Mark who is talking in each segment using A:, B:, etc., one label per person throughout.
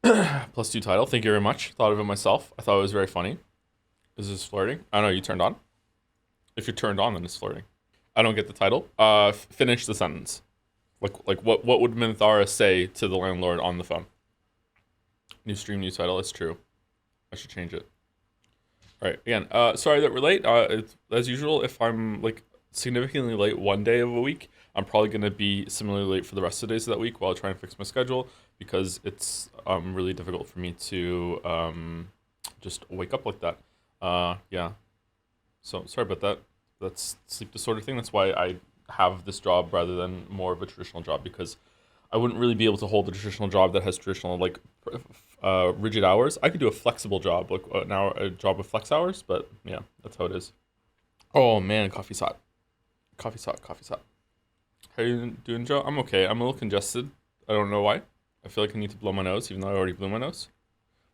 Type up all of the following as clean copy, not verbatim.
A: +2 title. Thank you very much. Thought of it myself. I thought it was very funny. Is this flirting? I don't know. You turned on? If you're turned on, then it's flirting. I don't get the title. Finish the sentence. Like what would Minthara say to the landlord on the phone? New stream, new title. It's true. I should change it. All right. Again, sorry that we're late. As usual, if I'm like significantly late one day of a week, I'm probably gonna be similarly late for the rest of the days of that week while I try and fix my schedule because it's really difficult for me to just wake up like that. Yeah. So sorry about that. That's sleep disorder thing. That's why I have this job rather than more of a traditional job because I wouldn't really be able to hold a traditional job that has traditional like rigid hours. I could do a flexible job, like a job with flex hours, but yeah, that's how it is. Oh man, coffee's hot. Coffee's hot. Coffee's hot. How you doing, Joe? I'm okay. I'm a little congested. I don't know why. I feel like I need to blow my nose, even though I already blew my nose.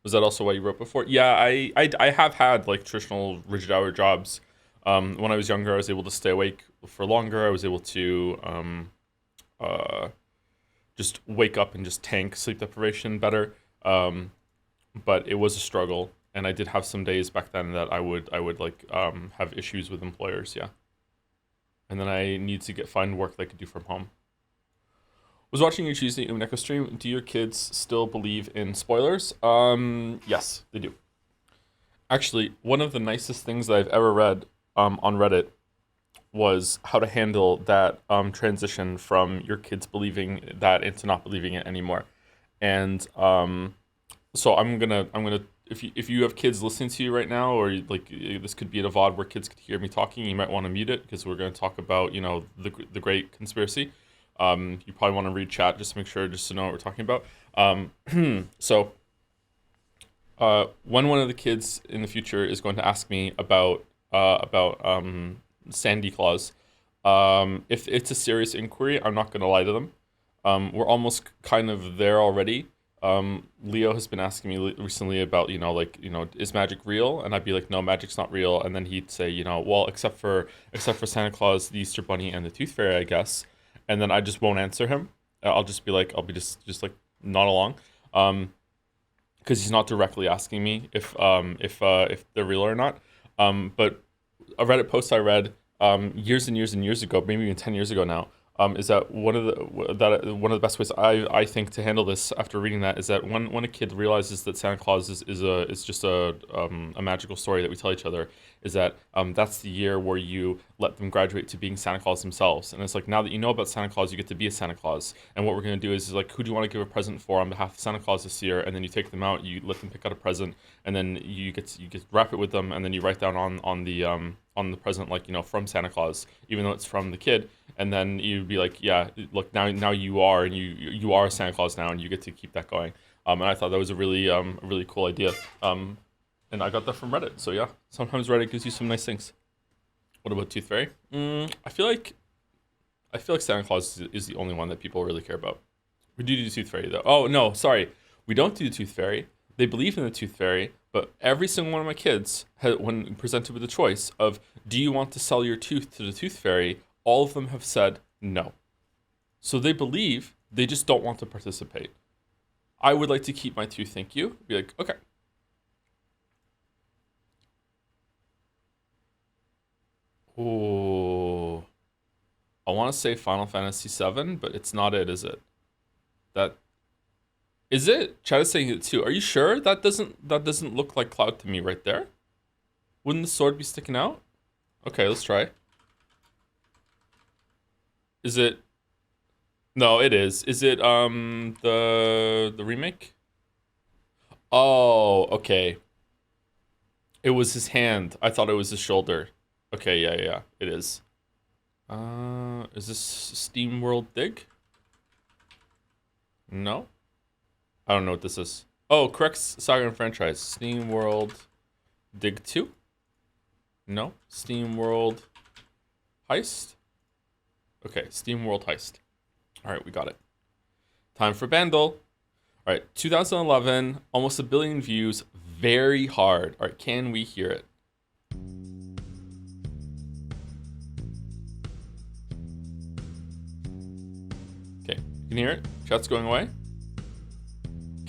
A: Was that also why you wrote before? Yeah, I have had like traditional rigid hour jobs. When I was younger, I was able to stay awake for longer. I was able to uh, just wake up and just tank sleep deprivation better. But it was a struggle, and I did have some days back then that I would like have issues with employers. Yeah, and then I need to find work that I could do from home. Was watching your Tuesday Umineko stream. Do your kids still believe in spoilers? Yes, they do. Actually, one of the nicest things that I've ever read on Reddit was how to handle that transition from your kids believing that into not believing it anymore. And so I'm gonna if you have kids listening to you right now, or like this could be in a VOD where kids could hear me talking, you might want to mute it because we're gonna talk about the great conspiracy. You probably want to read chat just to make sure, just to know what we're talking about. So when one of the kids in the future is going to ask me about Sandy Claus, if it's a serious inquiry, I'm not going to lie to them. We're almost kind of there already. Leo has been asking me recently about, is magic real? And I'd be like, no, magic's not real. And then he'd say, well, except for Santa Claus, the Easter Bunny, and the Tooth Fairy, I guess. And then I just won't answer him. I'll just be like, I'll be just like not along, because he's not directly asking me if they're real or not. But a Reddit post I read years and years and years ago, maybe even 10 years ago now, is that one of the best ways I think to handle this after reading that is that when a kid realizes that Santa Claus is just a magical story that we tell each other, is that that's the year where you let them graduate to being Santa Claus themselves. And it's like, now that you know about Santa Claus, you get to be a Santa Claus. And what we're going to do is like, who do you want to give a present for on behalf of Santa Claus this year? And then you take them out, you let them pick out a present, and then you get to wrap it with them, and then you write down on the present, like, from Santa Claus, even though it's from the kid. And then you'd be like, yeah, look, now you are, and you are Santa Claus now, and you get to keep that going. And I thought that was a really cool idea. And I got that from Reddit. So yeah, sometimes Reddit gives you some nice things. What about Tooth Fairy? I feel like Santa Claus is the only one that people really care about. We do Tooth Fairy though. Oh no, sorry, we don't do the Tooth Fairy. They believe in the Tooth Fairy, but every single one of my kids, when presented with the choice of, do you want to sell your tooth to the Tooth Fairy, all of them have said no. So they believe, they just don't want to participate. I would like to keep my tooth, thank you. Be like, okay. Oh, I want to say Final Fantasy VII, but it's not it, is it? That is it? Chad is saying it too. Are you sure? That doesn't look like Cloud to me right there. Wouldn't the sword be sticking out? Okay, let's try. Is it? No, it is. Is it the remake? Oh, okay. It was his hand. I thought it was his shoulder. Okay, yeah, it is. Is this Steam World Dig? No, I don't know what this is. Oh, correct saga and franchise. Steam World Dig 2? No. Steam World Heist? Okay, Steam World Heist. All right, we got it. Time for Bandle. All right, 2011, almost a billion views. Very hard. All right, can we hear it? Okay, you can hear it? Chat's going away?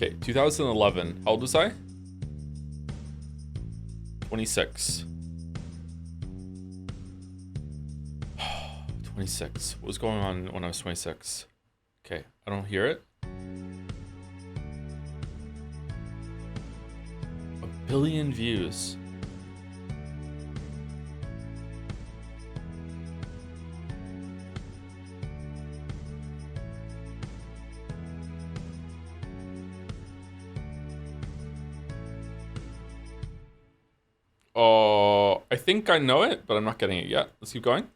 A: Okay, 2011. How old was I? 26. 26. What was going on when I was 26? Okay, I don't hear it. 1 billion views. Oh, I think I know it, but I'm not getting it yet. Let's keep going.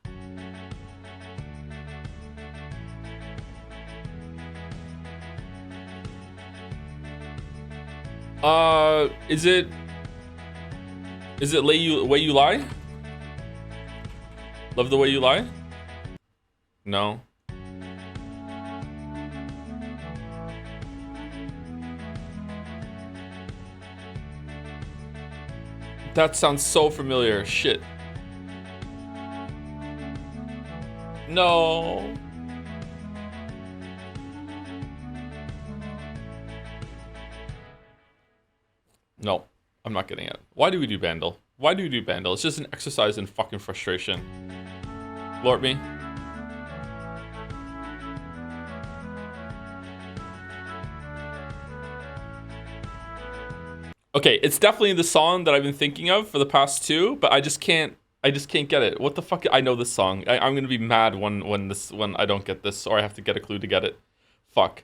A: Is it Way You Lie? Love the Way You Lie? No. That sounds so familiar. Shit. No. No, I'm not getting it. Why do we do Bandle? Why do we do Bandle? It's just an exercise in fucking frustration. Lord me. Okay, it's definitely the song that I've been thinking of for the past two, but I just can't get it. What the fuck? I know this song. I'm gonna be mad when I don't get this, or I have to get a clue to get it. Fuck.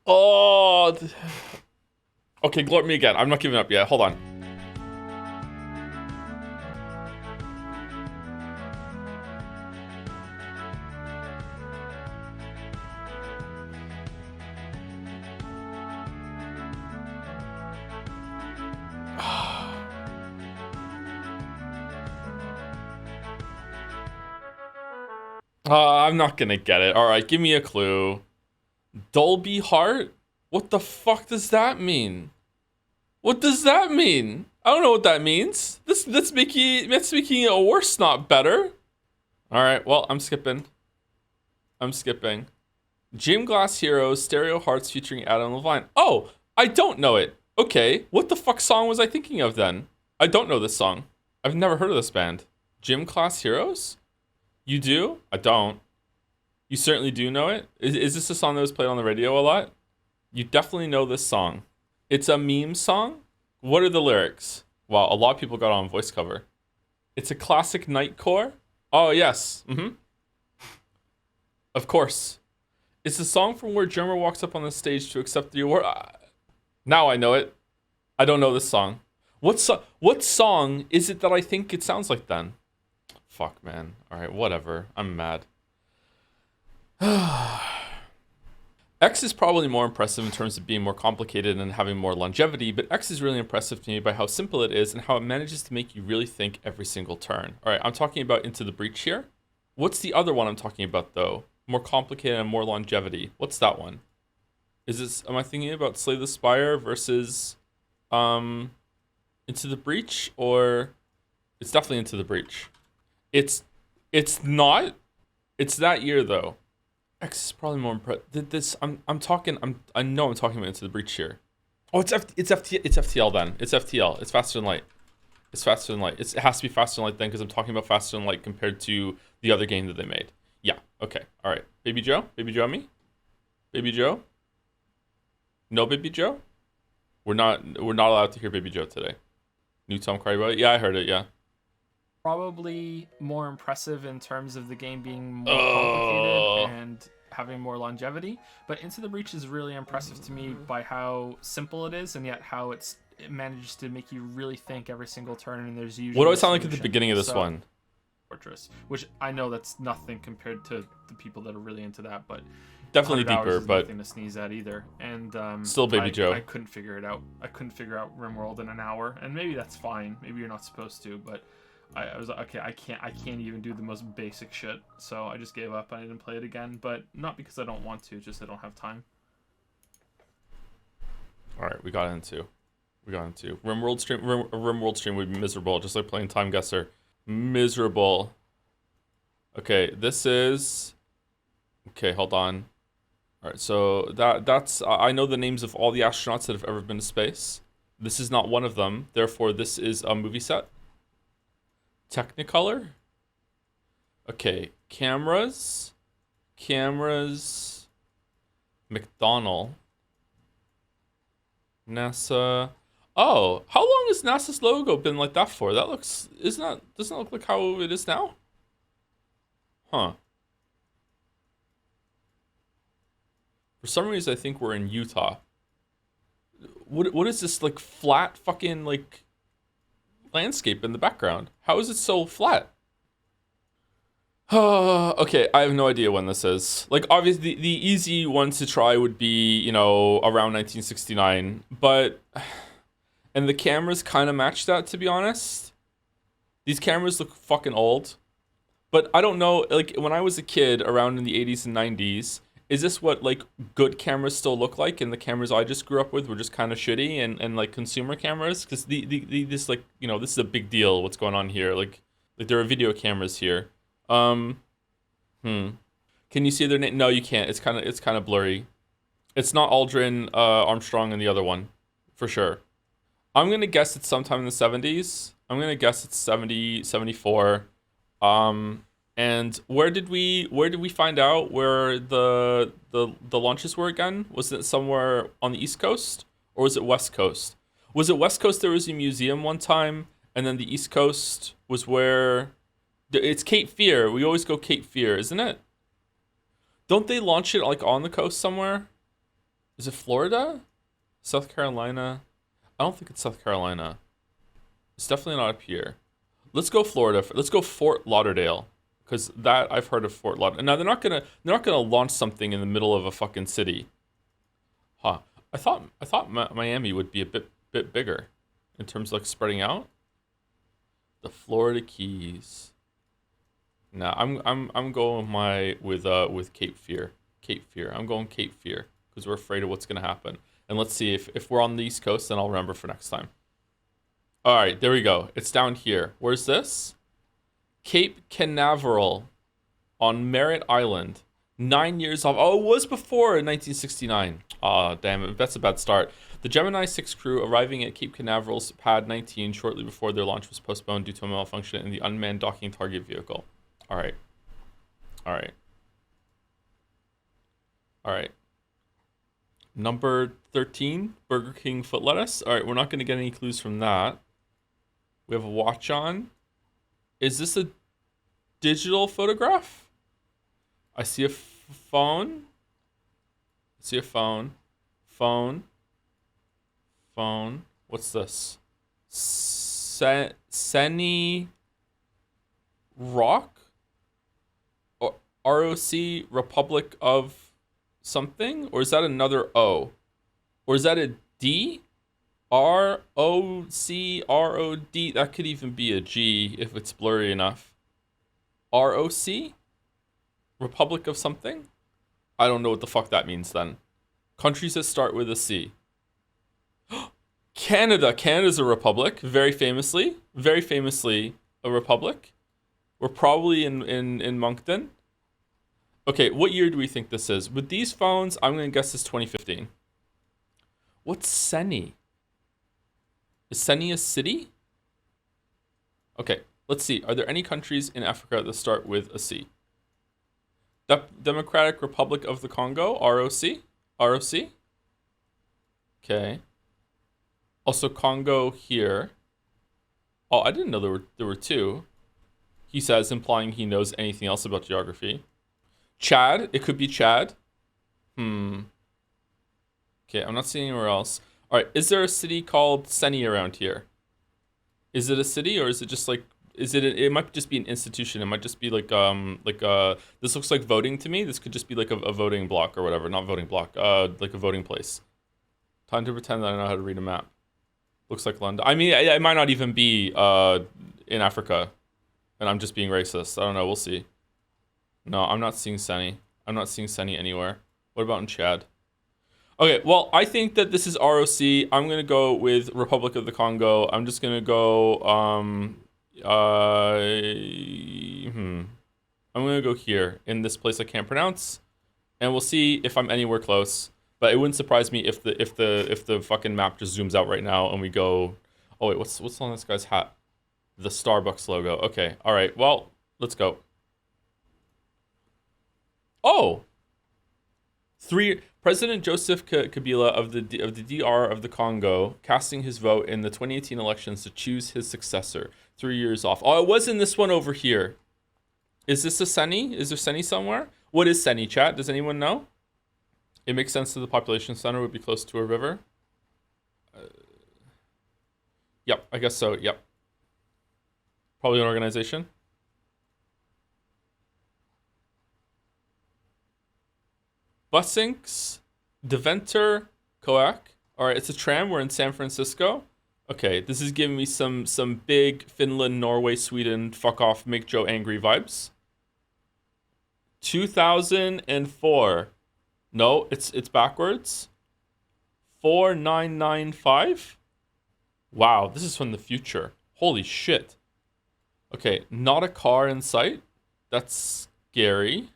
A: Oh. Okay, glory me again. I'm not giving up yet. Hold on. I'm not gonna get it. All right, give me a clue. Dolby Heart? What the fuck does that mean? What does that mean? I don't know what that means. That's making it worse, not better. All right, well, I'm skipping. Gym Glass Heroes, Stereo Hearts featuring Adam Levine. Oh, I don't know it. Okay, what the fuck song was I thinking of then? I don't know this song. I've never heard of this band. Gym Class Heroes? You do? I don't. You certainly do know it? Is this a song that was played on the radio a lot? You definitely know this song. It's a meme song? What are the lyrics? Wow, a lot of people got on voice cover. It's a classic nightcore? Oh, yes. Of course. It's the song from where Drummer walks up on the stage to accept the award. Now I know it. I don't know this song. What song is it that I think it sounds like then? Fuck, man. All right, whatever. I'm mad. X is probably more impressive in terms of being more complicated and having more longevity, but X is really impressive to me by how simple it is and how it manages to make you really think every single turn. All right, I'm talking about Into the Breach here. What's the other one I'm talking about, though? More complicated and more longevity. What's that one? Am I thinking about Slay the Spire versus Into the Breach, or it's definitely Into the Breach. It's not. It's that year though. X is probably more impressive. I know I'm talking about Into the Breach here. Oh, it's FTL then. It's FTL. It's Faster Than Light. It's Faster Than Light. It has to be Faster Than Light then, because I'm talking about Faster Than Light compared to the other game that they made. Yeah. Okay. All right. Baby Joe. Baby Joe me. Baby Joe. No Baby Joe. We're not allowed to hear Baby Joe today. New Tom Cry about it. Yeah, I heard it. Yeah.
B: Probably more impressive in terms of the game being more complicated and having more longevity. But Into the Breach is really impressive to me by how simple it is, and yet how it manages to make you really think every single turn. And there's usually
A: what do I sound like at the beginning of this one?
B: Fortress, which I know that's nothing compared to the people that are really into that, but
A: definitely deeper, but
B: nothing to sneeze at either. And
A: still Baby Joe.
B: I couldn't figure it out. I couldn't figure out RimWorld in an hour, and maybe that's fine. Maybe you're not supposed to, but I was like, okay, I can't even do the most basic shit. So I just gave up. I didn't play it again, but not because I don't want to, just I don't have time.
A: All right, we got into. we got into? RimWorld stream. RimWorld stream would be miserable, just like playing Time Guesser. Miserable. Okay, this is. Okay, hold on. All right, so that's I know the names of all the astronauts that have ever been to space. This is not one of them. Therefore, this is a movie set. Technicolor. Okay, cameras. McDonnell. NASA. Oh, how long has NASA's logo been like that for? That looks doesn't that look like how it is now? Huh. For some reason, I think we're in Utah. What is this like flat fucking like landscape in the background? How is it so flat? Okay, I have no idea when this is. Like, obviously, the easy one to try would be, around 1969. But, and the cameras kind of match that, to be honest. These cameras look fucking old. But I don't know, like, when I was a kid around in the 80s and 90s, is this what, like, good cameras still look like? And the cameras I just grew up with were just kind of shitty and like, consumer cameras? Because this, like, this is a big deal, what's going on here. Like there are video cameras here. Can you see their name? No, you can't. It's kind of blurry. It's not Aldrin, Armstrong, and the other one, for sure. I'm gonna guess it's sometime in the 70s. I'm gonna guess it's 70, 74. And where did we find out where the launches were again? Was it somewhere on the East Coast or was it West Coast? Was it West Coast? There was a museum one time, and then the East Coast was where. It's Cape Fear. We always go Cape Fear, isn't it? Don't they launch it like on the coast somewhere? Is it Florida? South Carolina? I don't think it's South Carolina. It's definitely not up here. Let's go Florida. Let's go Fort Lauderdale, because that I've heard of Fort Lauderdale. Now they're not gonna launch something in the middle of a fucking city. Huh? I thought Miami would be a bit bigger, in terms of like spreading out. The Florida Keys. No, I'm going with Cape Fear. Cape Fear. I'm going Cape Fear because we're afraid of what's gonna happen. And let's see if we're on the East Coast, then I'll remember for next time. All right, there we go. It's down here. Where's this? Cape Canaveral on Merritt Island. 9 years off. Oh, it was before 1969. Oh, damn it. That's a bad start. The Gemini 6 crew arriving at Cape Canaveral's Pad 19 shortly before their launch was postponed due to a malfunction in the unmanned docking target vehicle. All right. Number 13, Burger King foot lettuce. All right, we're not going to get any clues from that. We have a watch on. Is this a digital photograph? I see a phone. Phone. What's this? Seni Rock? ROC, Republic of something? Or is that another O? Or is that a D? ROC, ROD? That could even be a G if it's blurry enough. ROC? Republic of something? I don't know what the fuck that means then. Countries that start with a C. Canada. Canada's a republic, very famously a republic. We're probably in Moncton. Okay, what year do we think this is? With these phones, I'm going to guess it's 2015. What's Seni? Is Seni a city? Okay, let's see. Are there any countries in Africa that start with a C? Democratic Republic of the Congo, ROC? ROC? Okay. Also Congo here. Oh, I didn't know there were two. He says, implying he knows anything else about geography. Chad, it could be Chad. Okay, I'm not seeing anywhere else. All right, is there a city called Seni around here? Is it a city or is it just like, it might just be an institution. It might just be like this looks like voting to me. This could just be like a voting block or whatever. Not voting block, like a voting place. Time to pretend that I know how to read a map. Looks like London. I mean, it might not even be in Africa, and I'm just being racist. I don't know. We'll see. No, I'm not seeing Seni. I'm not seeing Seni anywhere. What about in Chad? Okay, well, I think that this is ROC. I'm gonna go with Republic of the Congo. I'm just gonna go. I'm gonna go here in this place I can't pronounce, and we'll see if I'm anywhere close. But it wouldn't surprise me if the fucking map just zooms out right now and we go. Oh wait, what's on this guy's hat? The Starbucks logo. Okay, all right. Well, let's go. Oh, three. President Joseph Kabila of the DR of the Congo casting his vote in the 2018 elections to choose his successor. 3 years off. Oh, it was in this one over here. Is this a Seni? Is there Seni somewhere? What is Seni, chat? Does anyone know? It makes sense that the population center would be close to a river. Yep, I guess so. Yep. Probably an organization. Businks, Deventer, Coac. All right, it's a tram. We're in San Francisco. Okay, this is giving me some big Finland, Norway, Sweden, fuck off, make Joe angry vibes. 2004. No, it's backwards. 4995. Wow, this is from the future. Holy shit. Okay, not a car in sight. That's scary.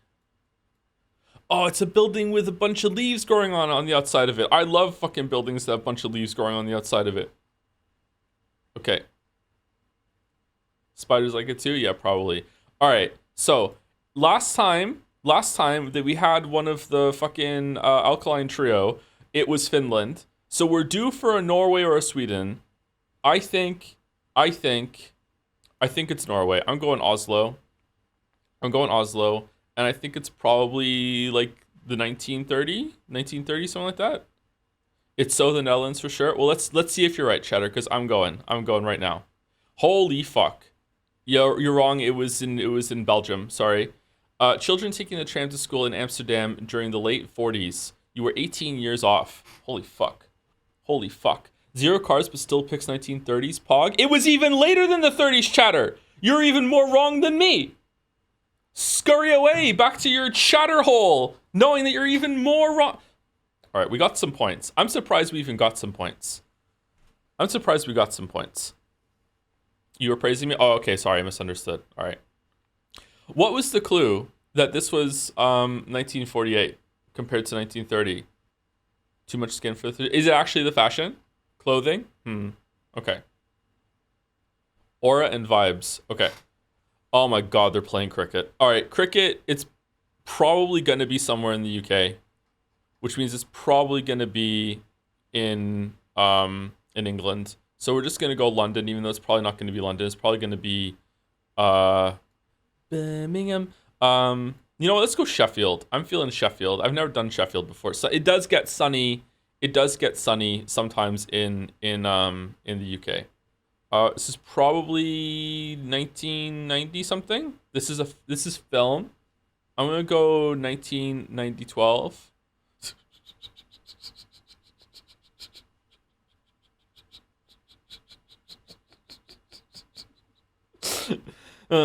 A: Oh, it's a building with a bunch of leaves growing on the outside of it. I love fucking buildings that have a bunch of leaves growing on the outside of it. Okay. Spiders like it too? Yeah, probably. All right. So, last time that we had one of the fucking alkaline trio, it was Finland. So we're due for a Norway or a Sweden. I think it's Norway. I'm going Oslo. And I think it's probably like the 1930, something like that. It's so the Netherlands for sure. Well, let's see if you're right, Cheddar, because I'm going right now. Holy fuck. You're wrong. It was in Belgium. Sorry. Children taking the tram to school in Amsterdam during the late 40s. You were 18 years off. Holy fuck. 0 cars, but still picks 1930s. Pog. It was even later than the 30s, Chatter. You're even more wrong than me. Scurry away back to your chatter hole, knowing that you're even more wrong. All right, we got some points. I'm surprised we even got some points. You were praising me? Oh, okay, sorry, I misunderstood. All right. What was the clue that this was 1948 compared to 1930? Too much skin for the... Is it actually the fashion? Clothing? Okay. Aura and vibes. Okay. Oh my god, they're playing cricket. All right, cricket, it's probably going to be somewhere in the UK, which means it's probably going to be in England. So we're just going to go London, even though it's probably not going to be London. It's probably going to be Birmingham. You know what? Let's go Sheffield. I'm feeling Sheffield. I've never done Sheffield before. So it does get sunny. It does get sunny sometimes in the UK. This is probably 1990 something. This is film. I'm gonna go 1912.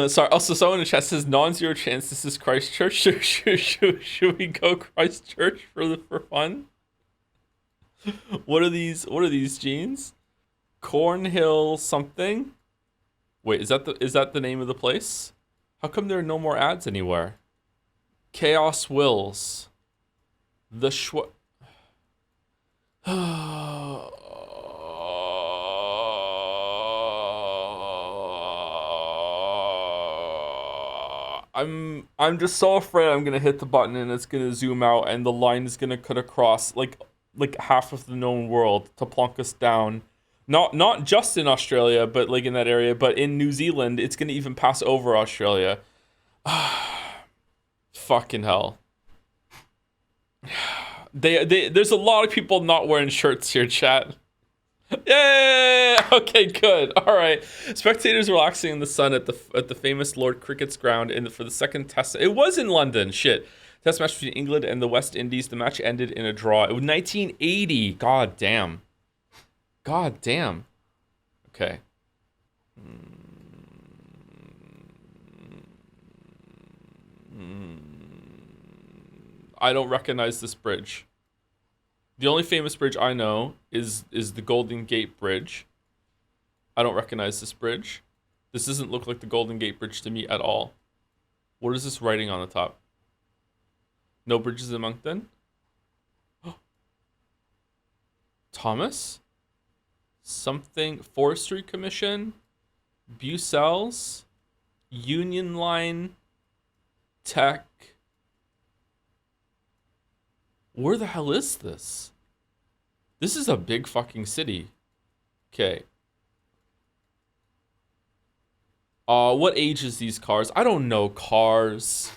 A: Sorry. Also, someone in the chat says non-zero chance. This is Christchurch. Should we go Christchurch for fun? What are these jeans? Cornhill something. Wait, is that the name of the place? How come there are no more ads anywhere? Chaos Wills. The I'm just so afraid I'm gonna hit the button and it's gonna zoom out and the line is gonna cut across like half of the known world to plonk us down. Not just in Australia, but like in that area, but in New Zealand, it's gonna even pass over Australia. Fucking hell. There's a lot of people not wearing shirts here, chat. Yeah. Okay, good. All right. Spectators relaxing in the sun at the famous Lord Cricket's ground for the second test. It was in London. Shit. Test match between England and the West Indies. The match ended in a draw. It was 1980. God damn. Okay. I don't recognize this bridge. The only famous bridge I know is the Golden Gate Bridge. I don't recognize this bridge. This doesn't look like the Golden Gate Bridge to me at all. What is this writing on the top? No bridges in Moncton? Thomas? Something. Forestry Commission? Bucells? Union Line? Tech? Where the hell is this? This is a big fucking city. Okay. What age is these cars? I don't know cars.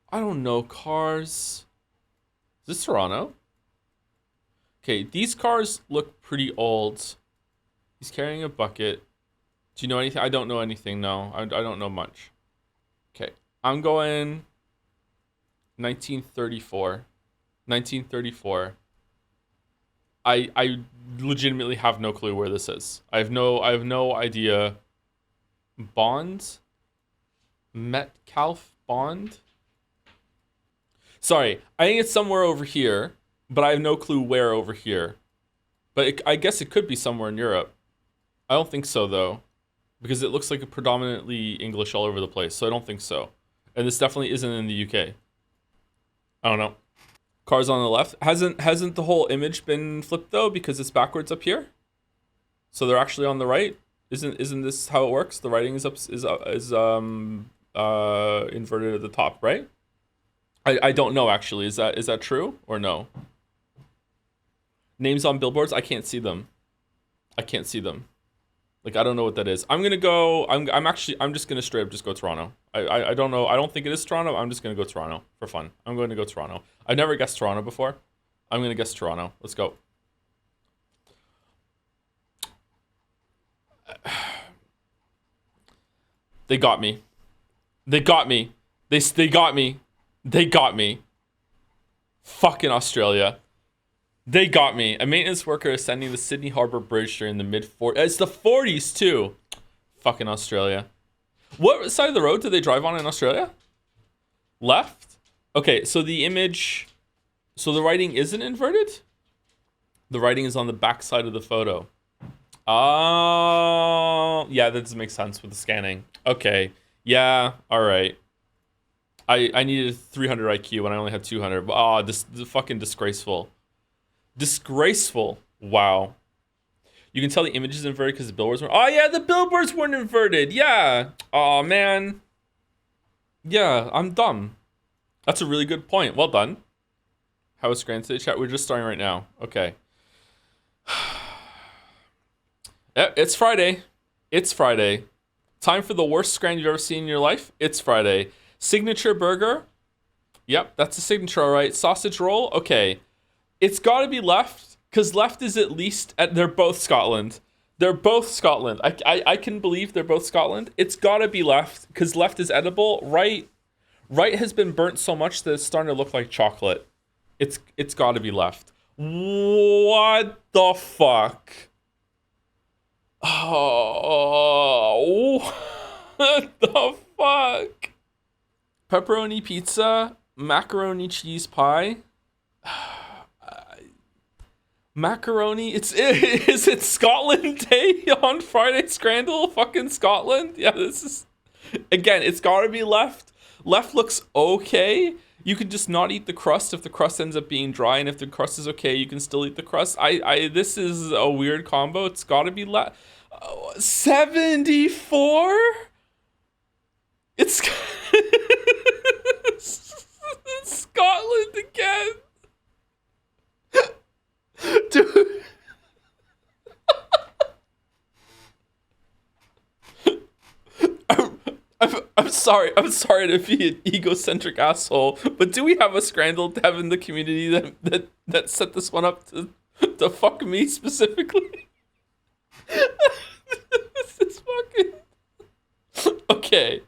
A: I don't know cars. Is this Toronto? Okay, these cars look pretty old. He's carrying a bucket. Do you know anything? I don't know anything, no. I don't know much. Okay, I'm going 1934. 1934. I legitimately have no clue where this is. I have no idea. Bond? Metcalf Bond? Sorry, I think it's somewhere over here, but I have no clue where over here. But I guess it could be somewhere in Europe. I don't think so, though, because it looks like a predominantly English all over the place, so I don't think so. And this definitely isn't in the UK. I don't know. Cars on the left. Hasn't the whole image been flipped, though, because it's backwards up here? So they're actually on the right? Isn't this how it works? The writing is inverted at the top, right? I don't know actually. Is that true or no? Names on billboards, I can't see them. I can't see them. Like, I don't know what that is. I'm gonna go. I'm just gonna straight up just go Toronto. I don't know. I don't think it is Toronto. I'm just gonna go Toronto for fun. I'm going to go Toronto. I've never guessed Toronto before. I'm gonna guess Toronto. Let's go. They got me. They got me. They got me. They got me. Fucking Australia. They got me. A maintenance worker ascending the Sydney Harbour Bridge during the mid-40s. It's the 40s too. Fucking Australia. What side of the road do they drive on in Australia? Left? Okay, so the image... So the writing isn't inverted? The writing is on the back side of the photo. Oh, yeah, that doesn't make sense with the scanning. Okay, yeah, all right. I needed 300 IQ and I only had 200. Oh, this is fucking disgraceful. Disgraceful. Wow. You can tell the image is inverted because the billboards were... Oh, yeah, the billboards weren't inverted. Yeah. Oh, man. Yeah, I'm dumb. That's a really good point. Well done. How is Grand City Chat? We're just starting right now. Okay. Yeah, it's Friday. It's Friday. Time for the worst scran you've ever seen in your life. It's Friday. Signature burger. Yep, that's a signature, all right. Sausage roll. Okay. It's got to be left, because left is at least... they're both Scotland. They're both Scotland. I can believe they're both Scotland. It's got to be left, because left is edible. Right has been burnt so much that it's starting to look like chocolate. It's got to be left. What the fuck? Oh, what the fuck? Pepperoni pizza, macaroni cheese pie. Macaroni, is it Scotland Day on Friday Scrandle? Fucking Scotland? Yeah, this is, again, it's gotta be left. Left looks okay. You could just not eat the crust if the crust ends up being dry, and if the crust is okay, you can still eat the crust. This is a weird combo. It's gotta be 74? It's Scotland again. Dude. I'm sorry to be an egocentric asshole, but do we have a scrandle to have in the community that set this one up to fuck me specifically? This is fucking... Okay.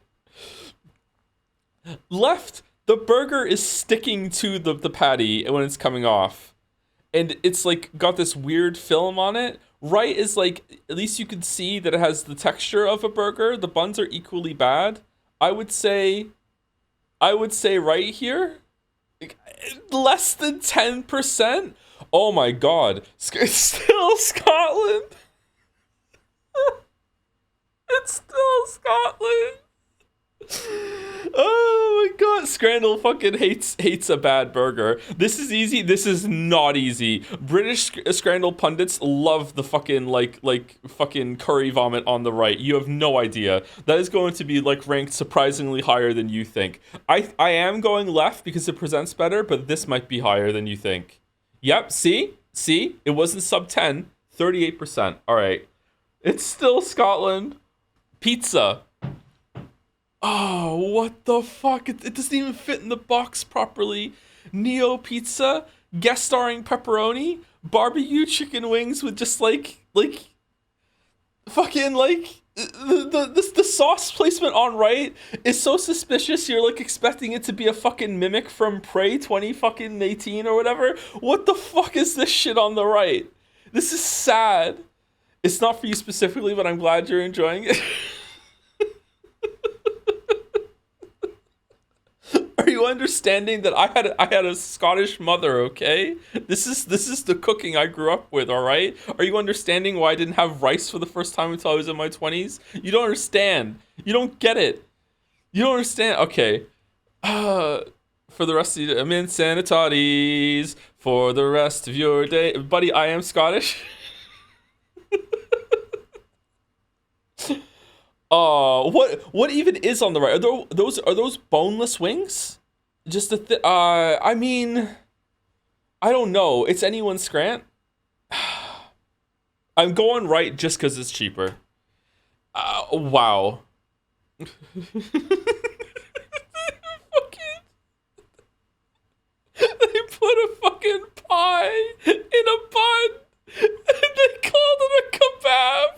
A: Left, the burger is sticking to the patty when it's coming off. And it's like got this weird film on it. Right is like, at least you can see that it has the texture of a burger. The buns are equally bad. I would say right here, less than 10%. Oh my god. It's still Scotland. It's still Scotland. Oh my god, Scrandle fucking hates a bad burger. This is easy. This is not easy. British Scrandle pundits love the fucking like fucking curry vomit on the right. You have no idea. That is going to be like ranked surprisingly higher than you think. I am going left because it presents better, but this might be higher than you think. Yep, see? It wasn't sub 10, 38%. All right. It's still Scotland. Pizza. Oh, what the fuck? It doesn't even fit in the box properly. Neo pizza, guest starring pepperoni, barbecue chicken wings with just like fucking like the sauce placement on right is so suspicious. You're like expecting it to be a fucking mimic from Prey 2018 or whatever. What the fuck is this shit on the right? This is sad. It's not for you specifically, but I'm glad you're enjoying it. Are you understanding that I had a Scottish mother, okay? This is the cooking I grew up with, all right? Are you understanding why I didn't have rice for the first time until I was in my 20s? You don't understand. You don't get it. You don't understand. Okay. For the rest of you, I'm in sanitatis for the rest of your day. Buddy, I am Scottish. What even is on the right? Are those boneless wings? Just I mean, I don't know. It's anyone's Scrant. I'm going right just because it's cheaper. Wow. Fucking, they put a fucking pie in a bun and they called it a kebab.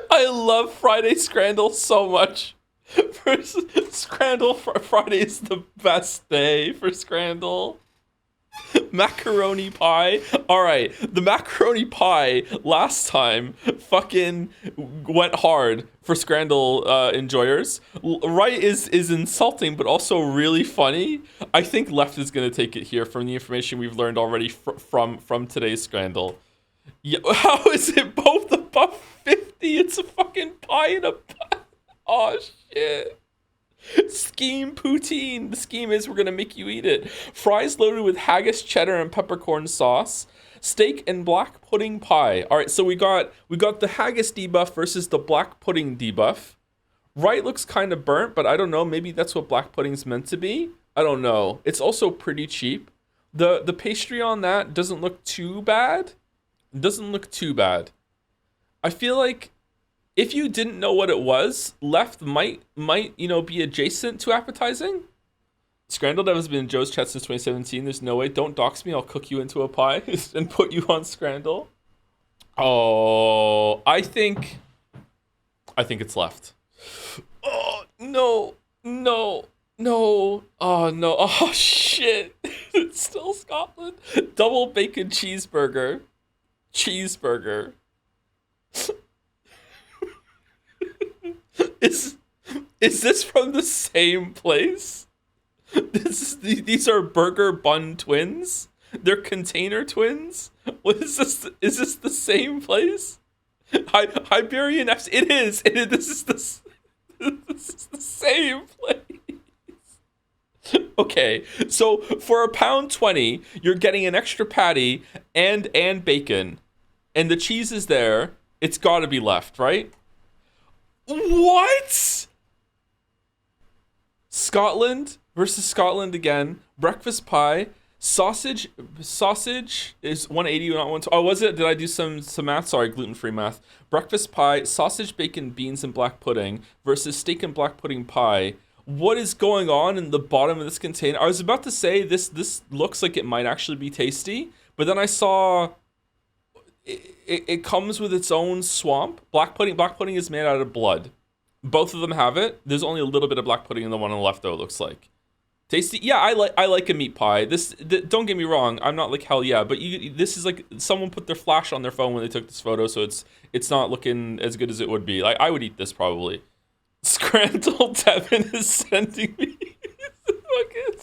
A: I love Friday Scrandle so much. Scrandle Friday is the best day for Scrandle. Macaroni pie. All right, the macaroni pie last time fucking went hard for Scrandle enjoyers. Right is insulting, but also really funny. I think left is gonna take it here from the information we've learned already from today's Scrandle. Yeah, how is it both above 50? It's a fucking pie in a pie. Oh shit. Scheme poutine. The scheme is we're gonna make you eat it. Fries loaded with haggis, cheddar, and peppercorn sauce. Steak and black pudding pie. All right, so we got the haggis debuff versus the black pudding debuff. Right looks kind of burnt, but I don't know. Maybe that's what black pudding's meant to be. I don't know. It's also pretty cheap. The pastry on that doesn't look too bad. Doesn't look too bad. I feel like if you didn't know what it was, left might be adjacent to appetizing. Scrandle Dev has been in Joe's chat since 2017. There's no way. Don't dox me. I'll cook you into a pie and put you on Scrandle. Oh, I think it's left. Oh no. Oh no. Oh shit. It's still Scotland. Double bacon cheeseburger. Is this from the same place? These are burger bun twins? They're container twins? What is this? Is this the same place? Iberian F. It is. This is the same place. Okay, so for £1.20, you're getting an extra patty and bacon, and the cheese is there. It's got to be left, right? What? Scotland versus Scotland again. Breakfast pie. Sausage is 180, not 120. Oh, was it? Did I do some math? Sorry, gluten-free math. Breakfast pie, sausage, bacon, beans, and black pudding versus steak and black pudding pie. What is going on in the bottom of this container? I was about to say this looks like it might actually be tasty, but then I saw it comes with its own swamp. Black pudding is made out of blood. Both of them have it. There's only a little bit of black pudding in the one on the left, though, it looks like. Tasty. Yeah, I like a meat pie. Don't get me wrong, I'm not like hell yeah, but this is like someone put their flash on their phone when they took this photo, so it's not looking as good as it would be. Like I would eat this probably. Scrandle Devin is sending me fucking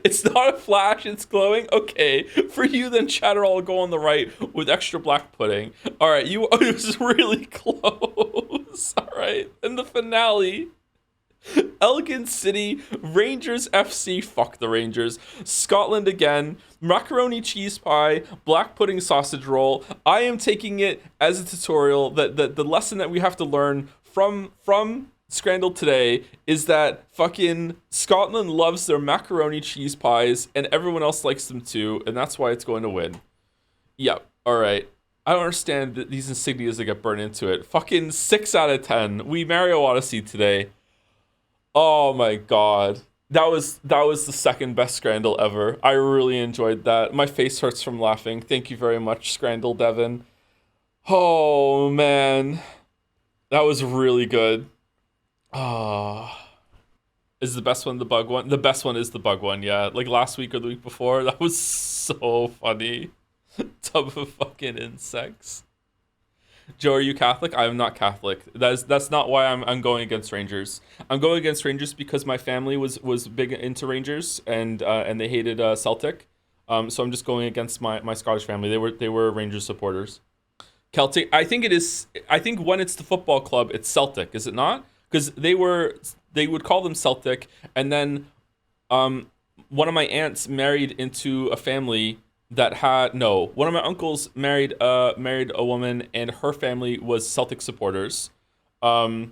A: It's not a flash, it's glowing. Okay, for you then, Chatter, I'll go on the right with extra black pudding. All right, it was really close. All right, and the finale. Elgin City, Rangers FC, fuck the Rangers, Scotland again, macaroni cheese pie, black pudding sausage roll. I am taking it as a tutorial that the lesson that we have to learn from Scrandled today is that fucking Scotland loves their macaroni cheese pies and everyone else likes them too, and that's why it's going to win. Yep, alright. I don't understand these insignias that get burned into it. Fucking 6 out of 10. We Mario Odyssey today. Oh my god. That was the second best Scrandle ever. I really enjoyed that. My face hurts from laughing. Thank you very much, Scrandle Devin. Oh man. That was really good. Is the best one the bug one? The best one is the bug one, yeah. Like last week or the week before. That was so funny. Tub of fucking insects. Joe, are you Catholic? I am not Catholic. That's not why I'm going against Rangers. I'm going against Rangers because my family was big into Rangers and they hated Celtic. So I'm just going against my Scottish family. They were Rangers supporters. Celtic. I think when it's the football club, it's Celtic, is it not? Because they would call them Celtic, and then one of my aunts married into a family that had one of my uncles married a woman and her family was Celtic supporters, and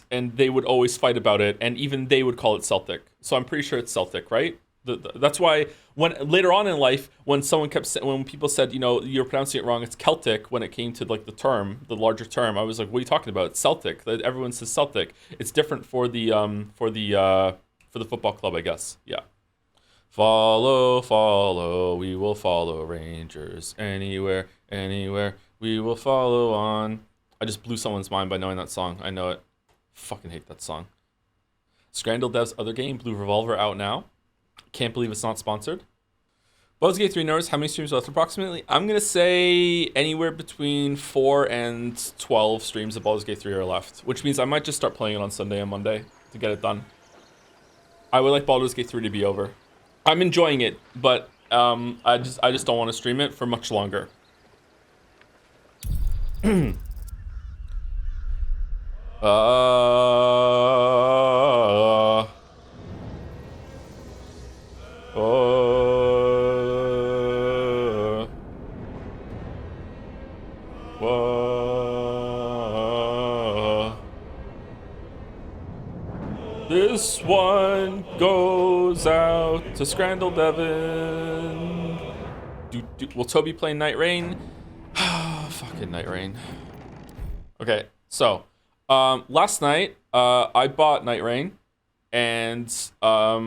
A: they would always fight about it, and even they would call it Celtic. So I'm pretty sure it's Celtic, right? That's why when later on in life, when people said, you're pronouncing it wrong, it's Celtic. When it came to like the larger term, I was like, what are you talking about? It's Celtic. Everyone says Celtic. It's different for the football club, I guess. Yeah. Follow, we will follow Rangers. Anywhere, we will follow on. I just blew someone's mind by knowing that song. I know it. Fucking hate that song. Scrandle Dev's other game, Blue Revolver, out now. Can't believe it's not sponsored. Baldurs Gate 3 knows how many streams left approximately? I'm going to say anywhere between 4 and 12 streams of Baldurs Gate 3 are left, which means I might just start playing it on Sunday and Monday to get it done. I would like Baldur's Gate 3 to be over. I'm enjoying it, but I just don't want to stream it for much longer. This one goes out to Scrandle Devin. Will Toby play Night Rain? Fucking Night Rain. Okay, so last night I bought Night Rain, and I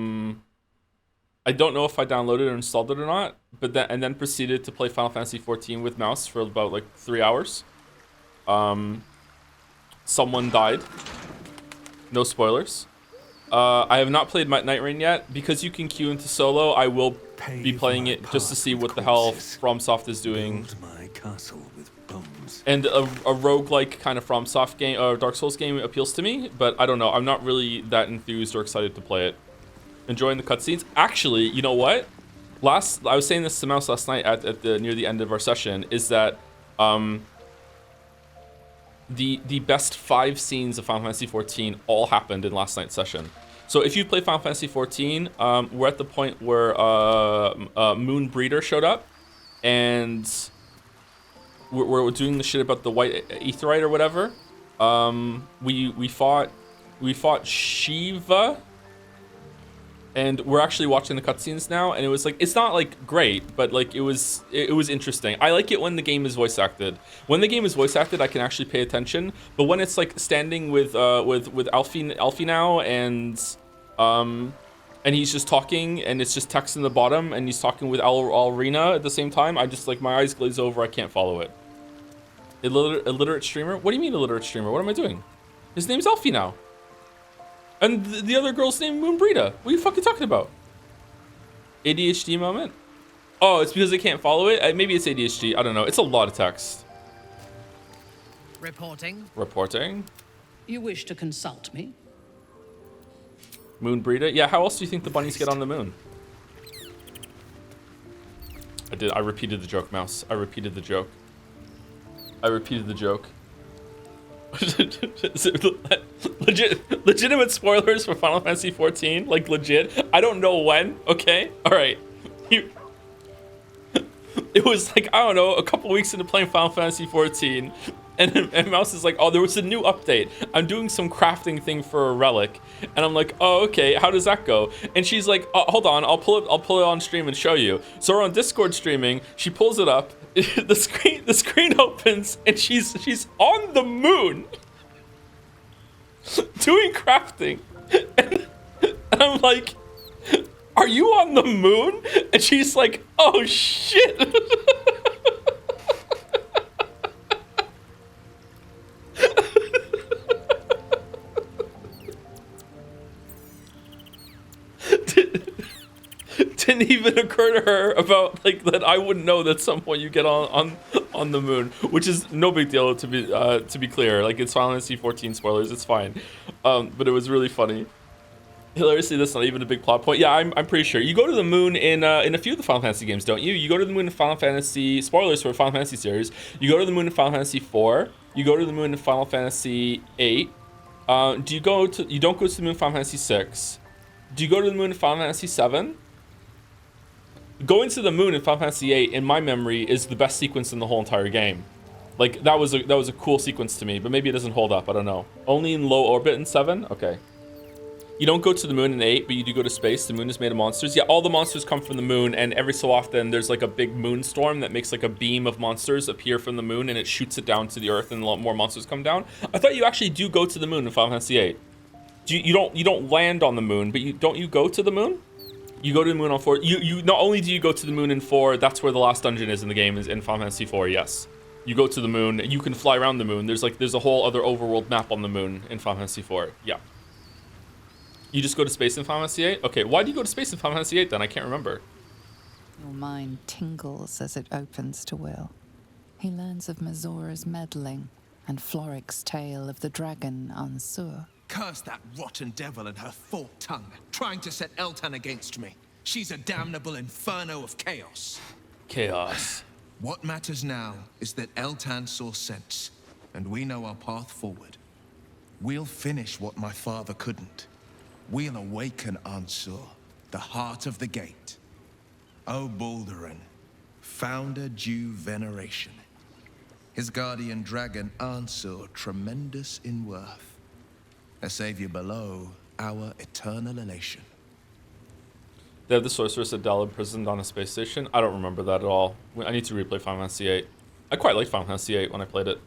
A: don't know if I downloaded or installed it or not, but then proceeded to play Final Fantasy 14 with mouse for about like 3 hours. Someone died. No spoilers. I have not played Night Rain yet. Because you can queue into solo, I will be playing it just to see what the hell FromSoft is doing. And a roguelike kind of FromSoft game, or Dark Souls game appeals to me, but I don't know. I'm not really that enthused or excited to play it. Enjoying the cutscenes. Actually, you know what? I was saying this to Mouse last night near the end of our session, is that the best 5 scenes of Final Fantasy 14 all happened in last night's session. So if you play Final Fantasy 14, we're at the point where Moon Breeder showed up, and we're doing the shit about the white aetheryte or whatever. We fought Shiva, and we're actually watching the cutscenes now, and it was like, it's not like great, but like it was interesting. I like it when the game is voice acted. When the game is voice acted, I can actually pay attention. But when it's like standing with Alfie now, and he's just talking, and it's just text in the bottom, and he's talking with Alrina at the same time, I just like, my eyes glaze over. I can't follow it. Illiterate streamer? What do you mean illiterate streamer? What am I doing? His name's Alfie now. And the other girl's name Moonbrita. What are you fucking talking about? ADHD moment? Oh, it's because I can't follow it? Maybe it's ADHD. I don't know. It's a lot of text. Reporting.
C: You wish to consult me?
A: Moonbrita? Yeah, how else do you think the bunnies get on the moon? I did. I repeated the joke, Mouse. I repeated the joke. Legitimate spoilers for Final Fantasy 14, like legit. I don't know when. Okay, all right. It was like, I don't know, a couple weeks into playing Final Fantasy 14, and Mouse is like, oh, there was a new update. I'm doing some crafting thing for a relic, and I'm like, oh, okay, how does that go? And she's like, oh, hold on, I'll pull it on stream and show you. So we're on Discord streaming. She pulls it up. The screen opens, and she's on the moon doing crafting, and I'm like, are you on the moon? And she's like, oh shit. Didn't even occur to her about like that I wouldn't know that some point you get on the moon, which is no big deal to be clear. Like, it's Final Fantasy 14 spoilers, it's fine. But it was really funny. Hilariously, that's not even a big plot point. Yeah, I'm pretty sure. You go to the moon in a few of the Final Fantasy games, don't you? You go to the moon in Final Fantasy, spoilers for Final Fantasy series. You go to the moon in Final Fantasy 4. You go to the moon in Final Fantasy 8. You don't go to the moon in Final Fantasy 6. Do you go to the moon in Final Fantasy 7? Going to the moon in Final Fantasy 8, in my memory, is the best sequence in the whole entire game. Like, that was a cool sequence to me, but maybe it doesn't hold up, I don't know. Only in low orbit in 7? Okay. You don't go to the moon in 8, but you do go to space. The moon is made of monsters. Yeah, all the monsters come from the moon, and every so often there's like a big moon storm that makes like a beam of monsters appear from the moon, and it shoots it down to the earth, and a lot more monsters come down. I thought you actually do go to the moon in Final Fantasy 8. You don't land on the moon, but don't you go to the moon? You go to the moon on 4. You not only do you go to the moon in 4, that's where the last dungeon is in the game, is in Final Fantasy 4. Yes, you go to the moon. You can fly around the moon. There's a whole other overworld map on the moon in Final Fantasy 4. Yeah. You just go to space in Final Fantasy 8? Okay, why do you go to space in Final Fantasy 8 then? I can't remember.
C: Your mind tingles as it opens to Will. He learns of Mazora's meddling and Floric's tale of the dragon Ansur.
D: Curse that rotten devil and her forked tongue, trying to set Eltan against me. She's a damnable inferno of chaos.
A: Chaos.
D: What matters now is that Eltan saw sense, and we know our path forward. We'll finish what my father couldn't. We'll awaken Ansur, the heart of the gate. O Balduran, founder due veneration. His guardian dragon Ansur, tremendous in worth. A savior below, our eternal elation.
A: They have the sorceress Adele imprisoned on a space station. I don't remember that at all. I need to replay Final Fantasy 8. I quite liked Final Fantasy 8 when I played it.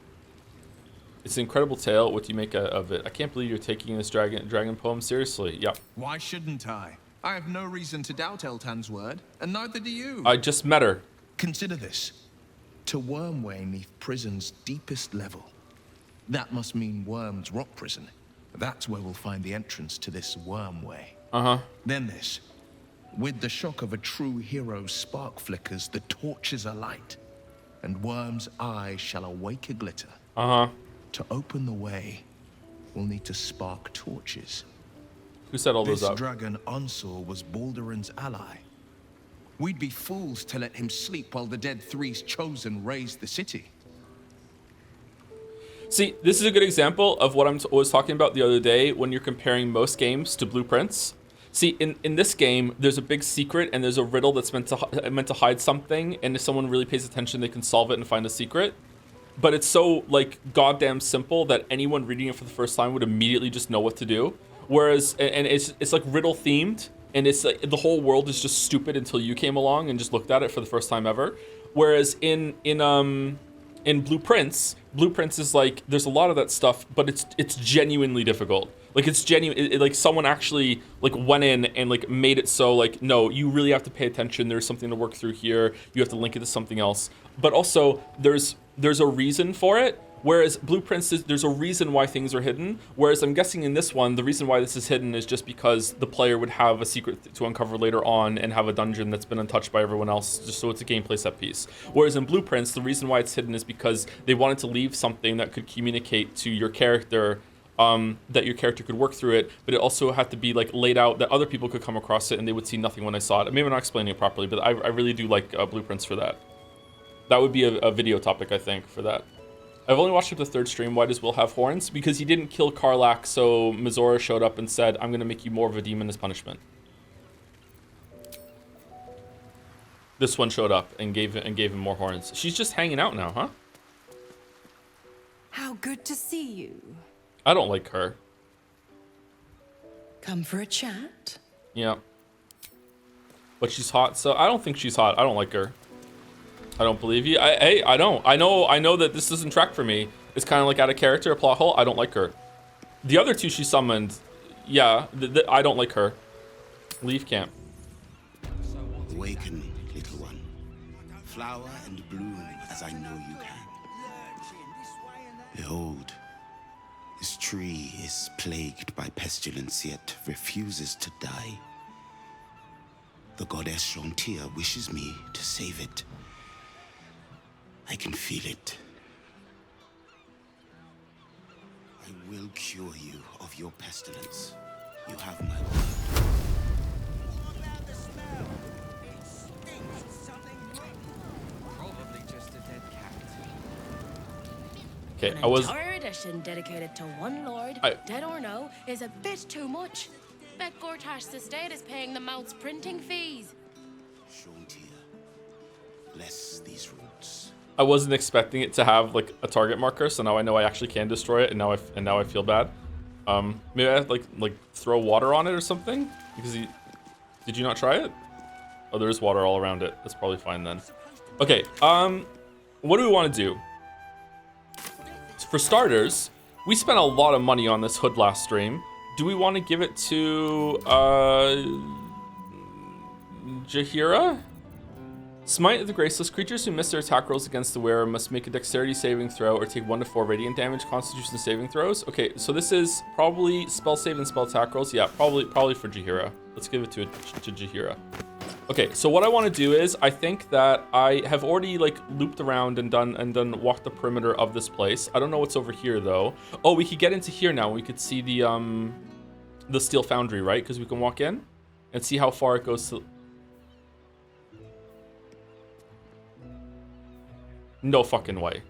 A: It's an incredible tale. What do you make of it? I can't believe you're taking this dragon poem seriously. Yeah.
D: Why shouldn't I? I have no reason to doubt Eltan's word, and neither do you.
A: I just met her.
D: Consider this. To Wormway neath prison's deepest level. That must mean Worm's rock prison. That's where we'll find the entrance to this Wormway.
A: Uh-huh.
D: Then this. With the shock of a true hero's spark flickers, the torches alight, and Worm's eyes shall awake a glitter.
A: Uh-huh.
D: To open the way, we'll need to spark torches.
A: Who set all those up?
D: This dragon Ansur was Balduran's ally. We'd be fools to let him sleep while the Dead Three's chosen raised the city.
A: See, this is a good example of what I was talking about the other day when you're comparing most games to blueprints. See, in this game, there's a big secret and there's a riddle that's meant to hide something, and if someone really pays attention, they can solve it and find a secret. But it's so, like, goddamn simple that anyone reading it for the first time would immediately just know what to do. Whereas, and it's like riddle themed, and it's like the whole world is just stupid until you came along and just looked at it for the first time ever. Whereas in blueprints is like, there's a lot of that stuff, but it's genuinely difficult. Like, it's genuine, like someone actually like went in and like made it so like, no, you really have to pay attention. There's something to work through here. You have to link it to something else. But also there's a reason for it. Whereas blueprints, there's a reason why things are hidden. Whereas I'm guessing in this one, the reason why this is hidden is just because the player would have a secret to uncover later on and have a dungeon that's been untouched by everyone else, just so it's a gameplay set piece. Whereas in blueprints, the reason why it's hidden is because they wanted to leave something that could communicate to your character that your character could work through it, but it also had to be like laid out that other people could come across it and they would see nothing when I saw it. Maybe I'm not explaining it properly, but I really do like blueprints for that. That would be a video topic, I think, for that. I've only watched up the 3rd stream. Why does Will have horns? Because he didn't kill Karlach, so Mizora showed up and said, I'm going to make you more of a demon as punishment. This one showed up and gave him more horns. She's just hanging out now, huh?
E: How good to see you.
A: I don't like her.
E: Come for a chat?
A: Yeah. But she's hot, so I don't think she's hot. I don't like her. I don't believe you. I don't. I know that this doesn't track for me. It's kind of like out of character, a plot hole. I don't like her. The other 2 she summoned, yeah, I don't like her. Leave camp.
F: Awaken, little one. Flower and bloom as I know you can. Behold, this tree is plagued by pestilence, yet refuses to die. The goddess Shontia wishes me to save it. I can feel it. I will cure you of your pestilence. You have my word.
G: Probably just a dead cat.
A: Okay,
H: An
A: I was...
H: entire edition dedicated to one lord, dead or no, is a bit too much. Bet Gortash's estate is paying the Mount's printing fees.
F: Shontia, bless these roots.
A: I wasn't expecting it to have like a target marker, so now I know I actually can destroy it, and now I feel bad. Maybe I have to like throw water on it or something, because did you not try it? Oh, there's water all around it. That's probably fine then. Okay, what do we want to do? For starters, we spent a lot of money on this hood last stream. Do we want to give it to Jaheira? Smite the graceless. Creatures who miss their attack rolls against the wearer must make a dexterity saving throw or take 1 to 4 radiant damage. Constitution saving throws. Okay, so this is probably spell save and spell attack rolls. Yeah, probably for Jaheira. Let's give it to Jaheira. Okay, so what I want to do is I think that I have already like looped around and done walked the perimeter of this place. I don't know what's over here though. Oh, we could get into here now. We could see the steel foundry, right? Because we can walk in and see how far it goes to. No fucking way.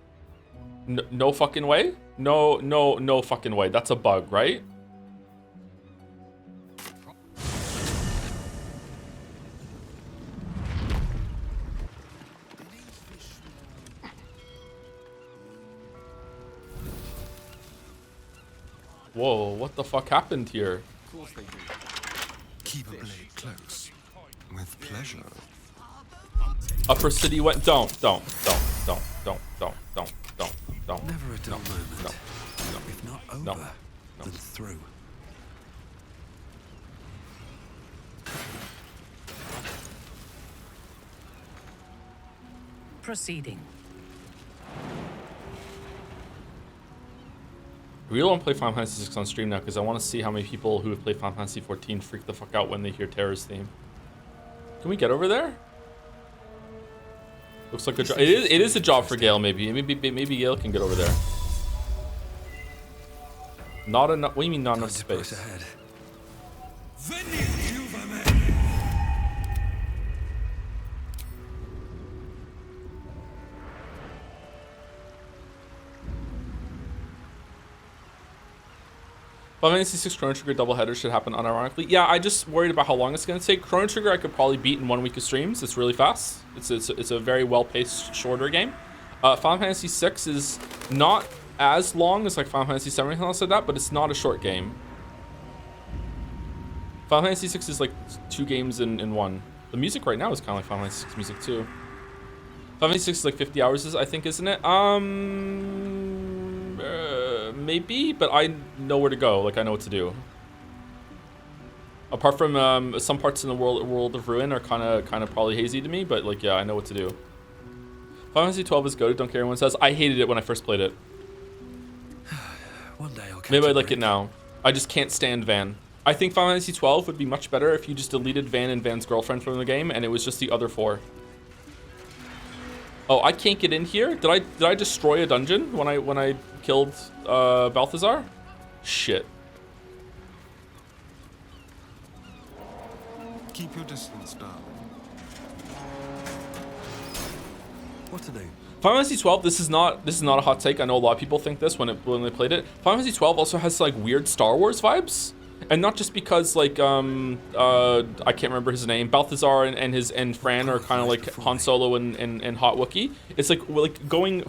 A: No fucking way? No fucking way. That's a bug, right? Whoa, what the fuck happened here?
D: Keep a blade close. With pleasure.
A: Upper City went. Don't.
I: Never a dull moment. If not over, then through.
E: Proceeding.
A: We really want to play Final Fantasy 6 on stream now because I want to see how many people who have played Final Fantasy 14 freak the fuck out when they hear Terra's theme. Can we get over there? Looks like a job. It is a job for Gale. Maybe Gale can get over there. Not enough. What do you mean not enough space?
I: Ahead.
A: Final Fantasy 6 Chrono Trigger doubleheader should happen unironically. Yeah, I just worried about how long it's going to take. Chrono Trigger I could probably beat in 1 week of streams. It's really fast. It's a very well-paced, shorter game. Final Fantasy 6 is not as long as like Final Fantasy 7 or anything else like that, but it's not a short game. Final Fantasy 6 is like 2 games in 1. The music right now is kind of like Final Fantasy 6 music too. Final Fantasy 6 is like 50 hours, I think, isn't it? Maybe, but I know where to go. Like I know what to do. Apart from some parts in the world of Ruin are kind of probably hazy to me, but like yeah, I know what to do. Final Fantasy 12 is goated. Don't care what anyone says. I hated it when I first played it.
I: One day I'll catch
A: Maybe I like it now. I just can't stand Van. I think Final Fantasy 12 would be much better if you just deleted Van and Van's girlfriend from the game and it was just the other 4. Oh, I can't get in here. Did I destroy a dungeon when I killed Balthazar? shit.
D: Keep your distance, darling.
I: What to do?
A: Final Fantasy 12. This is not a hot take. I know a lot of people think this when they played it. Final Fantasy 12 also has like weird Star Wars vibes, and not just because like I can't remember his name. Balthazar and Fran are kind of like Han Solo and Hot Wookiee. It's like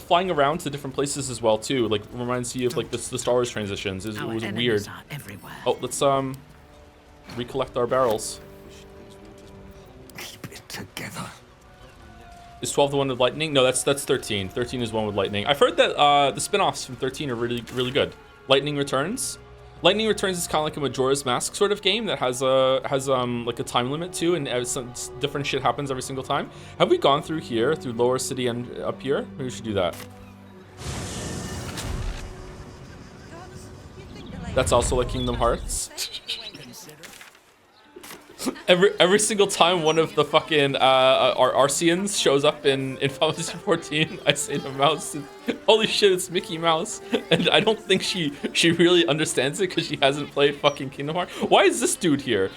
A: flying around to different places as well too. Like reminds you of like the Star Wars transitions. It was weird. Oh, let's recollect our barrels.
I: Keep it together.
A: Is 12 the one with lightning? No, that's 13. 13 is one with lightning. I've heard that the spin-offs from 13 are really good. Lightning Returns. Lightning Returns is kind of like a Majora's Mask sort of game that has like a time limit too, and some different shit happens every single time. Have we gone through here, through Lower City and up here? Maybe we should do that. That's also like Kingdom Hearts. Every single time one of the fucking Arceans shows up in Final Fantasy 14, I say to Mouse, holy shit, it's Mickey Mouse. And I don't think she really understands it because she hasn't played fucking Kingdom Hearts. Why is this dude here?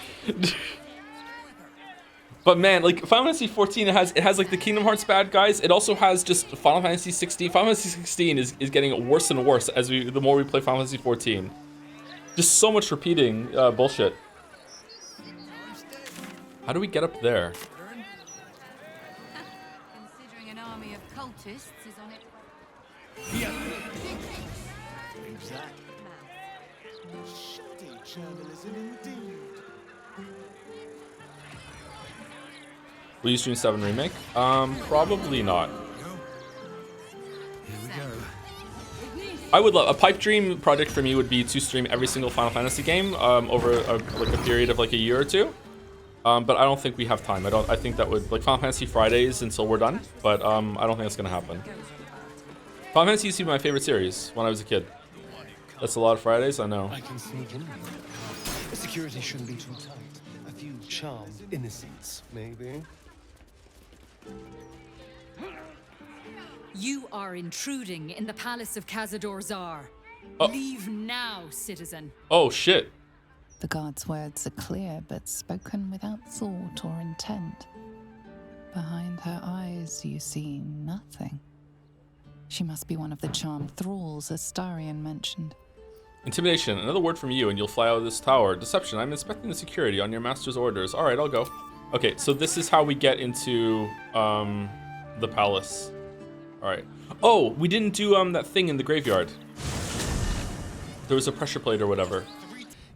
A: But man, like Final Fantasy 14, it has like the Kingdom Hearts bad guys. It also has just Final Fantasy 16. Final Fantasy 16 is getting worse and worse the more we play Final Fantasy 14. Just so much repeating bullshit. How do we get up there?
J: Considering an army of cultists is on its way.
D: Yeah. Exactly. Shitty journalism indeed.
A: Will you stream 7 Remake? Probably not.
I: Here we go.
A: I would love a pipe dream project for me would be to stream every single Final Fantasy game over a period of like a year or two. But I don't think we have time. I think that would like Final Fantasy Fridays until we're done. But I don't think that's gonna happen. Final Fantasy used to be my favorite series when I was a kid. That's a lot of Fridays, I know.
K: I can sneak in. The security shouldn't be too tight. A few charmed innocents, maybe.
J: You are intruding in the palace of Cazador Zar.
A: Oh.
J: Leave now, citizen.
A: Oh shit.
C: The guard's words are clear, but spoken without thought or intent. Behind her eyes, you see nothing. She must be one of the charmed thralls, as Starion mentioned.
A: Intimidation. Another word from you and you'll fly out of this tower. Deception. I'm inspecting the security on your master's orders. Alright, I'll go. Okay, so this is how we get into the palace. Alright. Oh, we didn't do that thing in the graveyard. There was a pressure plate or whatever.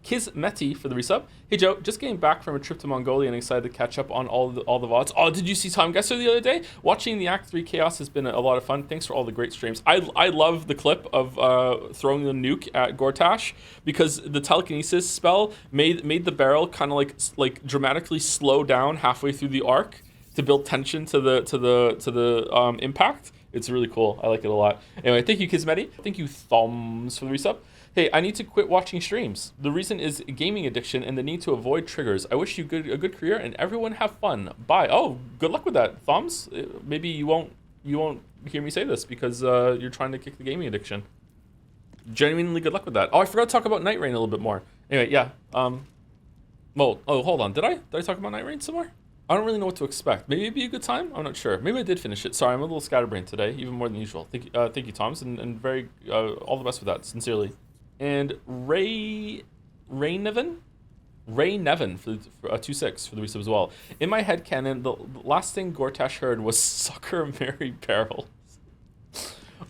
A: Kismeti for the resub. Hey Joe, just getting back from a trip to Mongolia and excited to catch up on all the VODs. Oh, did you see Time Guesser the other day? Watching the Act 3 Chaos has been a lot of fun. Thanks for all the great streams. I love the clip of throwing the nuke at Gortash because the telekinesis spell made the barrel kind of like dramatically slow down halfway through the arc to build tension to the impact. It's really cool. I like it a lot. Anyway, thank you Kismeti. Thank you Thumbs for the resub. Hey, I need to quit watching streams. The reason is gaming addiction and the need to avoid triggers. I wish you a good career and everyone have fun. Bye. Oh, good luck with that, Thumbs. Maybe you won't hear me say this because you're trying to kick the gaming addiction. Genuinely good luck with that. Oh, I forgot to talk about Night Rain a little bit more. Anyway, yeah. Well, oh, hold on. Did I talk about Night Rain somewhere? I don't really know what to expect. Maybe it'd be a good time. I'm not sure. Maybe I did finish it. Sorry, I'm a little scatterbrained today, even more than usual. Thank you, Thomas, and very all the best with that. Sincerely. And Ray Nevin for 2-6 for the resub as well. In my head canon, the last thing Gortash heard was "Sucker Mary Barrels."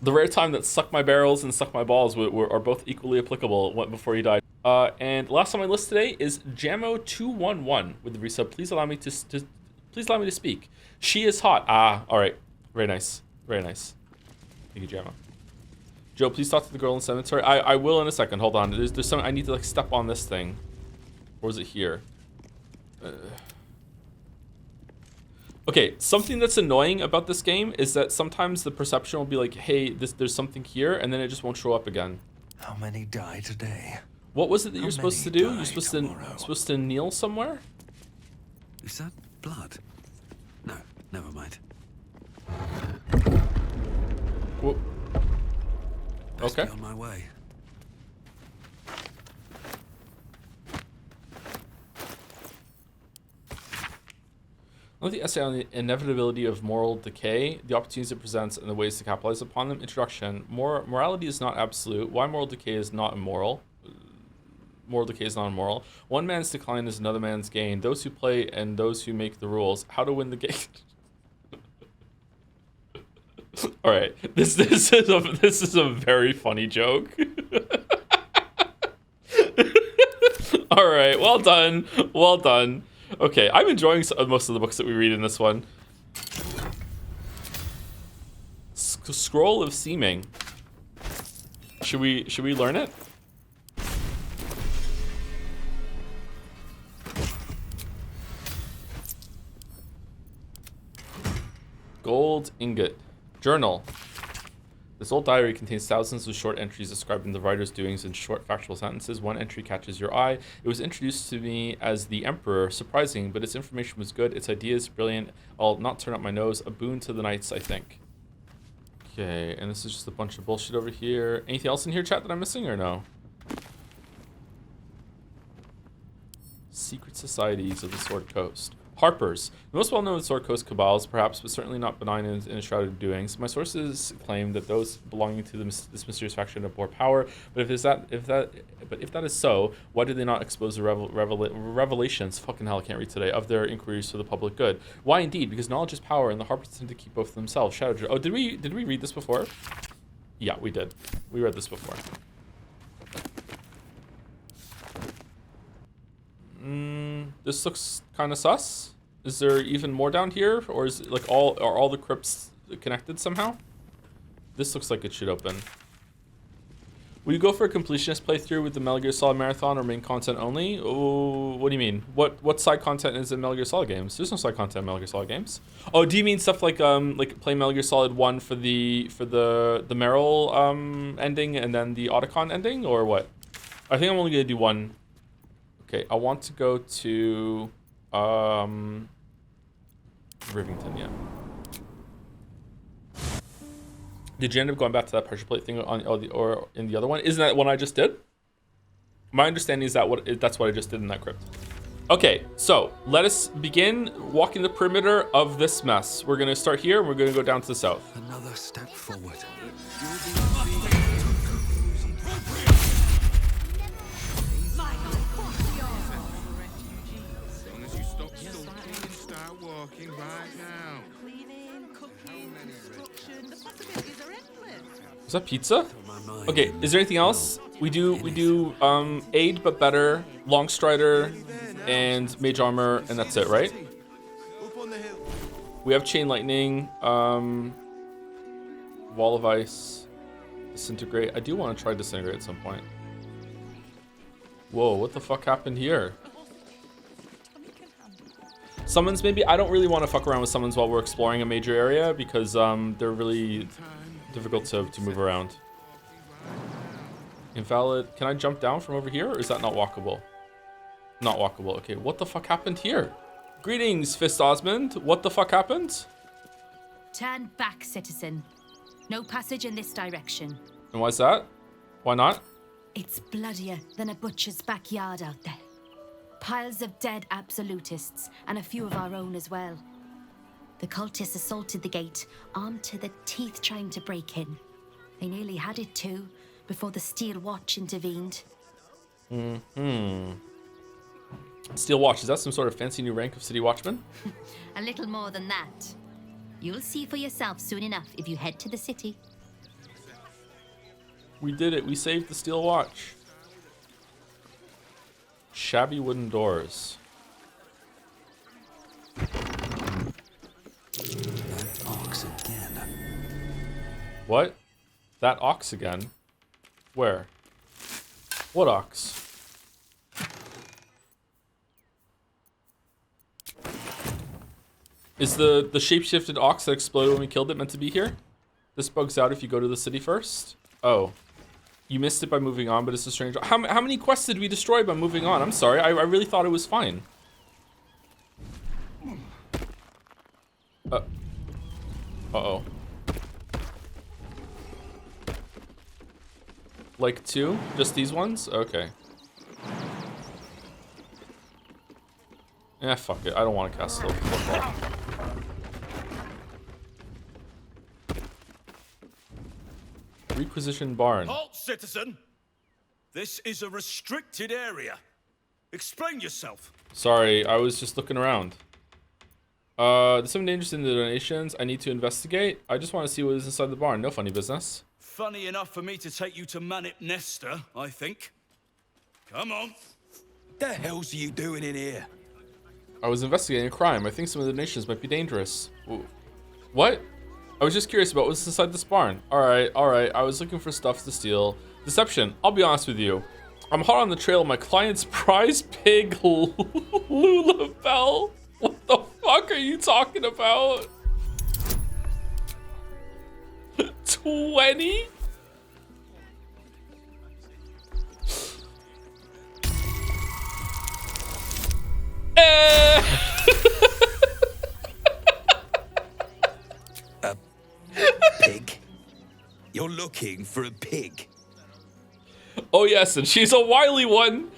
A: The rare time that "suck my barrels" and "suck my balls" are both equally applicable before he died. And last on my list today is Jamo211 with the resub. Please allow me to speak. She is hot. Ah, all right. Very nice. Very nice. Thank you, Jamo. Joe, please talk to the girl in the cemetery. I will in a second. Hold on. There's some. I need to like step on this thing. Or is it here? Okay. Something that's annoying about this game is that sometimes the perception will be like, "Hey, there's something here," and then it just won't show up again.
I: How many die today?
A: What was it that you're supposed to do? You're supposed to kneel somewhere?
I: Is that blood? No, never mind.
A: Whoa.
I: Best
A: Okay.
I: be on my way.
A: One of the essay on the inevitability of moral decay, the opportunities it presents, and the ways to capitalize upon them. Introduction. Morality is not absolute. Why moral decay is not immoral. Moral decay is not immoral. One man's decline is another man's gain. Those who play and those who make the rules. How to win the game. All right, this is a very funny joke. All right, well done, well done. Okay, I'm enjoying most of the books that we read in this one. Scroll of Seeming. Should we learn it? Gold ingot. Journal. This old diary contains thousands of short entries describing the writer's doings in short factual sentences. One entry catches your eye. It was introduced to me as the Emperor. Surprising, but its information was good. Its ideas brilliant. I'll not turn up my nose. A boon to the knights, I think. Okay, and this is just a bunch of bullshit over here. Anything else in here, chat, that I'm missing or no? Secret Societies of the Sword Coast. Harpers. The most well-known Sword Coast cabals, perhaps, but certainly not benign in a shrouded doings. My sources claim that those belonging to this mysterious faction have more power. But if that is so, why do they not expose the revelations? Fucking hell, I can't read today. Of their inquiries for the public good. Why indeed? Because knowledge is power, and the Harpers tend to keep both for themselves. Shadow. Oh, did we read this before? Yeah, we did. We read this before. This looks kind of sus. Is there even more down here, or is it like are all the crypts connected somehow? This looks like it should open. Will you go for a completionist playthrough with the Metal Gear Solid Marathon or main content only? Oh, what do you mean? What side content is in Metal Gear Solid games? There's no side content in Metal Gear Solid games. Oh, do you mean stuff like play Metal Gear Solid 1 for the Meryl ending and then the Otacon ending, or what? I think I'm only gonna do one. Okay, I want to go to Rivington, yeah. Did you end up going back to that pressure plate thing or in the other one? Isn't that one I just did? My understanding is that's what I just did in that crypt. Okay, so let us begin walking the perimeter of this mess. We're gonna start here and we're gonna go down to the south.
I: Another step forward.
A: Is that pizza? Okay, is there anything else? We do aid but better, long strider, and mage armor, and that's it, right? We have chain lightning, wall of ice, disintegrate. I do want to try disintegrate at some point. Whoa, what the fuck happened here? Summons, maybe? I don't really want to fuck around with summons while we're exploring a major area because they're really difficult to move around. Invalid. Can I jump down from over here, or is that not walkable? Not walkable. Okay, what the fuck happened here? Greetings, Fist Osmond. What the fuck happened?
L: Turn back, citizen. No passage in this direction.
A: And why's that? Why not?
L: It's bloodier than a butcher's backyard out there. Piles of dead absolutists, and a few of our own as well. The cultists assaulted the gate, armed to the teeth trying to break in. They nearly had it too, before the Steel Watch intervened.
A: Steel Watch, is that some sort of fancy new rank of City Watchman?
L: A little more than that. You'll see for yourself soon enough if you head to the city.
A: We did it. We saved the Steel Watch. Shabby wooden doors.
I: That ox again.
A: What? That ox again? Where? What ox? Is the shapeshifted ox that exploded when we killed it meant to be here? This bugs out if you go to the city first? Oh. You missed it by moving on, but it's a strange... How many quests did we destroy by moving on? I'm sorry, I really thought it was fine. Uh-oh. Like 2? Just these ones? Okay. Yeah, fuck it. I don't want to cast football. Requisition barn.
M: Halt, citizen! This is a restricted area. Explain yourself.
A: Sorry, I was just looking around. There's some dangers in the donations. I need to investigate. I just want to see what is inside the barn. No funny business.
M: Funny enough for me to take you to Manip Nesta, I think. Come on.
I: What the hell's you doing in here?
A: I was investigating a crime. I think some of the donations might be dangerous. Ooh. What? I was just curious about what's inside this barn. Alright. I was looking for stuff to steal. Deception. I'll be honest with you. I'm hot on the trail of my client's prize pig, Lulabelle. What the fuck are you talking about? 20?
I: A pig? You're looking for a pig?
A: Oh yes, and she's a wily one.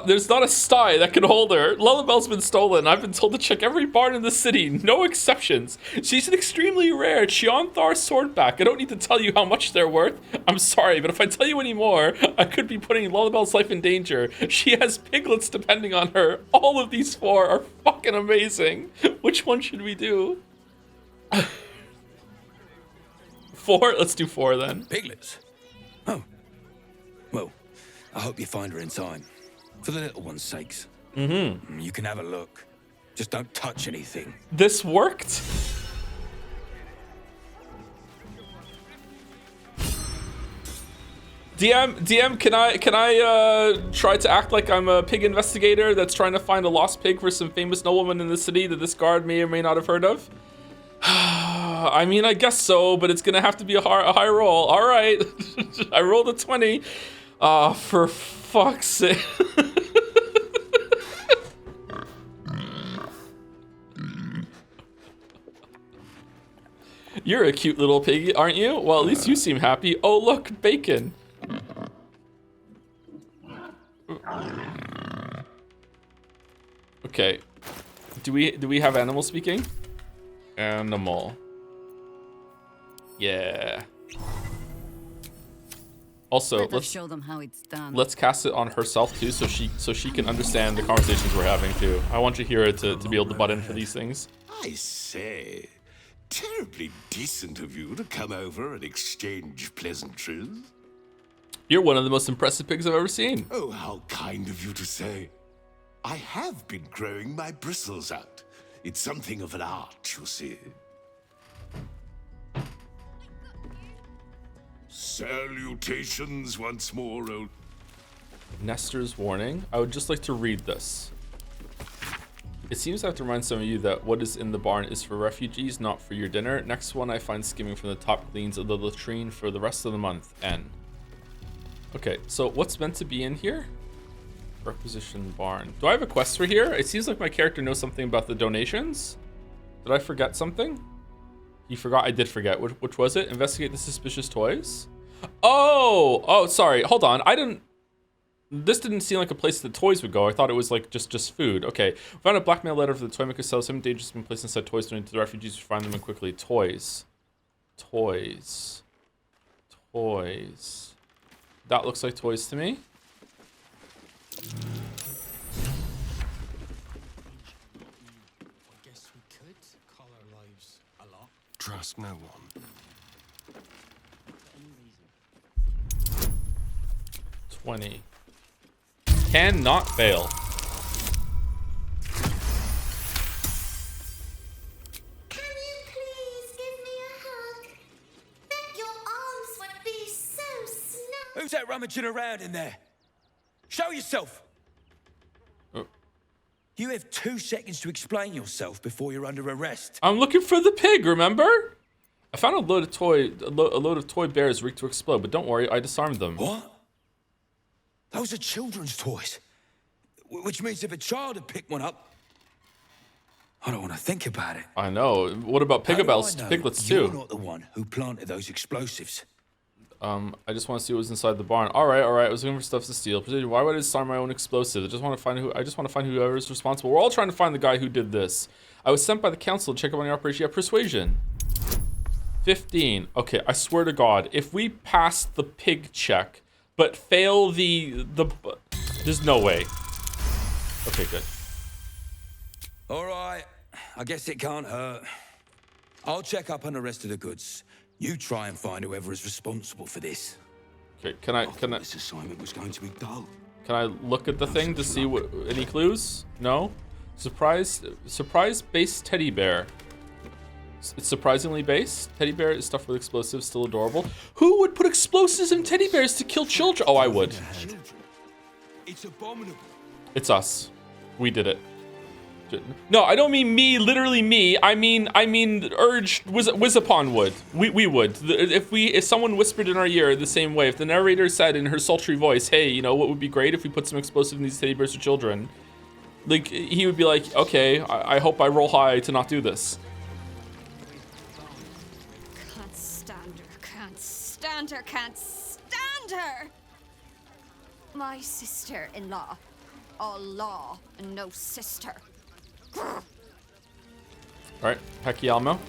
A: There's not a sty that can hold her. Lullabelle's been stolen. I've been told to check every barn in the city, no exceptions. She's an extremely rare Cheonthar swordback. I don't need to tell you how much they're worth. I'm sorry, but if I tell you any more, I could be putting Lullabelle's life in danger. She has piglets depending on her. All of these 4 are fucking amazing. Which one should we do? 4? Let's do 4 then.
I: Piglets? Oh. Well, I hope you find her in time. For the little one's sakes.
A: Mm-hmm.
I: You can have a look. Just don't touch anything.
A: This worked? DM, can I try to act like I'm a pig investigator that's trying to find a lost pig for some famous nobleman in the city that this guard may or may not have heard of? I mean, I guess so, but it's gonna have to be a high roll. All right, I rolled a 20. For fuck's sake. You're a cute little piggy, aren't you? Well, at least you seem happy. Oh, look, bacon. Okay. Do we have animal speaking? Animal. Yeah. Also, let's
J: show them how it's done.
A: Let's cast it on herself too, so she can understand the conversations we're having too. I want Jahira to be able to butt in for these things.
F: I say, terribly decent of you to come over and exchange pleasantries.
A: You're one of the most impressive pigs I've ever seen.
F: Oh, how kind of you to say. I have been growing my bristles out. It's something of an art, you see. Salutations once more, old...
A: Nestor's warning. I would just like to read this. It seems I have to remind some of you that what is in the barn is for refugees, not for your dinner. Next one I find skimming from the top cleans of the latrine for the rest of the month. N. Okay, so what's meant to be in here? Requisition barn. Do I have a quest for here? It seems like my character knows something about the donations. Did I forget something? You forgot? I did forget. Which was it? Investigate the suspicious toys? Oh, sorry. Hold on. This didn't seem like a place that toys would go. I thought it was like just food. Okay. We found a blackmail letter for the toy maker sell. Some dangers have been placed inside toys donated to the refugees. Find them in quickly. Toys. That looks like toys to me.
K: I guess we could call our lives a lot. Trust no one.
A: 20. Cannot fail.
L: Can you please give me a hug? Bet your arms would be so snug.
I: Who's that rummaging around in there? Show yourself!
A: Oh.
I: You have 2 seconds to explain yourself before you're under arrest.
A: I'm looking for the pig, remember? I found a load of toy bears rigged to explode, but don't worry, I disarmed them.
I: What? Those are children's toys. Which means if a child had picked one up, I don't want to think about it.
A: I know. What about piglets too?
I: You're not the one who planted those explosives.
A: I just want to see what was inside the barn. All right. I was looking for stuff to steal. Why would I start my own explosives? I just want to find whoever is responsible. We're all trying to find the guy who did this. I was sent by the council to check up on the operation. Yeah, persuasion. 15. Okay, I swear to God, if we pass the pig check but fail the there's no way. Okay, good.
I: All right. I guess it can't hurt. I'll check up on the rest of the goods. You try and find whoever is responsible for this.
A: Okay, can I
F: This assignment was going to be dull.
A: Can I look at the thing to see what any clues? No? Surprise based teddy bear. It's surprisingly based. Teddy bear is stuffed with explosives, still adorable. Who would put explosives in teddy bears to kill children? Oh, I would.
I: It's abominable.
A: It's us. We did it. No, I don't mean me, literally me. I mean, Urge Wizapon would. We would. If someone whispered in our ear the same way, if the narrator said in her sultry voice, hey, you know what would be great if we put some explosive in these teddy bears for children? Like, he would be like, okay, I hope I roll high to not do this.
J: Can't stand her. My sister-in-law. All law and no sister.
A: All right, Pecky Almo.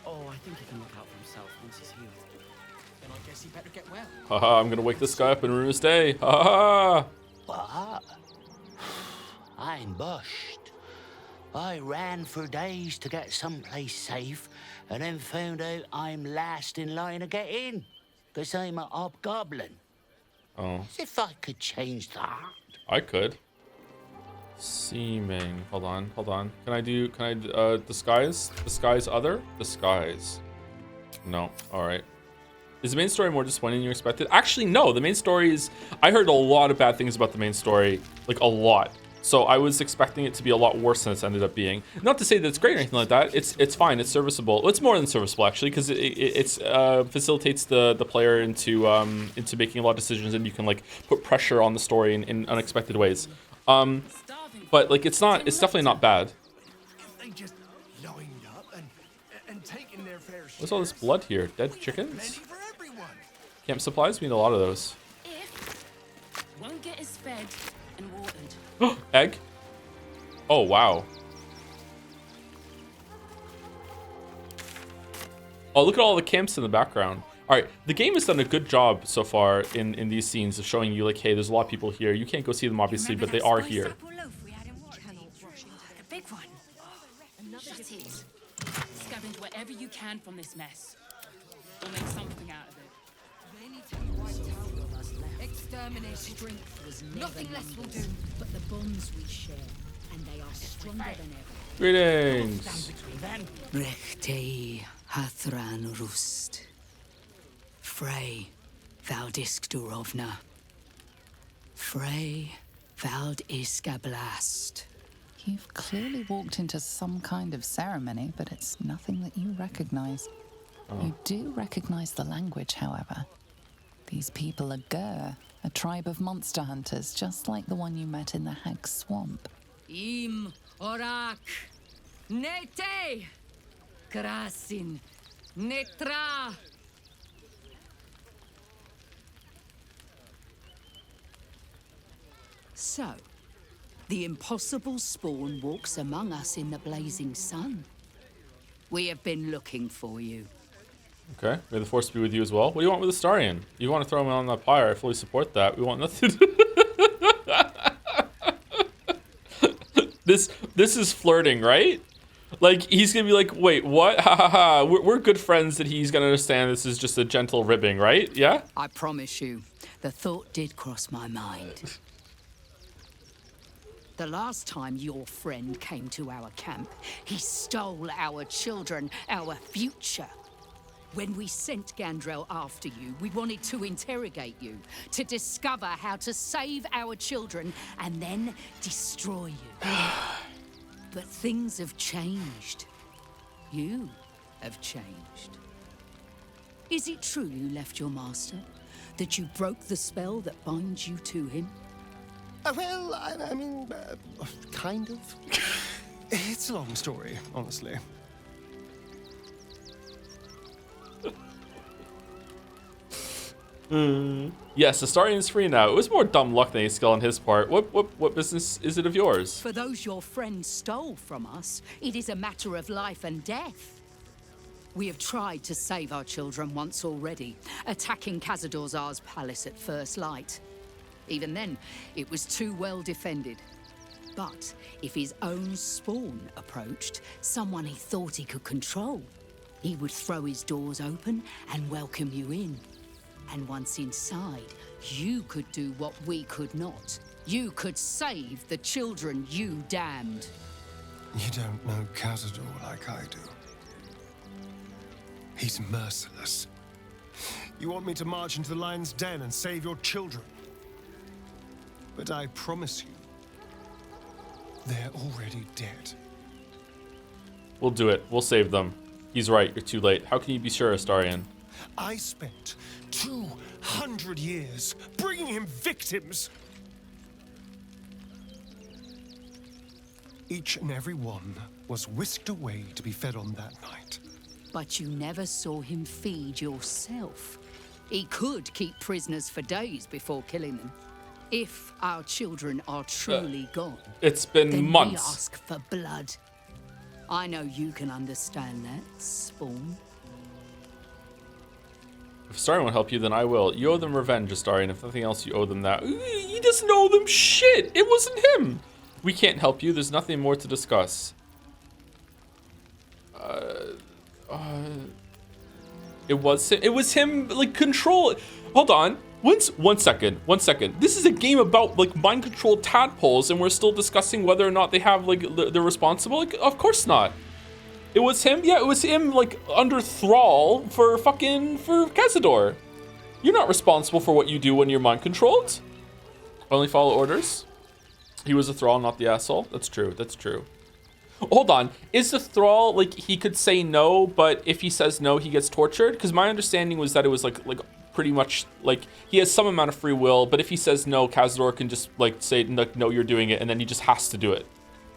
G: Oh, I think he can look out for himself once he's healed. Then I guess he better get well.
A: Haha, I'm gonna wake this guy up and ruin his day. Haha.
N: What? I'm bushed. I ran for days to get someplace safe and then found out I'm last in line to get in. Because I'm a hobgoblin.
A: Oh.
N: As if I could change that.
A: I could. Seeming. Hold on. Can I disguise? Disguise other? Disguise. No. Alright. Is the main story more disappointing than you expected? Actually, no. The main story is... I heard a lot of bad things about the main story. Like, a lot. So I was expecting it to be a lot worse than it's ended up being. Not to say that it's great or anything like that. It's fine. It's serviceable. Well, it's more than serviceable, actually, because it facilitates the player into making a lot of decisions, and you can, like, put pressure on the story in unexpected ways. But, like, it's definitely not bad.
K: They just lined up and taken their fair share.
A: What's all this blood here? Dead chickens? Camp supplies? We need a lot of those.
O: Won't get us fed and watered.
A: Egg? Oh, wow. Oh, look at all the camps in the background. All right, the game has done a good job so far in these scenes of showing you, like, hey, there's a lot of people here. You can't go see them, obviously, but they are here.
O: A big one. Shut it. Scavenge whatever you can from this mess. We'll make something out of it.
J: Exterminate strength. Nothing less will do. But the bonds we share, and they are stronger than ever.
A: Greetings.
P: Rechte Hathran Rust. Frey Valdisk Durovna. Frey Valdiska Blast.
C: You've clearly walked into some kind of ceremony, but it's nothing that you recognize.
A: Oh.
C: You do recognize the language, however. These people are Gur, a tribe of monster hunters, just like the one you met in the Hag Swamp.
J: Im Orak. Nete. Krasin. Netra.
P: So, the impossible spawn walks among us in the blazing sun. We have been looking for you.
A: Okay, may the force be with you as well. What do you want with the Starian? You want to throw him on that pyre? I fully support that. We want nothing. This is flirting, right? Like, he's gonna be like, wait, what? Ha ha ha. We're good friends that he's gonna understand this is just a gentle ribbing, right? Yeah?
P: I promise you, the thought did cross my mind. The last time your friend came to our camp, he stole our children, our future. When we sent Gandrel after you, we wanted to interrogate you, to discover how to save our children and then destroy you. But things have changed. You have changed. Is it true you left your master? That you broke the spell that binds you to him?
K: Well, I mean, kind of. It's a long story, honestly.
A: Yes, Astarian's free now. It was more dumb luck than a skill on his part. What business is it of yours?
P: For those your friend stole from us, it is a matter of life and death. We have tried to save our children once already, attacking Khazad-dûr's palace at first light. Even then, it was too well defended. But if his own spawn approached, someone he thought he could control, he would throw his doors open and welcome you in. And once inside, you could do what we could not. You could save the children you damned.
K: You don't know Khazad-dûr like I do. He's merciless. You want me to march into the lion's den and save your children? But I promise you, they're already dead.
A: We'll do it. We'll save them. He's right. You're too late. How can you be sure, Astarian?
K: I spent 200 years bringing him victims. Each and every one was whisked away to be fed on that night.
P: But you never saw him feed yourself. He could keep prisoners for days before killing them. If our children are truly gone,
A: it's been
P: then
A: months.
P: We ask for blood. I know you can understand that, Spawn.
A: If Astarian won't help you, then I will. You owe them revenge, Astarian. If nothing else, you owe them that. He doesn't owe them shit. It wasn't him. We can't help you. There's nothing more to discuss. It was him, like, control. Hold on. One second. This is a game about, like, mind-controlled tadpoles, and we're still discussing whether or not they have, like, they're responsible? Like, of course not. It was him? Yeah, it was him, like, under thrall for Khazad-dûr. You're not responsible for what you do when you're mind-controlled. Only follow orders. He was a thrall, not the asshole. That's true. Hold on. Is the thrall, like, he could say no, but if he says no, he gets tortured? Because my understanding was that it was, like pretty much, like, he has some amount of free will, but if he says no, Khazad-dûr can just, like, say, no, you're doing it, and then he just has to do it.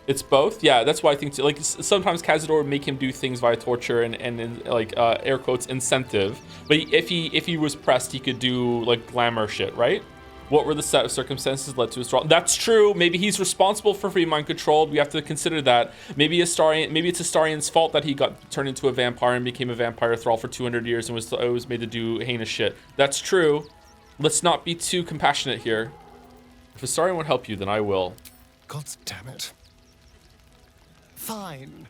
A: It's both? Yeah, that's why I think, like, sometimes Khazad-dûr would make him do things via torture and like, air quotes, incentive. But if he was pressed, he could do, like, glamour shit, right? What were the set of circumstances that led to his trial? That's true. Maybe he's responsible for free mind controlled. We have to consider that. Maybe it's Astarian's fault that he got turned into a vampire and became a vampire thrall for 200 years and was made to do heinous shit. That's true. Let's not be too compassionate here. If Astarian won't help you, then I will.
K: God damn it. Fine.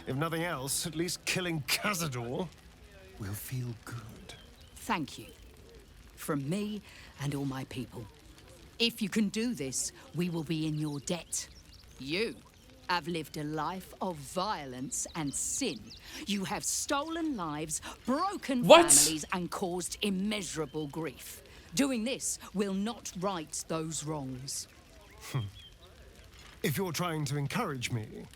K: If nothing else, at least killing Khazad-dûr will feel good.
P: Thank you. From me and all my people. If you can do this, we will be in your debt. You have lived a life of violence and sin. You have stolen lives, broken families, and caused immeasurable grief. Doing this will not right those wrongs.
K: If you're trying to encourage me,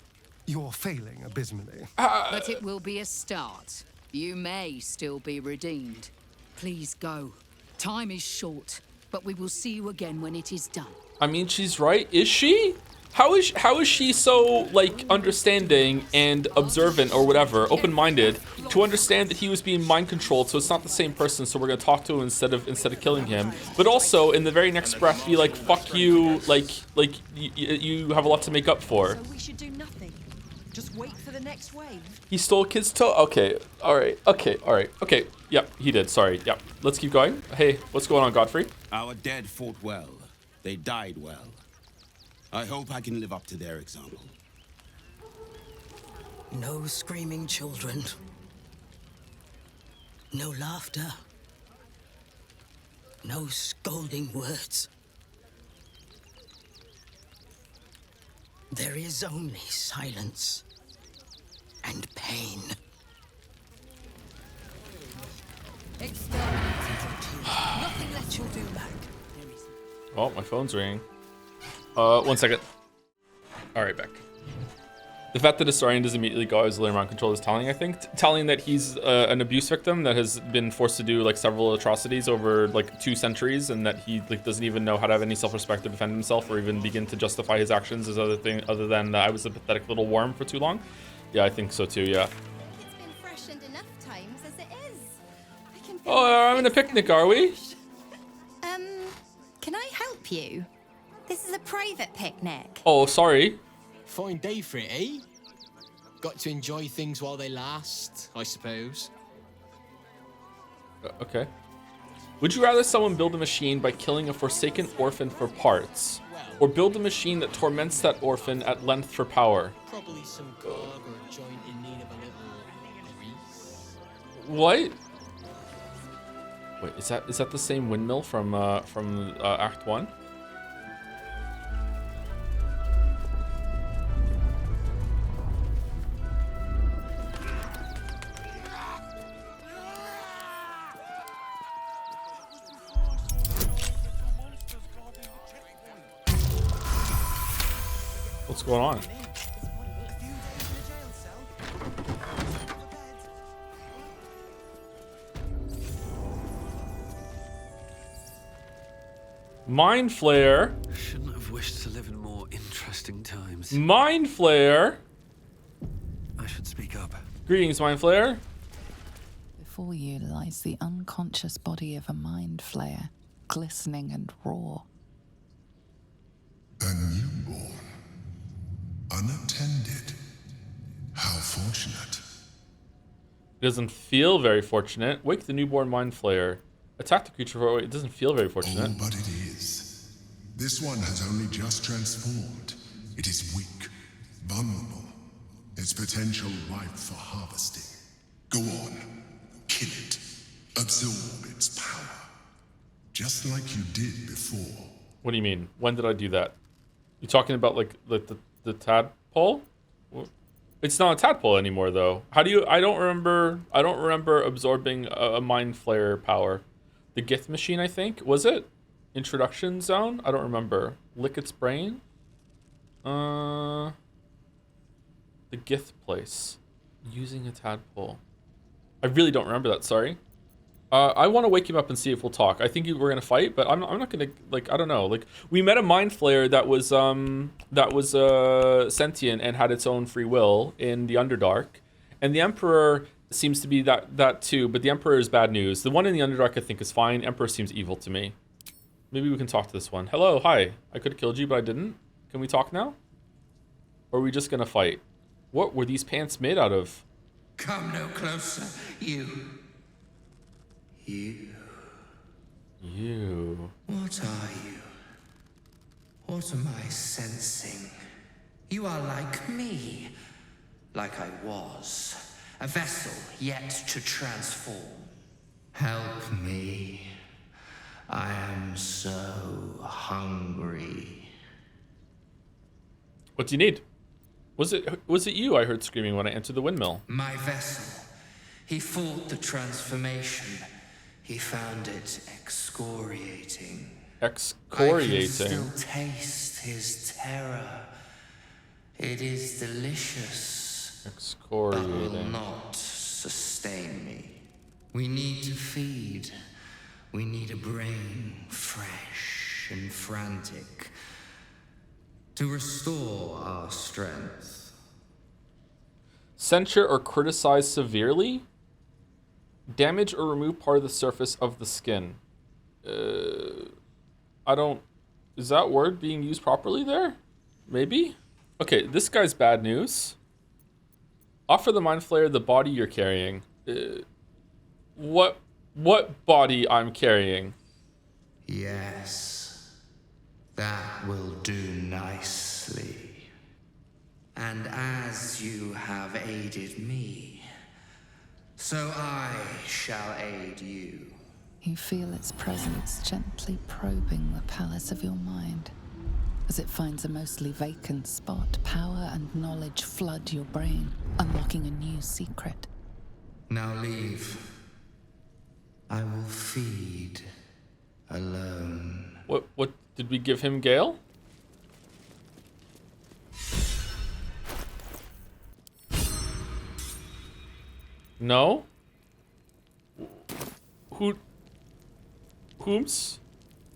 K: you're failing abysmally.
P: But it will be a start. You may still be redeemed. Please go. Time is short, but we will see you again when it is done.
A: I mean, she's right. Is she? How is she so, like, understanding and observant or whatever, open-minded, to understand that he was being mind-controlled, so it's not the same person, so we're gonna talk to him instead of killing him. But also, in the very next breath, be like, fuck you, like you have a lot to make up for.
J: So we should do nothing. Just wait for the next wave.
A: He stole kids' toe? Okay, alright, okay. Yep, he did, sorry, yep. Let's keep going. Hey, what's going on, Godfrey?
F: Our dead fought well. They died well. I hope I can live up to their example.
Q: No screaming children. No laughter. No scolding words. There is only silence and pain.
J: Nothing left you'll do back.
A: Oh, my phone's ringing. 1 second. Alright, back. The fact that Astarian does immediately go as Learn Control is telling, I think. Telling that he's an abuse victim that has been forced to do, like, several atrocities over, like, 2 centuries, and that he, like, doesn't even know how to have any self-respect to defend himself or even begin to justify his actions as other than I was a pathetic little worm for too long. Yeah, I think so too, yeah.
R: It's been freshened enough times as it is. I can
A: Oh, we're having a picnic, are we?
L: Can I help you? This is a private picnic.
A: Oh, sorry.
G: Fine day for it, eh? Got to enjoy things while they last, I suppose.
A: Okay. Would you rather someone build a machine by killing a forsaken orphan for parts, or build a machine that torments that orphan at length for power?
G: Probably some cog or joint in need of a little grease.
A: What? Wait, is that the same windmill from Act 1? What's going on? Mind Flare.
R: Shouldn't have wished to live in more interesting times.
A: Mind Flare.
R: I should speak up.
A: Greetings, Mind Flare.
C: Before you lies the unconscious body of a mind flayer, glistening and raw.
D: A newborn. Unattended. How fortunate.
A: It doesn't feel very fortunate. Wake the newborn mind flayer. Attack the creature for it doesn't feel very fortunate.
D: Oh, but it is. This one has only just transformed. It is weak, vulnerable. Its potential ripe for harvesting. Go on, kill it. Absorb its power. Just like you did before.
A: What do you mean? When did I do that? You talking about like the tadpole? It's not a tadpole anymore though. How do you? I don't remember absorbing a mind flare power. The Gith machine, I think, was it? Introduction zone? I don't remember. Lick its brain? The Gith place. Using a tadpole. I really don't remember that, sorry. I want to wake him up and see if we'll talk. I think we're gonna fight, but I'm not gonna, like, I don't know. Like, we met a mind flayer that was sentient and had its own free will in the Underdark, and the Emperor seems to be that too. But the Emperor is bad news. The one in the Underdark I think is fine. Emperor seems evil to me. Maybe we can talk to this one. Hello, hi. I could have killed you, but I didn't. Can we talk now? Or are we just gonna fight? What were these pants made out of?
F: Come no closer, you.
A: You.
F: What are you? What am I sensing? You are like me. Like I was. A vessel yet to transform. Help me. I am so hungry.
A: What do you need? Was it you I heard screaming when I entered the windmill?
F: My vessel. He fought the transformation. He found it excoriating.
A: Excoriating?
F: I can still taste his terror. It is delicious.
A: Excoriating.
F: But will not sustain me. We need to feed. We need a brain fresh and frantic to restore our strength.
A: Censure or criticize severely? Damage or remove part of the surface of the skin. Is that word being used properly there? Maybe? Okay, this guy's bad news. Offer the mind flayer the body you're carrying. What body I'm carrying?
F: Yes, that will do nicely. And as you have aided me, so I shall aid you.
C: You feel its presence gently probing the palace of your mind. As it finds a mostly vacant spot, power and knowledge flood your brain, unlocking a new secret.
F: Now leave. I will feed alone.
A: What did we give him, Gale? No? Whom's?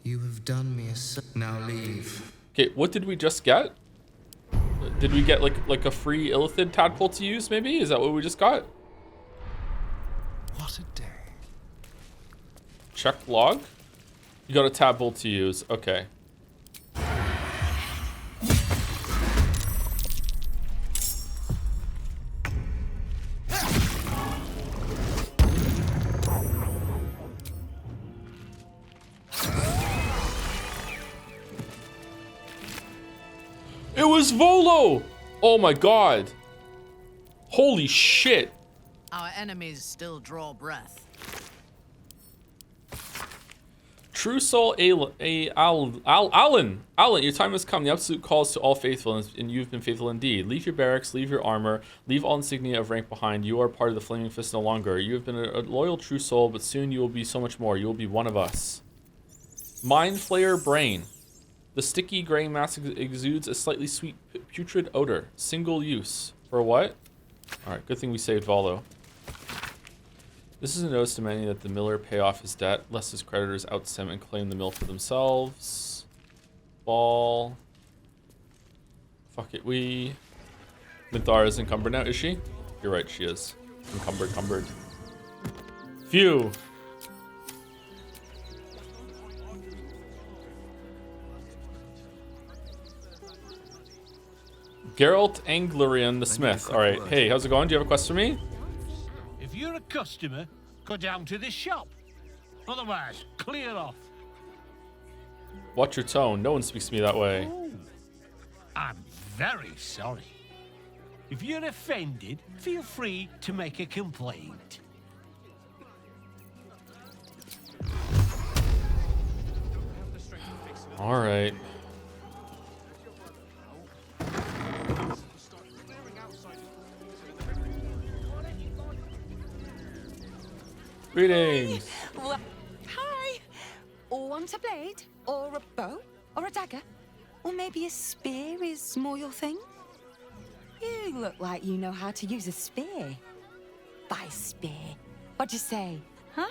F: You have done me now leave.
A: Okay, what did we just get? Did we get like a free illithid tadpole to use maybe? Is that what we just got?
K: What a day.
A: Check log. You got a tab bolt to use. Okay. It was Volo! Oh my god. Holy shit.
Q: Our enemies still draw breath.
A: True soul Alan, your time has come. The absolute calls to all faithful, and you've been faithful indeed. Leave your barracks, leave your armor, leave all insignia of rank behind. You are part of the Flaming Fist no longer. You have been a loyal true soul, but soon you will be so much more. You will be one of us. Mind Flayer Brain. The sticky gray mass exudes a slightly sweet putrid odor. Single use. For what? Alright, good thing we saved Volo. This is a notice to many that the miller pay off his debt, lest his creditors outsim and claim the mill for themselves. Ball. Fuck it, we... Minthara is encumbered now, is she? You're right, she is. Encumbered. Phew. Geralt Anglerian the Smith. Alright, hey, how's it going? Do you have a quest for me?
S: If you're a customer, go down to this shop. Otherwise, clear off.
A: Watch your tone. No one speaks to me that way.
S: Oh, I'm very sorry. If you're offended, feel free to make a complaint.
A: Alright. Greetings.
T: Hi. Want a blade? Or a bow? Or a dagger? Or maybe a spear is more your thing? You look like you know how to use a spear. Buy a spear. What'd you say? Huh?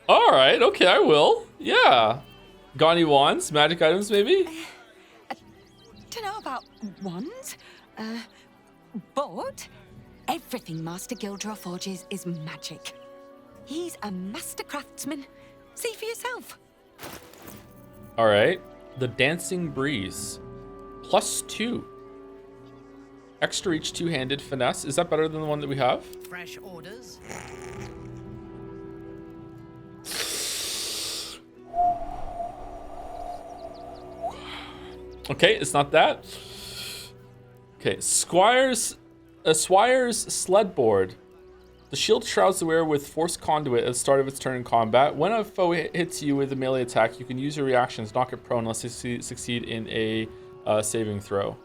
A: Alright, okay, I will. Yeah. Got any wands? Magic items, maybe?
T: Don't know about wands. But everything Master Gildra forges is magic. He's a master craftsman. See for yourself.
A: Alright. The Dancing Breeze. +2. Extra reach, two-handed finesse. Is that better than the one that we have?
Q: Fresh orders.
A: Okay, it's not that. Okay, Squire's sled board. The shield shrouds the wearer with force conduit at the start of its turn in combat. When a foe hits you with a melee attack, you can use your reactions, knock it prone unless they succeed in a saving throw.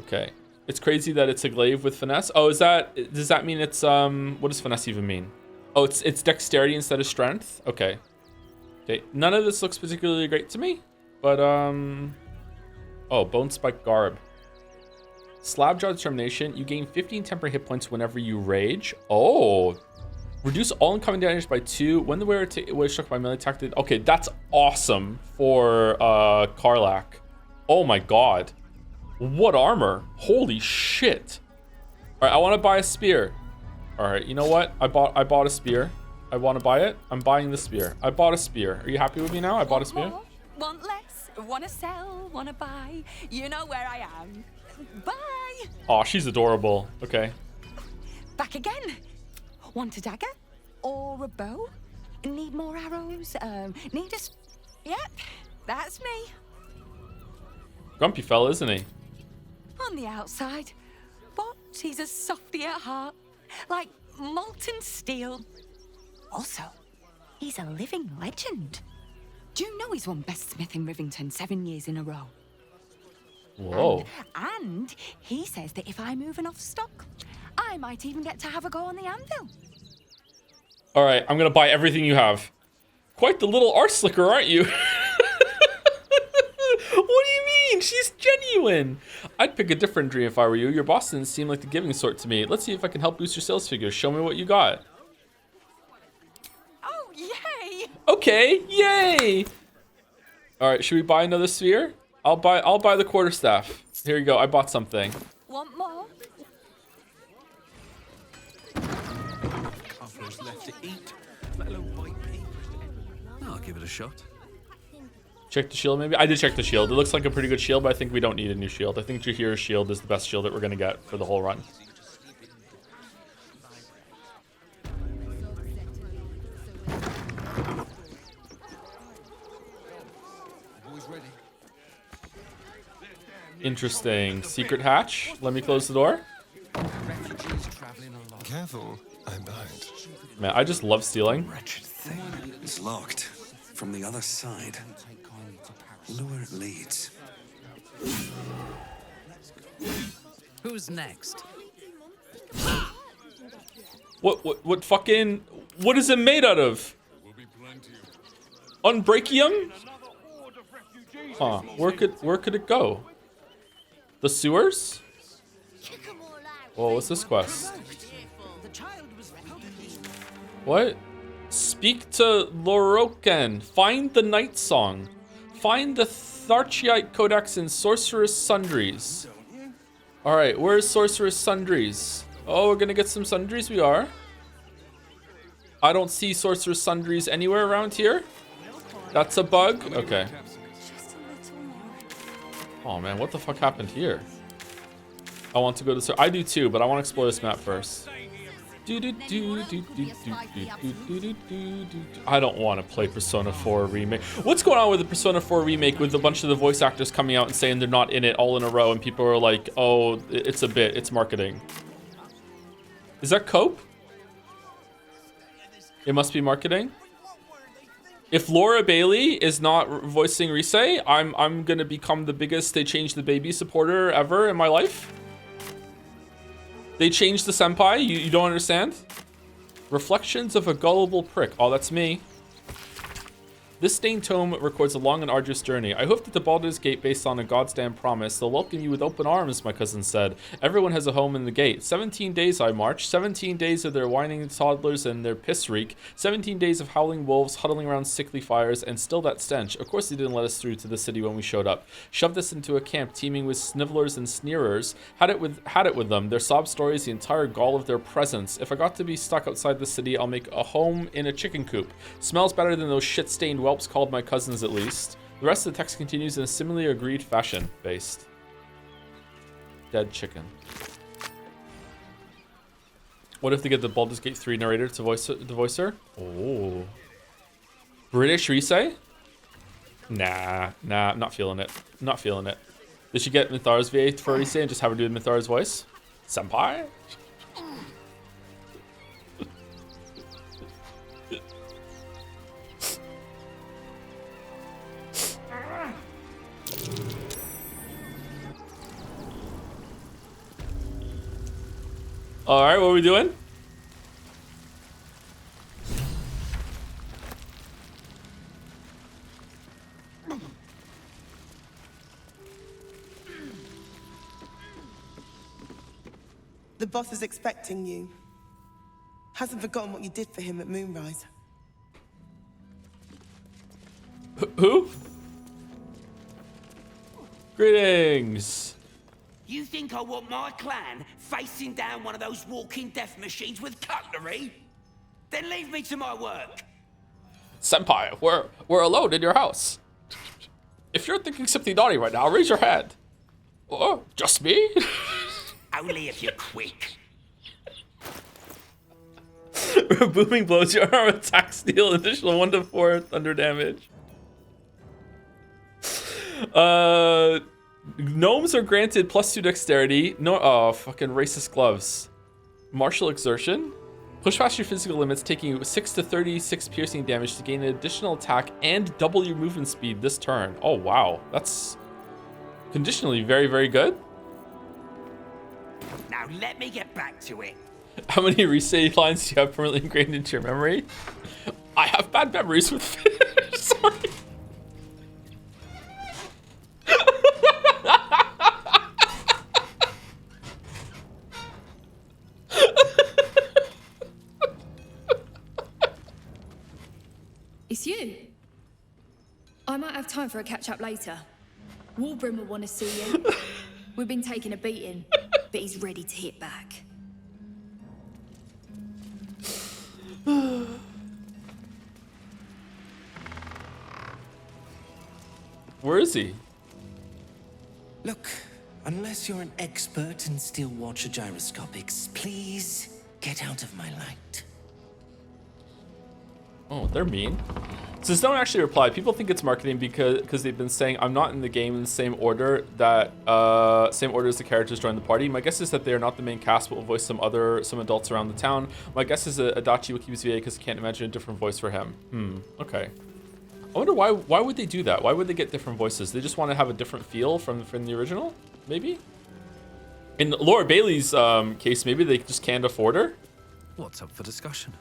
A: Okay. It's crazy that it's a glaive with finesse. Oh, does that mean it's what does finesse even mean? Oh, it's dexterity instead of strength? Okay. Okay. None of this looks particularly great to me, but oh, bone spike garb. Slabjaw determination. You gain 15 temporary hit points whenever you rage. Oh. Reduce all incoming damage by 2 when the wearer was struck by melee attack. Okay, that's awesome for Karlach. Oh my god. What armor? Holy shit. All right, I want to buy a spear. All right, you know what? I bought a spear. I want to buy it. I'm buying the spear. I bought a spear. Are you happy with me now? I bought a spear.
T: More, want less, want to sell, want to buy. You know where I am. Bye.
A: Oh, she's adorable. Okay.
T: Back again. Want a dagger? Or a bow? Need more arrows? Need a... Yep, that's me.
A: Grumpy fella, isn't he?
T: On the outside. But he's a softy at heart. Like molten steel. Also, he's a living legend. Do you know he's won Best Smith in Rivington 7 years in a row?
A: Whoa.
T: And he says that if I move enough stock, I might even get to have a go on the anvil.
A: All right, I'm going to buy everything you have. Quite the little art slicker, aren't you? What do you mean? She's genuine. I'd pick a different dream if I were you. Your boss didn't seem like the giving sort to me. Let's see if I can help boost your sales figures. Show me what you got.
T: Oh, yay!
A: Okay, yay! All right, should we buy another sphere? I'll buy the quarterstaff. Here you go. I bought something.
T: Want more?
K: Others left to eat, let alone bite papers.
R: I'll give it a shot.
A: Check the shield, maybe? I did check the shield. It looks like a pretty good shield, but I think we don't need a new shield. I think Jahir's shield is the best shield that we're going to get for the whole run. Interesting. Secret hatch. Let me close the door.
K: Careful, I'm behind.
A: Man, I just love stealing.
R: Wretched thing. It's locked from the other side. Wonder where it leads.
Q: Who's next?
A: What fucking... What is it made out of? Unbreakium? Huh. Where could it go? The sewers? Whoa, what's this quest? What? Speak to Loroken. Find the Night Song. Find the Tharchiite Codex in Sorceress Sundries. Alright, where's Sorceress Sundries? Oh, we're gonna get some Sundries? We are. I don't see Sorceress Sundries anywhere around here. That's a bug? Okay. Oh man, what the fuck happened here? I want to go to... I do too, but I want to explore this map first. I don't want to play Persona 4 Remake. What's going on with the Persona 4 Remake with a bunch of the voice actors coming out and saying they're not in it all in a row, and people are like, oh, it's a bit, it's marketing. Is that Cope? It must be marketing. If Laura Bailey is not voicing Rise, I'm gonna become the biggest They Changed the Baby supporter ever in my life. They changed the senpai? You don't understand? Reflections of a Gullible Prick. Oh, that's me. This stained tome records a long and arduous journey. I hope that the Baldurs Gate, based on a God's damn promise, they'll welcome you with open arms, my cousin said. Everyone has a home in the gate. 17 days I marched. 17 days of their whining toddlers and their piss reek. 17 days of howling wolves huddling around sickly fires, and still that stench. Of course they didn't let us through to the city when we showed up. Shoved us into a camp teeming with snivelers and sneerers. Had it with them. Their sob stories, the entire gall of their presence. If I got to be stuck outside the city, I'll make a home in a chicken coop. Smells better than those shit-stained whelps called my cousins, at least. The rest of the text continues in a similarly agreed fashion. Based. Dead chicken. What if they get the Baldur's Gate 3 narrator to voice her? Oh. British Rise? Nah, I'm not feeling it. I'm not feeling it. They should get Mithar's VA for Rise and just have her do Mithar's voice. Senpai? All right, what are we doing?
U: The boss is expecting you. Hasn't forgotten what you did for him at Moonrise.
A: Who? Greetings.
N: You think I want my clan facing down one of those walking death machines with cutlery? Then leave me to my work.
A: Senpai, we're alone in your house. If you're thinking something naughty right now, raise your hand. Oh, just me?
N: Only if you're quick.
A: Booming blows your arm, attack, steal, additional 1 to 4 thunder damage. Gnomes are granted +2 dexterity. No, oh, fucking racist gloves. Martial exertion. Push past your physical limits, taking 6 to 36 piercing damage to gain an additional attack and double your movement speed this turn. Oh, wow. That's conditionally very, very good.
N: Now let me get back to it.
A: How many Rise lines do you have permanently ingrained into your memory? I have bad memories with fish. Sorry.
J: It's you. I might have time for a catch-up later. Warbrim will want to see you. We've been taking a beating, but he's ready to hit back.
A: Where is he?
R: Look, unless you're an expert in steel watcher gyroscopics, please get out of my light.
A: Oh, they're mean. So don't actually reply. People think it's marketing because they've been saying I'm not in the game in the same order that same order as the characters join the party. My guess is that they are not the main cast, but will voice some adults around the town. My guess is Adachi will keep his VA because I can't imagine a different voice for him. Okay. I wonder why would they do that? Why would they get different voices? They just want to have a different feel from the original, maybe. In Laura Bailey's case, maybe they just can't afford her.
R: What's up for discussion?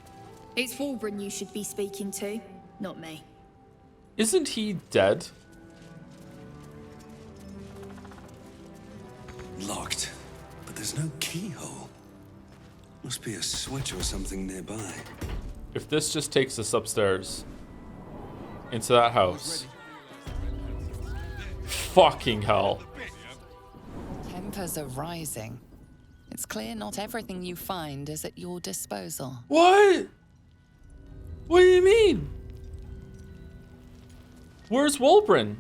J: It's Wulbren you should be speaking to, not me.
A: Isn't he dead?
R: Locked, but there's no keyhole. Must be a switch or something nearby.
A: If this just takes us upstairs into that house. Fucking hell.
C: Tempers are rising. It's clear not everything you find is at your disposal.
A: What? What do you mean? Where's Wulbren?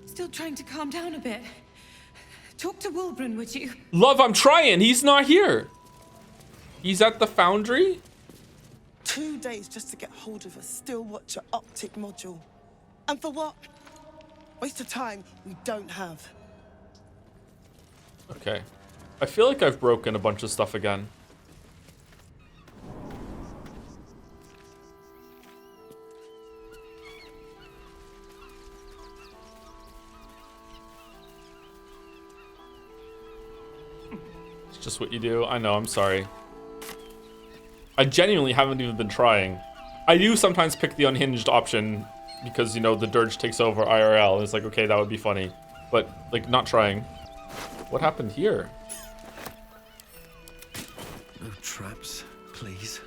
T: Still trying to calm down a bit. Talk to Wulbren, would you?
A: Love, I'm trying. He's not here. He's at the foundry?
U: 2 days just to get hold of a steel watcher optic module. And for what? Waste of time we don't have.
A: Okay. I feel like I've broken a bunch of stuff again. It's just what you do. I know, I'm sorry. I genuinely haven't even been trying. I do sometimes pick the unhinged option because, you know, the dirge takes over IRL. And it's like, okay, that would be funny. But, like, not trying. What happened here?
R: No traps, please.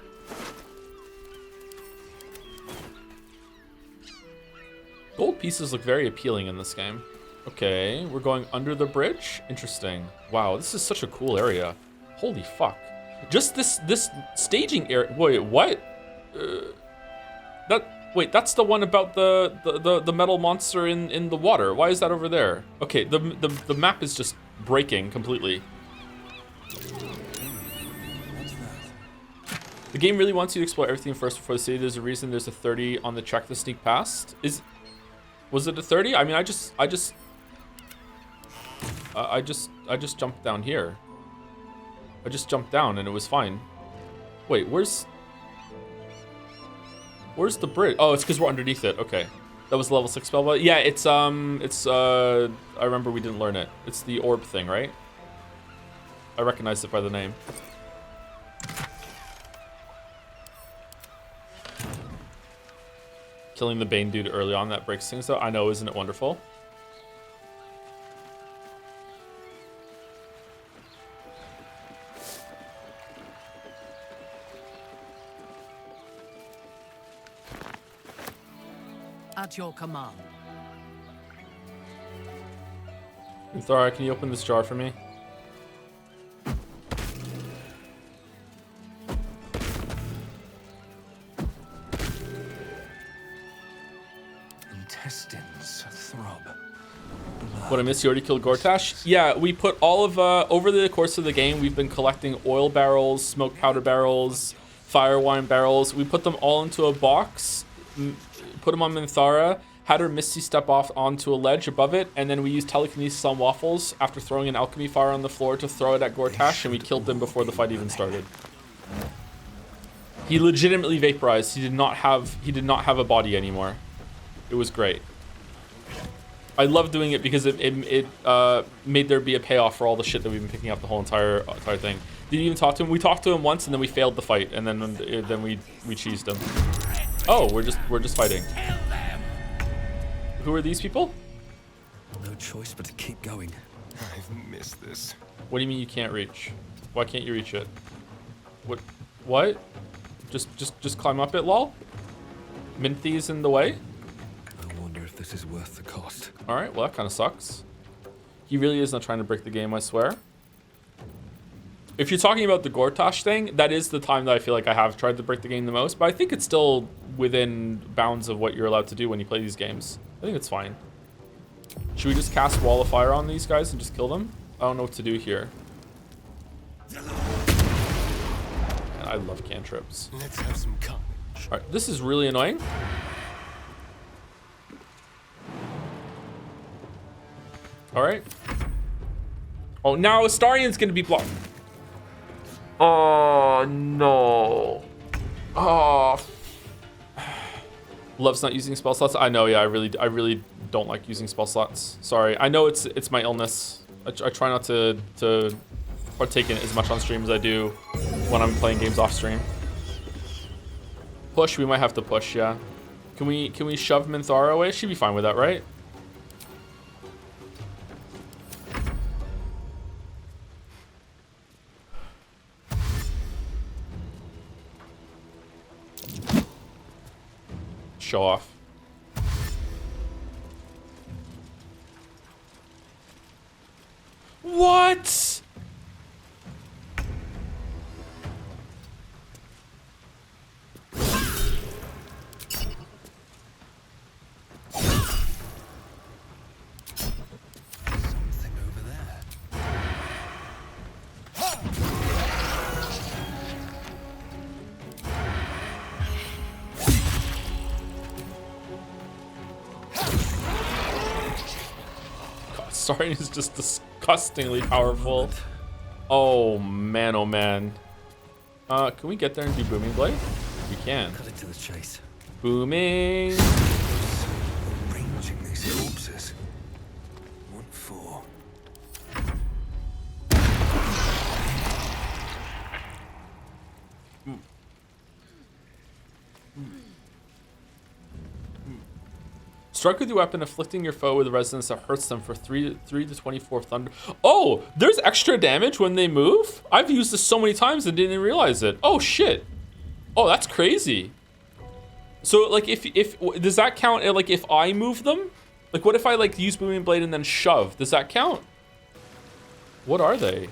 A: Gold pieces look very appealing in this game. Okay, we're going under the bridge? Interesting. Wow, this is such a cool area. Holy fuck. Just this staging area. Wait, what? Wait, that's the one about the metal monster in the water. Why is that over there? Okay, the map is just breaking completely. The game really wants you to explore everything first before the city. There's a reason there's a 30 on the check to sneak past. Was it a 30? I mean, I just jumped down here. I just jumped down and it was fine. Wait, where's the bridge? Oh, it's because we're underneath it. Okay, that was level 6 spell. But yeah, it's I remember we didn't learn it. It's the orb thing, right? I recognized it by the name. Killing the Bane dude early on, that breaks things though. I know, isn't it wonderful?
Q: At your command.
A: Thora, can you open this jar for me?
R: Intestines throb.
A: What I miss, you already killed Gortash? Yeah, we put all of, over the course of the game, we've been collecting oil barrels, smoked powder barrels, fire wine barrels. We put them all into a box, put them on Minthara, had her Misty step off onto a ledge above it, and then we used telekinesis on Waffles after throwing an alchemy fire on the floor to throw it at Gortash, and we killed them before the fight even started. He legitimately vaporized. He did not have a body anymore. It was great. I love doing it because it made there be a payoff for all the shit that we've been picking up the whole entire thing. Didn't even talk to him. We talked to him once, and then we failed the fight, and then we cheesed him. Oh, we're just fighting. Who are these people?
R: No choice but to keep going.
K: I've missed this.
A: What do you mean you can't reach? Why can't you reach it? What? Just climb up it, lol? Minthy's in the way?
R: I wonder if this is worth the cost.
A: Alright, well that kind of sucks. He really is not trying to break the game, I swear. If you're talking about the Gortash thing, that is the time that I feel like I have tried to break the game the most, but I think it's still within bounds of what you're allowed to do when you play these games. I think it's fine. Should we just cast Wall of Fire on these guys and just kill them? I don't know what to do here. Man, I love cantrips.
K: Let's have some carnage.
A: Alright, this is really annoying. Alright. Oh, now Astarion's gonna be blocked. Oh, no. Oh. Loves not using spell slots. I know, yeah, I really don't like using spell slots. Sorry. I know it's my illness. I try not to partake in it as much on stream as I do when I'm playing games off stream. Push, we might have to push, yeah. Can we shove Minthara away? She'd be fine with that, right? Show off. What? Starting is just disgustingly powerful. Oh man, oh man. Can we get there and do Booming Blade? We can.
I: Cut it to the chase.
A: Booming.
I: Arranging these corpses. What for?
A: Strike with your weapon, afflicting your foe with a resonance that hurts them for 3 to 24 thunder. Oh, there's extra damage when they move? I've used this so many times and didn't realize it. Oh shit. Oh, that's crazy. So like if does that count like if I move them? Like what if I like use Booming Blade and then shove? Does that count? What are they?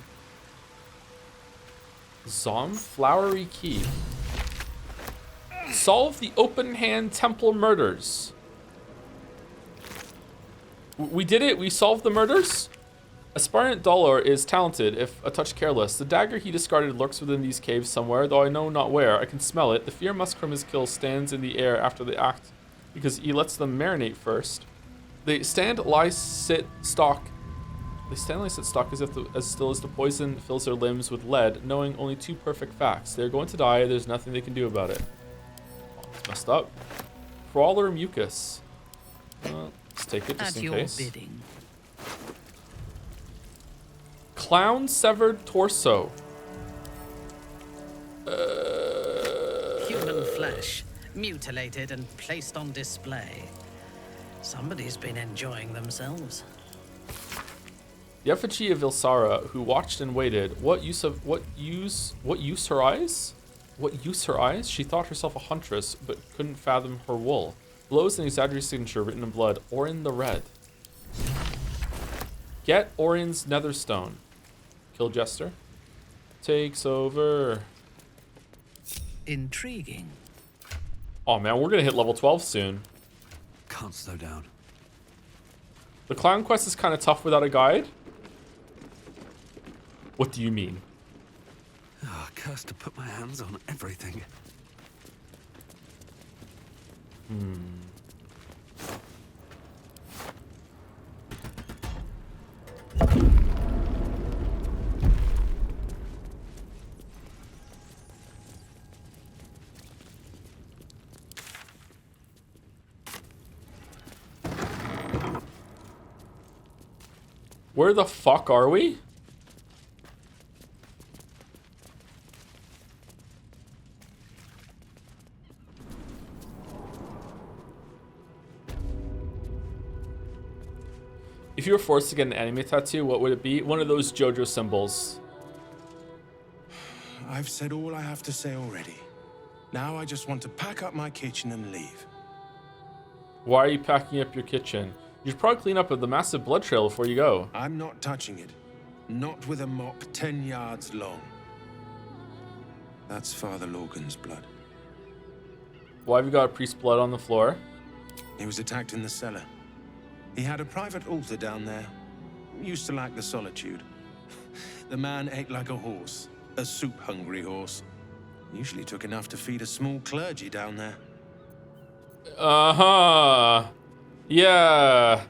A: Zom Flowery Key. Solve the open hand temple murders. We did it. We solved the murders. Aspirant Dolor is talented, if a touch careless. The dagger he discarded lurks within these caves somewhere, though I know not where. I can smell it. The fear musk from his kill stands in the air after the act, because he lets them marinate first. They stand, lie, sit, stalk. They stand, lie, sit, stalk as still as the poison fills their limbs with lead, knowing only 2 perfect facts. They're going to die. There's nothing they can do about it. Oh, it's messed up. Crawler mucus. Let's take it just in case.
P: Bidding.
A: Clown severed torso.
Q: Human flesh, mutilated and placed on display. Somebody's been enjoying themselves.
A: The effigy of Ilsara, who watched and waited. What use her eyes? What use her eyes? She thought herself a huntress, but couldn't fathom her wool. Below is an exaggerated signature written in blood. Orin the Red. Get Orin's Netherstone. Kill Jester. Takes over.
Q: Intriguing.
A: Oh man, we're gonna hit level 12 soon.
I: Can't slow down.
A: The clown quest is kind of tough without a guide. What do you mean?
I: Oh, cursed to put my hands on everything.
A: Where the fuck are we? If you were forced to get an anime tattoo, what would it be? One of those JoJo symbols.
D: I've said all I have to say already. Now I just want to pack up my kitchen and leave.
A: Why are you packing up your kitchen? You should probably clean up the massive blood trail before you go.
D: I'm not touching it. Not with a mop 10 yards long. That's Father Logan's blood.
A: Why have you got a priest's blood on the floor?
D: He was attacked in the cellar.
B: He had a private altar down there. Used to lack the solitude. The man ate like a horse. A soup-hungry horse. Usually took enough to feed a small clergy down there.
A: Uh-huh. Yeah.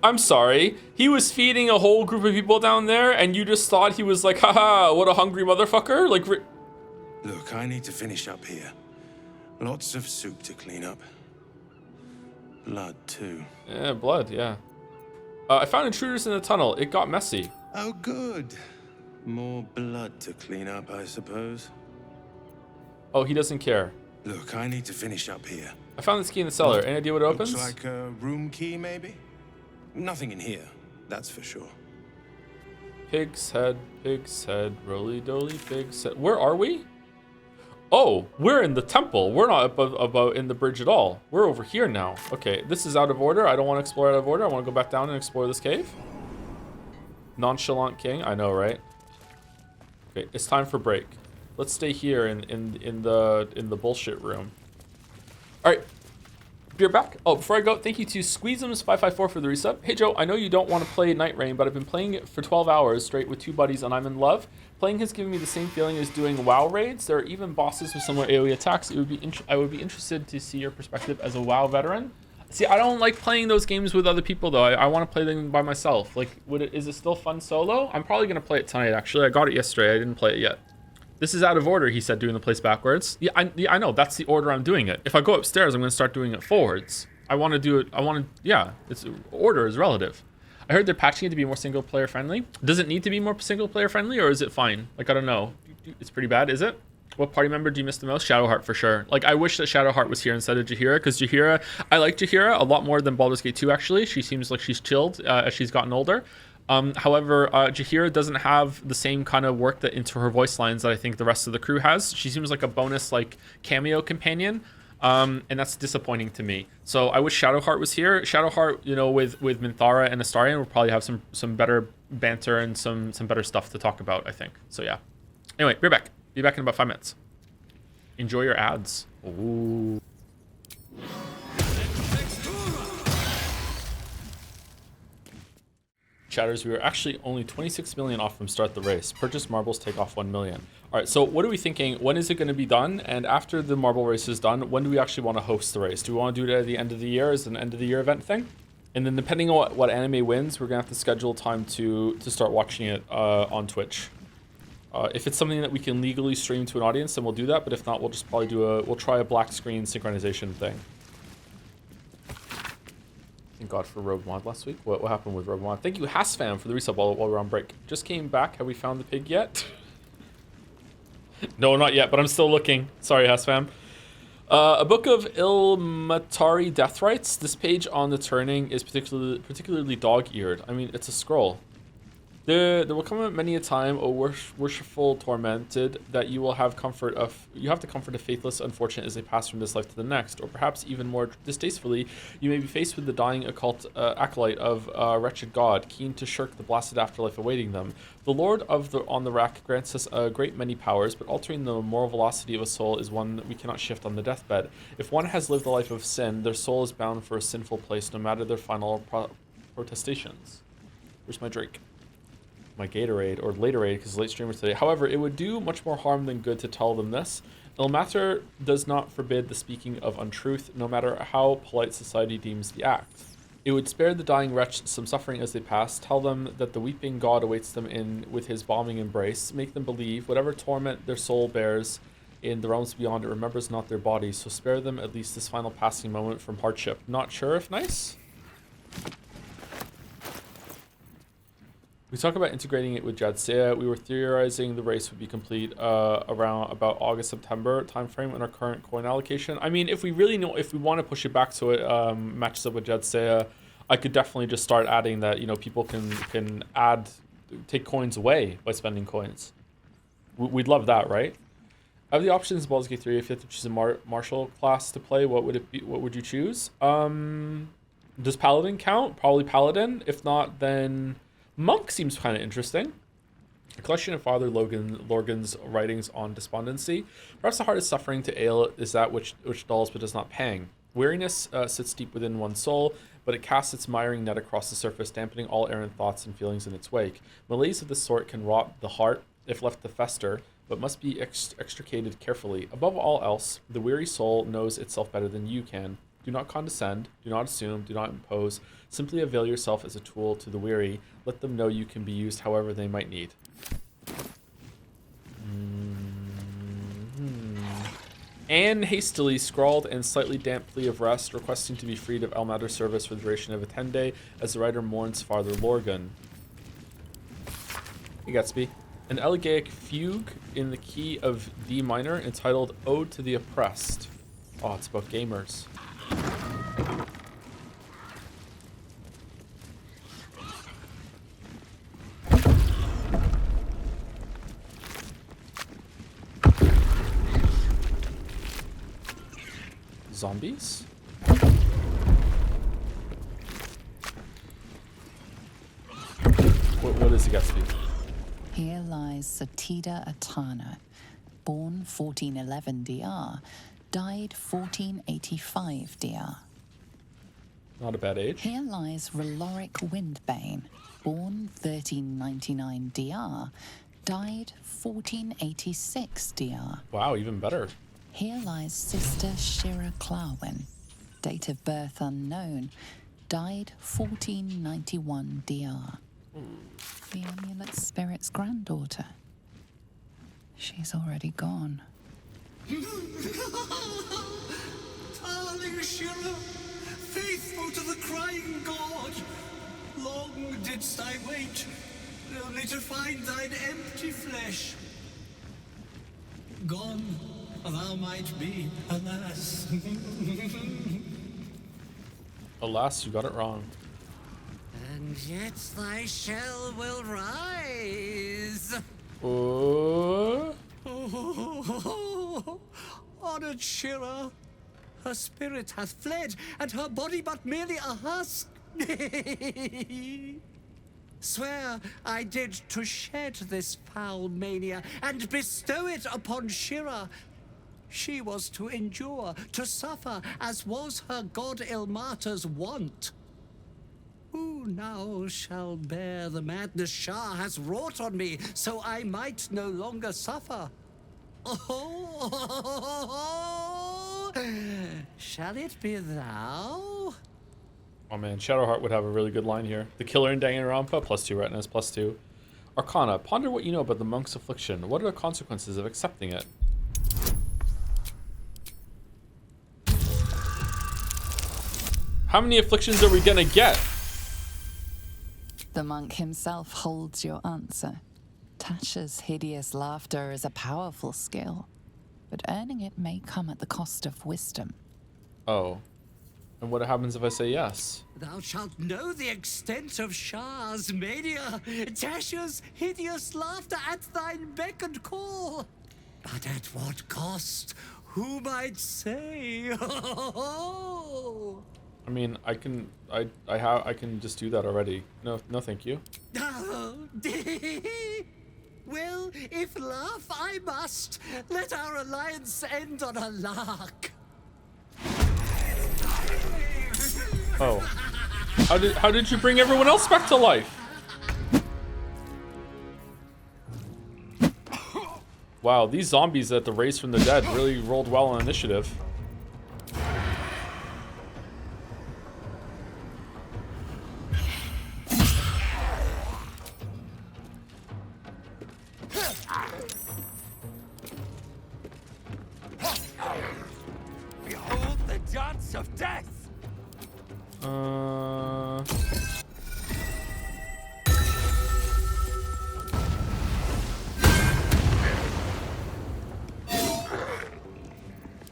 A: I'm sorry. He was feeding a whole group of people down there, and you just thought he was like, haha, what a hungry motherfucker? Like,
B: Look, I need to finish up here. Lots of soup to clean up. Blood, too.
A: Yeah, blood, yeah. I found intruders in the tunnel. It got messy.
B: Oh, good. More blood to clean up, I suppose.
A: Oh, he doesn't care.
B: Look, I need to finish up here.
A: I found this key in the cellar. Any idea what it opens?
B: Looks like a room key, maybe? Nothing in here, that's for sure.
A: Pig's head, roly-doly, pig's head. Where are we? Oh, we're in the temple. We're not about in the bridge at all. We're over here now. Okay, this is out of order. I don't want to explore out of order. I want to go back down and explore this cave. Nonchalant king. I know, right? Okay, it's time for break. Let's stay here in the bullshit room. All right. Beer back. Oh, before I go, thank you to Squeezums554 for the resub. Hey Joe, I know you don't want to play Night Rain, but I've been playing it for 12 hours straight with 2 buddies and I'm in love. Playing has given me the same feeling as doing WoW raids. There are even bosses with similar AoE attacks. I would be interested to see your perspective as a WoW veteran. See, I don't like playing those games with other people though. I want to play them by myself. Like, is it still fun solo? I'm probably gonna play it tonight. Actually, I got it yesterday. I didn't play it yet. This is out of order, he said, doing the place backwards. Yeah, I know. That's the order I'm doing it. If I go upstairs, I'm going to start doing it forwards. I want to do it. Yeah, order is relative. I heard they're patching it to be more single player friendly. Does it need to be more single player friendly or is it fine? Like, I don't know. It's pretty bad, is it? What party member do you miss the most? Shadowheart for sure. Like, I wish that Shadowheart was here instead of Jaheira, because Jaheira, I like Jaheira a lot more than Baldur's Gate 2 actually. She seems like she's chilled as she's gotten older. However, Jaheira doesn't have the same kind of work that into her voice lines that I think the rest of the crew has. She seems like a bonus like cameo companion, and that's disappointing to me. So I wish Shadowheart was here. Shadowheart, you know, with Minthara and Astarion, will probably have some better banter and some better stuff to talk about, I think. So yeah. Anyway, we're back. Be back in about 5 minutes. Enjoy your ads. Ooh. Chatters, we were actually only 26 million off from start the race. Purchase marbles, take off 1 million. All right, so what are we thinking? When is it going to be done? And after the marble race is done, when do we actually want to host the race? Do we want to do it at the end of the year as an end of the year event thing? And then depending on what anime wins, we're going to have to schedule time to start watching it on Twitch. If it's something that we can legally stream to an audience, then we'll do that. But if not, we'll just probably we'll try a black screen synchronization thing. Thank God for Rogue Mod last week. What happened with Rogue Mod? Thank you, Hasfam, for the resub while we're on break. Just came back. Have we found the pig yet? No, not yet, but I'm still looking. Sorry, Hasfam. A book of Ilmatari death rites. This page on the turning is particularly dog-eared. I mean, it's a scroll. There will come many a time, O worshipful tormented, that you have to comfort a faithless unfortunate as they pass from this life to the next, or perhaps even more distastefully, you may be faced with the dying occult acolyte of a wretched god, keen to shirk the blasted afterlife awaiting them. The Lord on the rack grants us a great many powers, but altering the moral velocity of a soul is one that we cannot shift on the deathbed. If one has lived a life of sin, their soul is bound for a sinful place, no matter their final protestations. Where's my drink? My Gatorade, or Laterade, because late streamer today. However, it would do much more harm than good to tell them this. Ilmater does not forbid the speaking of untruth, no matter how polite society deems the act. It would spare the dying wretch some suffering as they pass, tell them that the weeping God awaits them with his balming embrace, make them believe whatever torment their soul bears in the realms beyond, it remembers not their body, so spare them at least this final passing moment from hardship. Not sure if nice? We talk about integrating it with Jadseya. We were theorizing the race would be complete around about August-September timeframe in our current coin allocation. I mean, if we want to push it back so it matches up with Jadseya, I could definitely just start adding that, you know, people can take coins away by spending coins. We'd love that, right? I have the options in Baldur's Gate 3. If you have to choose a martial class to play, what would it be? What would you choose? Does Paladin count? Probably Paladin. If not, then Monk seems kind of interesting. A collection of Father Lorgan's writings on despondency. Perhaps the hardest suffering to ale is that which dulls but does not pang. Weariness sits deep within one's soul, but it casts its miring net across the surface, dampening all errant thoughts and feelings in its wake. Malaise of this sort can rot the heart if left to fester, but must be extricated carefully. Above all else, the weary soul knows itself better than you can. Do not condescend, do not assume, do not impose. Simply avail yourself as a tool to the weary. Let them know you can be used however they might need. Anne hastily scrawled and slightly damp plea of rest, requesting to be freed of Elmatter service for the duration of a 10-day, as the writer mourns Father Lorgan. Hey, Gatsby. An elegiac fugue in the key of D minor entitled Ode to the Oppressed. Oh, it's about gamers. Zombies? What is it, Gatsby?
C: Here lies Satida Atana, born 1411 DR, died 1485 DR.
A: Not a bad age.
C: Here lies Reloric Windbane, born 1399 DR, died 1486 DR.
A: Wow, even better.
C: Here lies Sister Shira Clarwin, date of birth unknown, died 1491 DR. The amulet spirit's granddaughter. She's already gone.
S: Darling Shira, faithful to the crying god, long didst I wait, only to find thine empty flesh. Gone thou might be, alas.
A: Alas, you got it wrong.
Q: And yet thy shell will rise.
A: Oh.
Q: Honored Shira, her spirit hath fled, and her body but merely a husk. Swear I did to shed this foul mania and bestow it upon Shira. She was to endure, to suffer, as was her god Ilmater's wont. Who now shall bear the madness Shah has wrought on me, so I might no longer suffer? Oh, shall it be thou?
A: Oh man, Shadowheart would have a really good line here. The killer in Danganronpa, +2 retinas, +2. Arcana, ponder what you know about the monk's affliction. What are the consequences of accepting it? How many afflictions are we gonna get?
C: The monk himself holds your answer. Tasha's hideous laughter is a powerful skill, but earning it may come at the cost of wisdom.
A: Oh. And what happens if I say yes?
Q: Thou shalt know the extent of Shah's mania, Tasha's hideous laughter at thine beck and call. But at what cost? Who might say?
A: I mean, I can just do that already. No, thank you.
Q: Well, if laugh I must, let our alliance end on a lark.
A: Oh. How did you bring everyone else back to life? Wow, these zombies at the Race from the Dead really rolled well on initiative.
M: Behold the dance of death!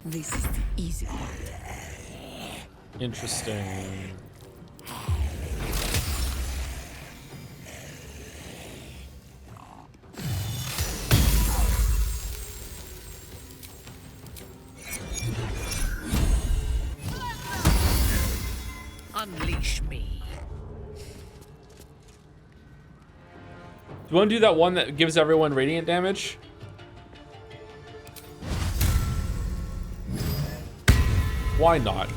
E: This is the easy part.
A: Interesting.
Q: Unleash me.
A: Do you want to do that one that gives everyone radiant damage? Why not?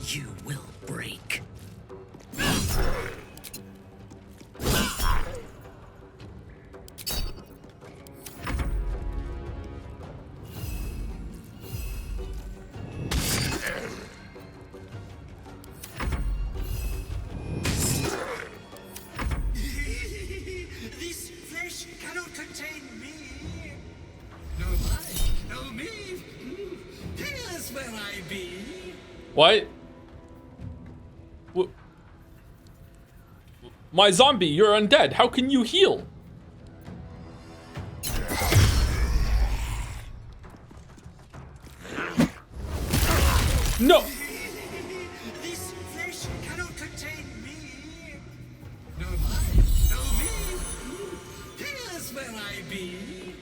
Q: You will break.
A: What? My zombie, you're undead. How can you heal? No.
S: This flesh cannot contain me. No I, no me. Here's where I be.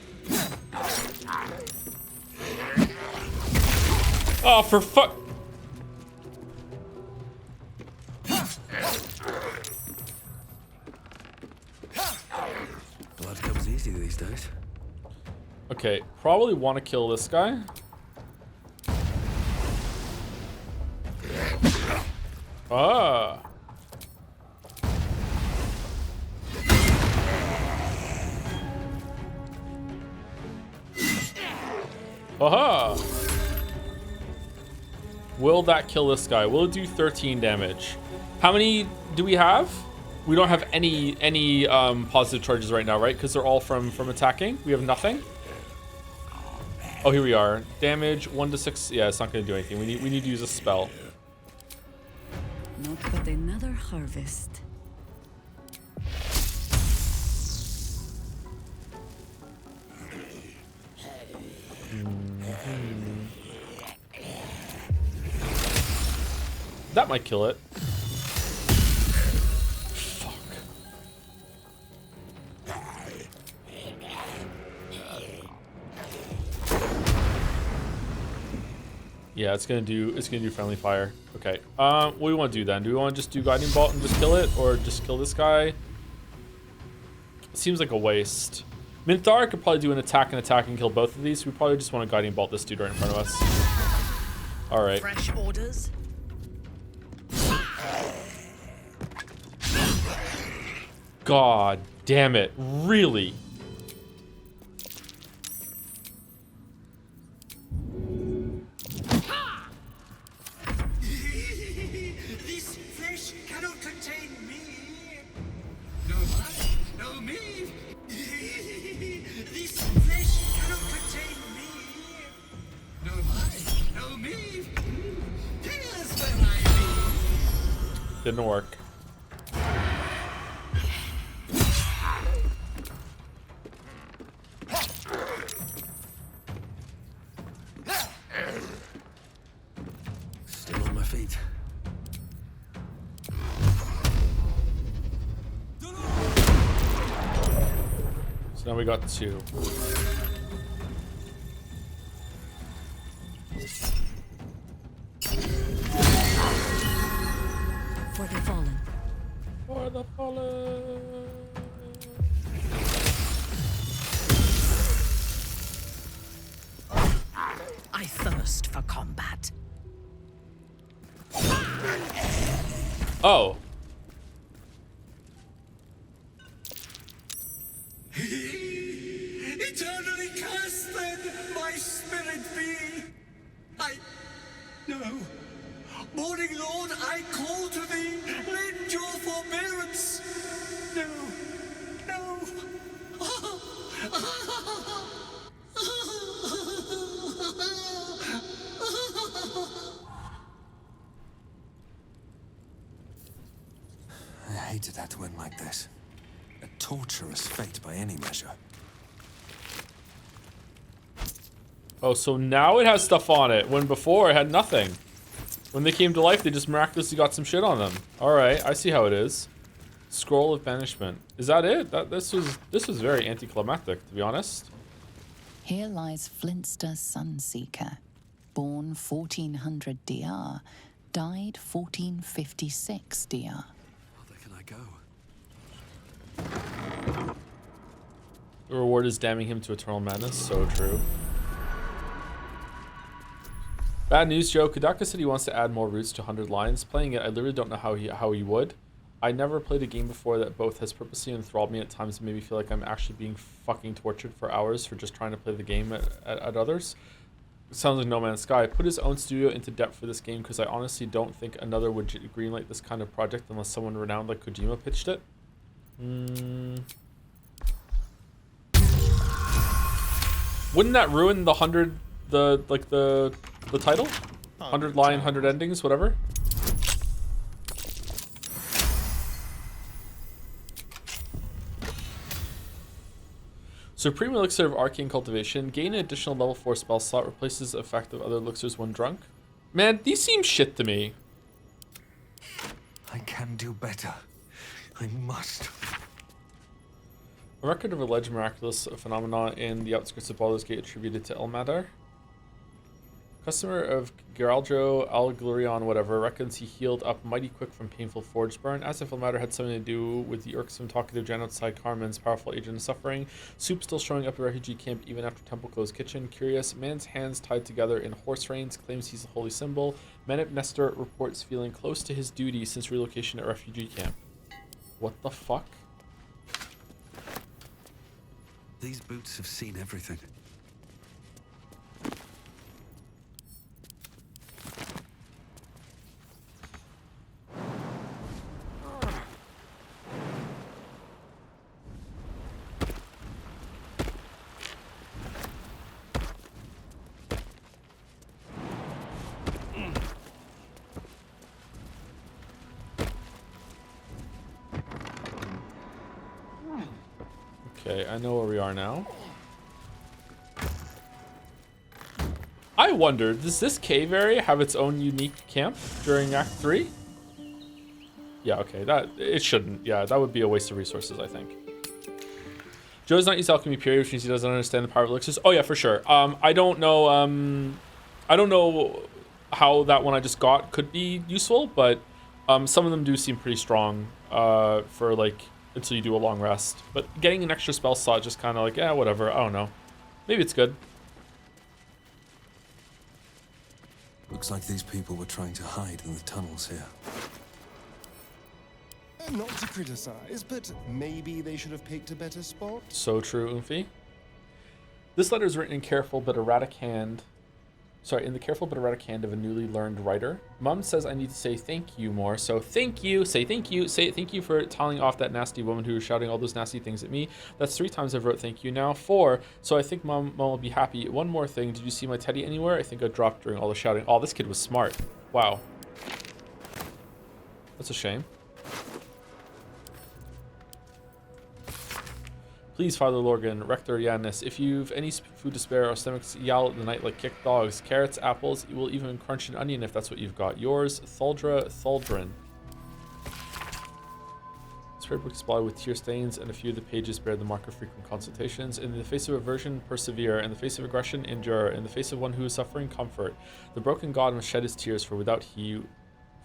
A: Oh, for fuck.
I: Blood comes easy these days.
A: Okay, probably want to kill this guy. Ah. Aha. Will that kill this guy? Will it do 13 damage? How many do we have? We don't have any positive charges right now, right? Because they're all from attacking. We have nothing. Oh, here we are. Damage 1 to 6. Yeah, it's not going to do anything. We need to use a spell.
E: Not but another harvest.
A: That might kill it. Yeah, it's gonna do friendly fire. Okay. What do we want to do then? Do we want to just do guiding bolt and just kill it, or just kill this guy? It seems like a waste. Minthara could probably do an attack and kill both of these. We probably just want to guiding bolt this dude right in front of us. All right.
H: Fresh orders.
A: God damn it! Really?
S: This flesh cannot contain me. No I, no me. This flesh cannot contain me. No I, no me. Here's where I be.
A: Didn't work.
I: Still on my feet.
A: So now we got 2.
E: For the fallen.
A: For the fallen.
H: I thirst for combat.
A: Oh.
S: Eternally cursed then, my spirit be. No. Morning Lord, I call to thee, lend your forbearance. No.
B: I hated that to end like this. A torturous fate by any measure.
A: Oh, so now it has stuff on it, when before it had nothing. When they came to life, they just miraculously got some shit on them. Alright, I see how it is. Scroll of Banishment. Is that it? This was very anticlimactic, to be honest.
C: Here lies Flintster Sunseeker, born 1400 DR, died 1456 DR.
I: How can I go?
A: The reward is damning him to eternal madness. So true. Bad news, Joe. Kadaka said he wants to add more routes to 100 lines. Playing it, I literally don't know how he would. I never played a game before that both has purposely enthralled me at times and made me feel like I'm actually being fucking tortured for hours for just trying to play the game at others. It sounds like No Man's Sky. Put his own studio into debt for this game because I honestly don't think another would greenlight this kind of project unless someone renowned like Kojima pitched it. Wouldn't that ruin the 100, the title? 100 line, 100 endings, whatever. Supreme Elixir of Arcane Cultivation. Gain an additional level 4 spell slot. Replaces the effect of other elixirs when drunk. Man, these seem shit to me.
O: I can do better. I must.
A: A record of alleged miraculous phenomena in the outskirts of Baldurs Gate attributed to Elmadar. Customer of Geraldro Alglorion, whatever, reckons he healed up mighty quick from painful forge burn, as if Elmadar had something to do with the irksome talkative Jan outside Carmen's powerful agent of suffering. Soup still showing up at refugee camp even after temple closed kitchen. Curious, man's hands tied together in horse reins, claims he's a holy symbol. Menip Nestor reports feeling close to his duty since relocation at refugee camp. What the fuck?
O: These boots have seen everything.
A: Okay, I know where we are now. I wonder, does this cave area have its own unique camp during Act 3? Yeah, okay, it shouldn't. Yeah, that would be a waste of resources, I think. Joe does not use alchemy, period, which means he doesn't understand the power of elixirs. Oh yeah, for sure. I don't know how that one I just got could be useful, but some of them do seem pretty strong for like until you do a long rest. But getting an extra spell slot just kind of like, yeah, whatever. I don't know. Maybe it's good.
O: Looks like these people were trying to hide in the tunnels here.
K: Not to criticize, but maybe they should have picked a better spot.
A: So true, Oomphy. This letter is written in careful but erratic hand. Sorry, in the careful but erratic hand of a newly learned writer. Mom says I need to say thank you more, so thank you, say thank you, say thank you for telling off that nasty woman who was shouting all those nasty things at me. That's 3 times I've wrote thank you now. 4, so I think Mom will be happy. One more thing, did you see my teddy anywhere? I think I dropped during all the shouting. Oh, this kid was smart. Wow. That's a shame. Please, Father Lorgan, Rector Yanis, if you've any food to spare, our stomachs yowl at the night like kicked dogs. Carrots, apples, you will even crunch an onion if that's what you've got. Yours, Thuldra Thuldrin. This prayer book is spotted with tear stains, and a few of the pages bear the mark of frequent consultations. In the face of aversion, persevere. In the face of aggression, endure. In the face of one who is suffering, comfort. The broken God must shed his tears, for without he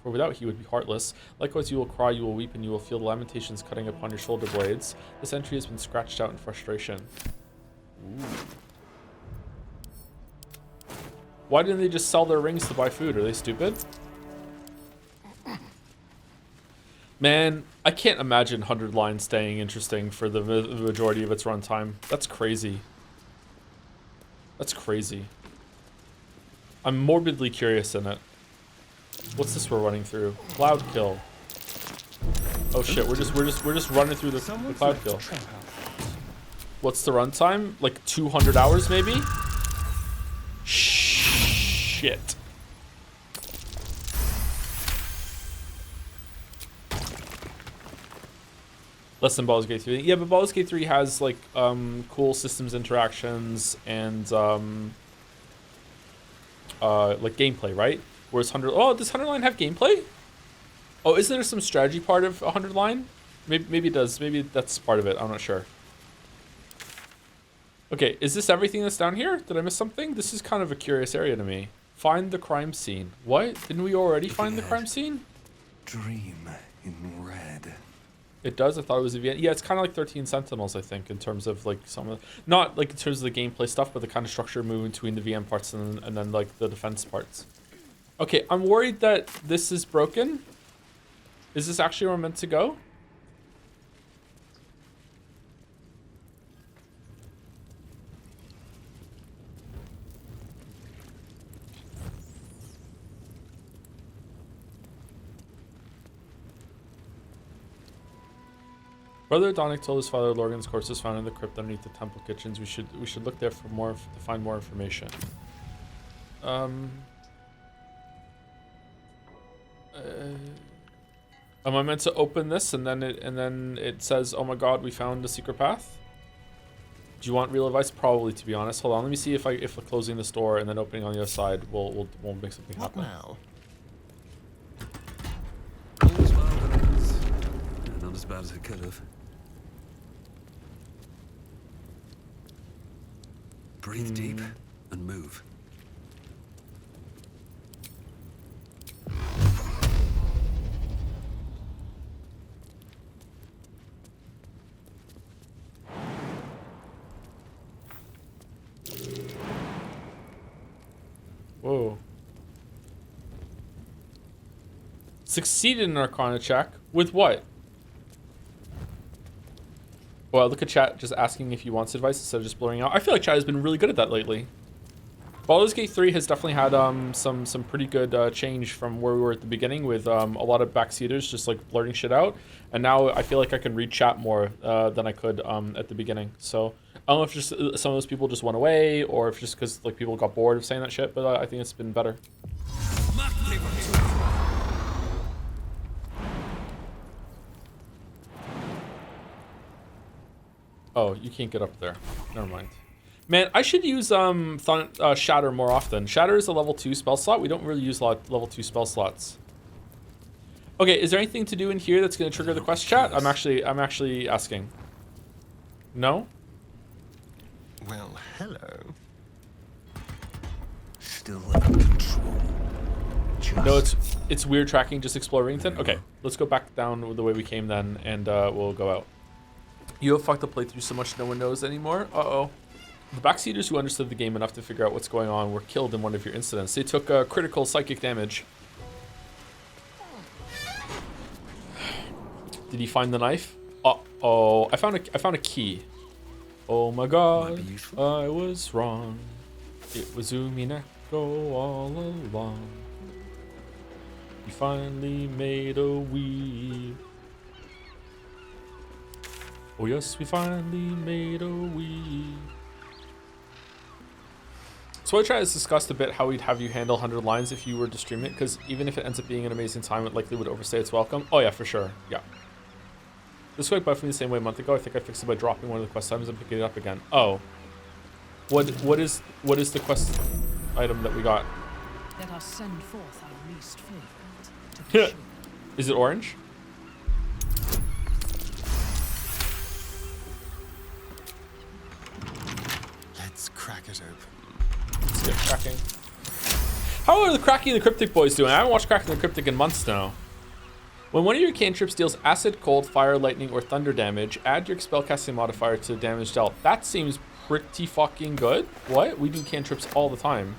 A: would be heartless. Likewise you will cry, you will weep, and you will feel the lamentations cutting upon your shoulder blades. This entry has been scratched out in frustration. Ooh. Why didn't they just sell their rings to buy food? Are they stupid? Man, I can't imagine 100 lines staying interesting for the majority of its runtime. That's crazy. That's crazy. I'm morbidly curious in it. What's this we're running through? Cloud kill. Oh shit, we're just running through the cloud kill. What's the runtime? Like 200 hours maybe? Shit. Less than Baldur's Gate 3. Yeah, but Baldur's Gate 3 has like cool systems interactions and like gameplay, right? Whereas 100... Oh, does 100 line have gameplay? Oh, isn't there some strategy part of 100 line? Maybe it does. Maybe that's part of it. I'm not sure. Okay, is this everything that's down here? Did I miss something? This is kind of a curious area to me. Find the crime scene. What? Didn't we already find the crime scene?
O: Dream in red.
A: It does? I thought it was a VM. Yeah, it's kind of like 13 Sentinels, I think, in terms of like some of... Not like in terms of the gameplay stuff, but the kind of structure moving between the VM parts and then like the defense parts. Okay, I'm worried that this is broken. Is this actually where I'm meant to go? Brother Donick told his father Lorgan's corpse was found in the crypt underneath the temple kitchens. We should look there for more to find more information. Am I meant to open this and then it says, "Oh my God, we found the secret path"? Do you want real advice? Probably, to be honest. Hold on, let me see if closing this door and then opening on the other side will make something happen.
O: Now? All's well that ends. Not as bad as it could have. Breathe deep and move.
A: Whoa. Succeeded in an Arcana check. With what? Well, look at chat just asking if he wants advice instead of just blurring out. I feel like chat has been really good at that lately. Baldur's Gate 3 has definitely had some pretty good change from where we were at the beginning with a lot of backseaters just like blurting shit out. And now I feel like I can read chat more than I could at the beginning. So I don't know if just some of those people just went away or if just because like people got bored of saying that shit, but I think it's been better. Oh, you can't get up there. Never mind. Man, I should use Shatter more often. Shatter is a level 2 spell slot. We don't really use a lot of level 2 spell slots. Okay, is there anything to do in here that's going to trigger the quest chat? I'm actually asking. No?
K: Well, hello.
O: Still under control.
A: No, it's weird tracking. Just explore Reunited. Okay, let's go back down the way we came then, and we'll go out. You have fucked the playthrough so much no one knows anymore. Uh-oh. The backseaters who understood the game enough to figure out what's going on were killed in one of your incidents. They took critical psychic damage. Did he find the knife? Uh-oh. I found a key. Oh my God, I was wrong. It was Umineko all along. You finally made a weave. Oh yes, we finally made a weave. So I tried to discuss a bit how we'd have you handle 100 lines if you were to stream it, because even if it ends up being an amazing time, it likely would overstay its welcome. Oh yeah, for sure. Yeah. This quite buffed me the same way a month ago. I think I fixed it by dropping one of the quest items and picking it up again. Oh. What is the quest item that we got?
H: Let us send forth our least favorite.
A: Is it orange?
K: Let's crack it open.
A: Let's get cracking. How are the Cracking the Cryptic boys doing? I haven't watched Cracking the Cryptic in months now. When one of your cantrips deals acid, cold, fire, lightning, or thunder damage, add your spellcasting modifier to the damage dealt. That seems pretty fucking good. What? We do cantrips all the time.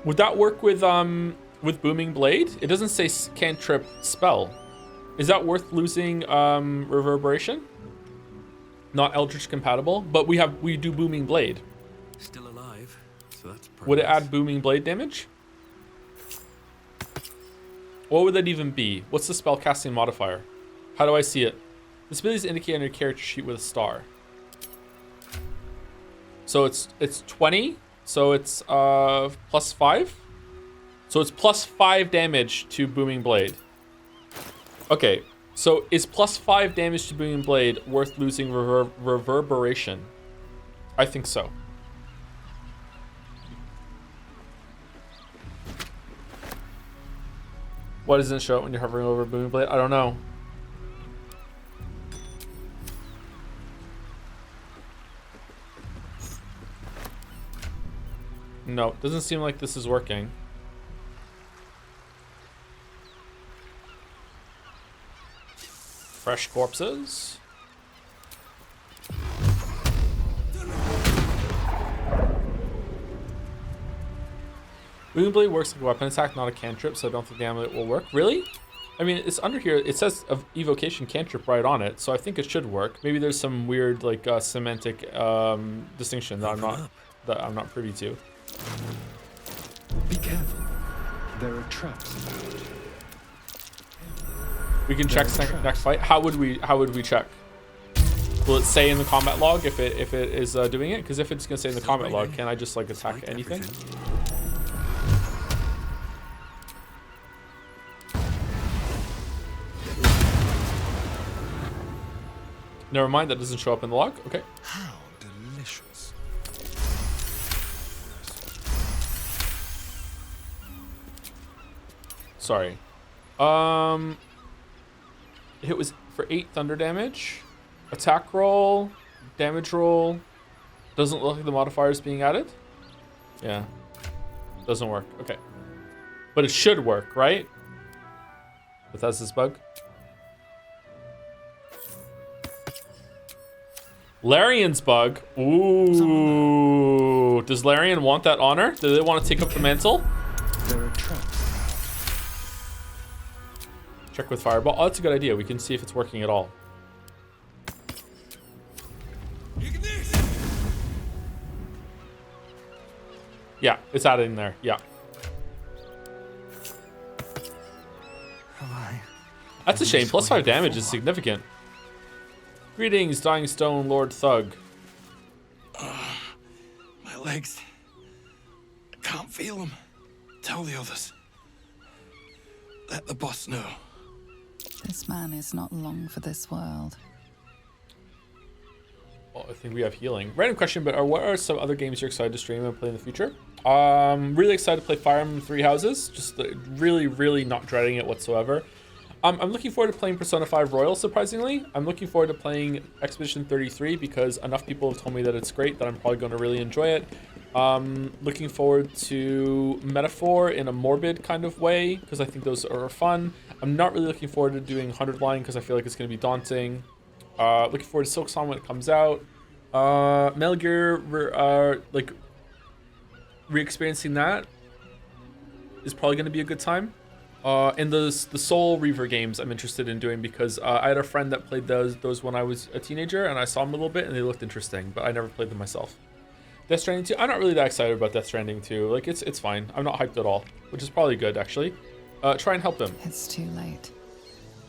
A: Would that work with Booming Blade? It doesn't say cantrip spell. Is that worth losing reverberation? Not Eldritch compatible, but we do Booming Blade.
O: Still alive, so that's progress.
A: Would it add Booming Blade damage? What would that even be? What's the spellcasting modifier? How do I see it? This ability is indicated on your character sheet with a star. So it's 20. So it's +5. So it's +5 damage to Booming Blade. Okay, so is +5 damage to Booming Blade worth losing reverberation? I think so. Why doesn't it show it when you're hovering over Booming Blade? I don't know. No, it doesn't seem like this is working. Fresh corpses. Booming Blade works like a weapon attack, not a cantrip, so I don't think the amulet will work. Really? I mean, it's under here. It says of evocation cantrip right on it, so I think it should work. Maybe there's some weird like semantic distinction that I'm not privy to.
K: Be careful. There are traps about.
A: We can check next fight. How would we check? Will it say in the combat log if it is doing it? Because if it's gonna say in the combat log, can I just like attack anything? Never mind, that doesn't show up in the log. Okay.
K: How delicious.
A: Sorry. It was for 8 thunder damage. Attack roll, damage roll. Doesn't look like the modifier is being added. Yeah. Doesn't work. Okay. But it should work, right? Bethesda's bug. Larian's bug. Ooh. Does Larian want that honor? Do they want to take up the mantle?
K: There are traps.
A: Check with Fireball. Oh, that's a good idea. We can see if it's working at all. Yeah, it's adding there. Yeah. That's a shame. Plus 5 damage is significant. Greetings, Dying Stone Lord Thug.
B: My legs. I can't feel them. Tell the others. Let the boss know.
C: This man is not long for this world.
A: Well, I think we have healing. Random question, but what are some other games you're excited to stream and play in the future? Really excited to play Fire Emblem Three Houses. Just really, really not dreading it whatsoever. I'm looking forward to playing Persona 5 Royal, surprisingly. I'm looking forward to playing Expedition 33 because enough people have told me that it's great that I'm probably going to really enjoy it. Looking forward to Metaphor in a morbid kind of way because I think those are fun. I'm not really looking forward to doing 100 Line because I feel like it's going to be daunting. Looking forward to Silk Song when it comes out. Metal Gear, re-experiencing that is probably going to be a good time. And the Soul Reaver games I'm interested in doing because I had a friend that played those when I was a teenager and I saw them a little bit and they looked interesting, but I never played them myself. Death Stranding 2, I'm not really that excited about Death Stranding 2. Like, it's fine. I'm not hyped at all, which is probably good, actually. Try and help him.
C: It's too late.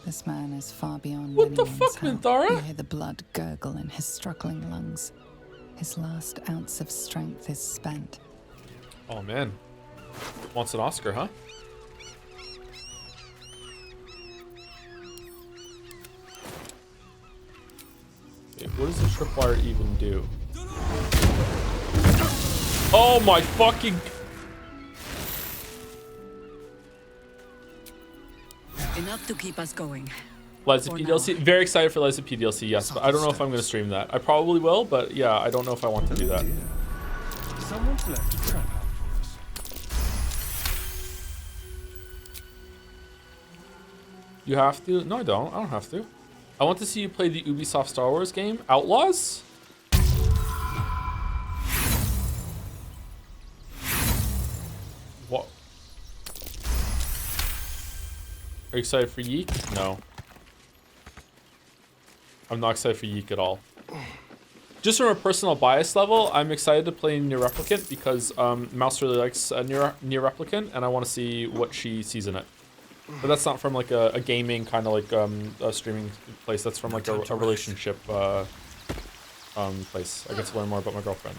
C: This man is far beyond
A: What the
C: anyone's
A: fuck,
C: help.
A: Minthara?
C: You hear the blood gurgle in his struggling lungs. His last ounce of strength is spent.
A: Oh, man. Wants an Oscar, huh? Wait, what does the tripwire even do? Oh my fucking...
E: Enough to keep us going.
A: Liza P DLC. Very excited for Liza P DLC, yes, but I don't know if I'm going to stream that. I probably will, but yeah, I don't know if I want to do that.
K: Someone's left a trap out for us.
A: You have to? No, I don't. I don't have to. I want to see you play the Ubisoft Star Wars game, Outlaws? What? Are you excited for Yeek? No. I'm not excited for Yeek at all. Just from a personal bias level, I'm excited to play Nier Replicant because Mouse really likes Nier Replicant, and I want to see what she sees in it. But that's not from like a gaming kind of like a streaming place. That's from like a relationship place. I get to learn more about my girlfriend.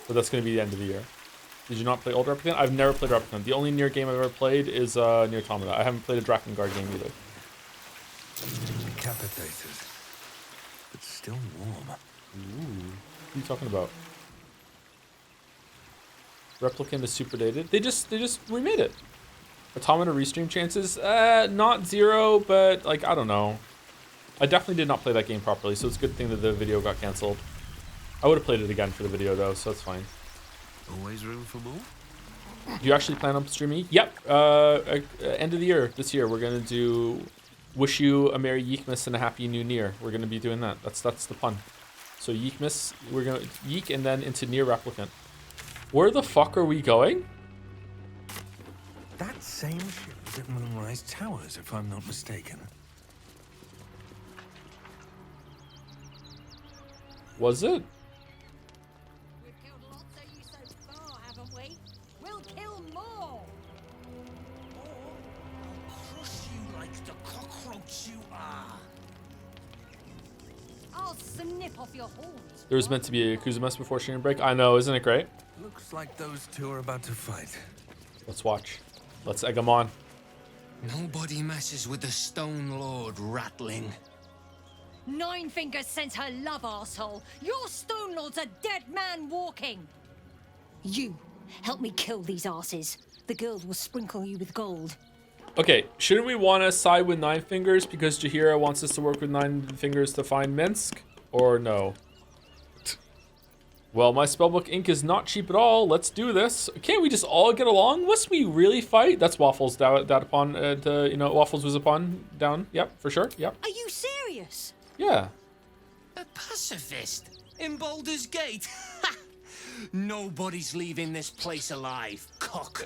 A: But that's going to be the end of the year. Did you not play Old Replicant? I've never played Replicant. The only Nier game I've ever played is Nier Automata. I haven't played a Drakengard game either.
O: Decapitated, but still warm.
A: Ooh, what are you talking about? Replicant is super dated. They just remade it. Automata restream chances? Not zero, but like I don't know. I definitely did not play that game properly, so it's a good thing that the video got canceled. I would have played it again for the video though, so that's fine.
O: Always room for more?
A: Do you actually plan on streaming? Yep. End of the year, this year, we're gonna do Wish You a Merry Yeekmas and a Happy New Year. We're gonna be doing that. That's the pun. So Yeekmas, we're gonna Yeek and then into Nier Replicant. Where the fuck are we going?
O: That same ship is at Moonrise Towers, if I'm not mistaken.
A: Was it?
L: We've killed lots of you so far, haven't we? We'll kill more!
S: Crush you like the cockroach you are.
L: I'll snip off your horns.
A: There was meant to be a Yakuza mess before Shooting Break. I know, isn't it great?
O: Looks like those two are about to fight.
A: Let's watch. Let's egg them on.
R: Nobody messes with the Stone Lord, Ratling.
L: Nine Fingers sent her love, arsehole. Your Stone Lord's a dead man walking. You, help me kill these asses. The guild will sprinkle you with gold.
A: Okay, shouldn't we want to side with Nine Fingers because Jaheira wants us to work with Nine Fingers to find Minsk? Or no? Well, my spellbook ink is not cheap at all. Let's do this. Can't we just all get along? Must we really fight? That's Waffles down upon, Waffles was upon down. Yep, for sure. Yep.
L: Are you serious?
A: Yeah.
R: A pacifist in Baldurs Gate. Nobody's leaving this place alive, cock.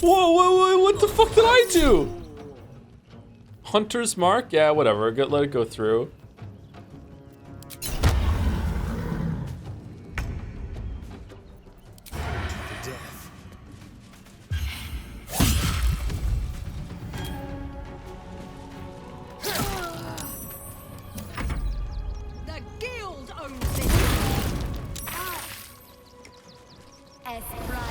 A: Whoa, what the fuck did I do? Hunter's mark? Yeah, whatever. Let it go through.
L: The guild owns it. As bright.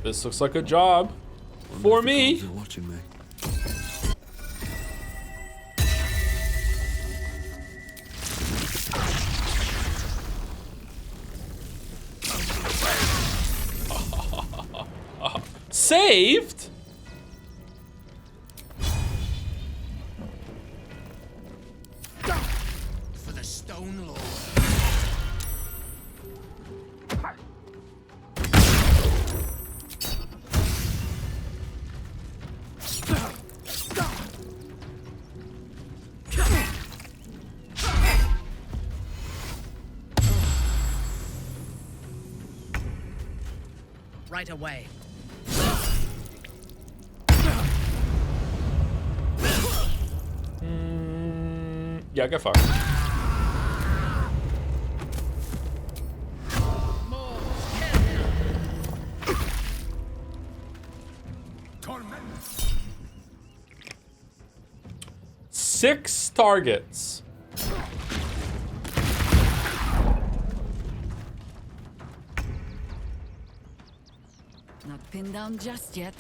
A: This looks like a job for me.
O: You're watching me.
A: Saved?
R: For the Stone Lord.
Q: Right away.
A: Yeah, get fucked. Six targets.
E: Not pinned down just yet.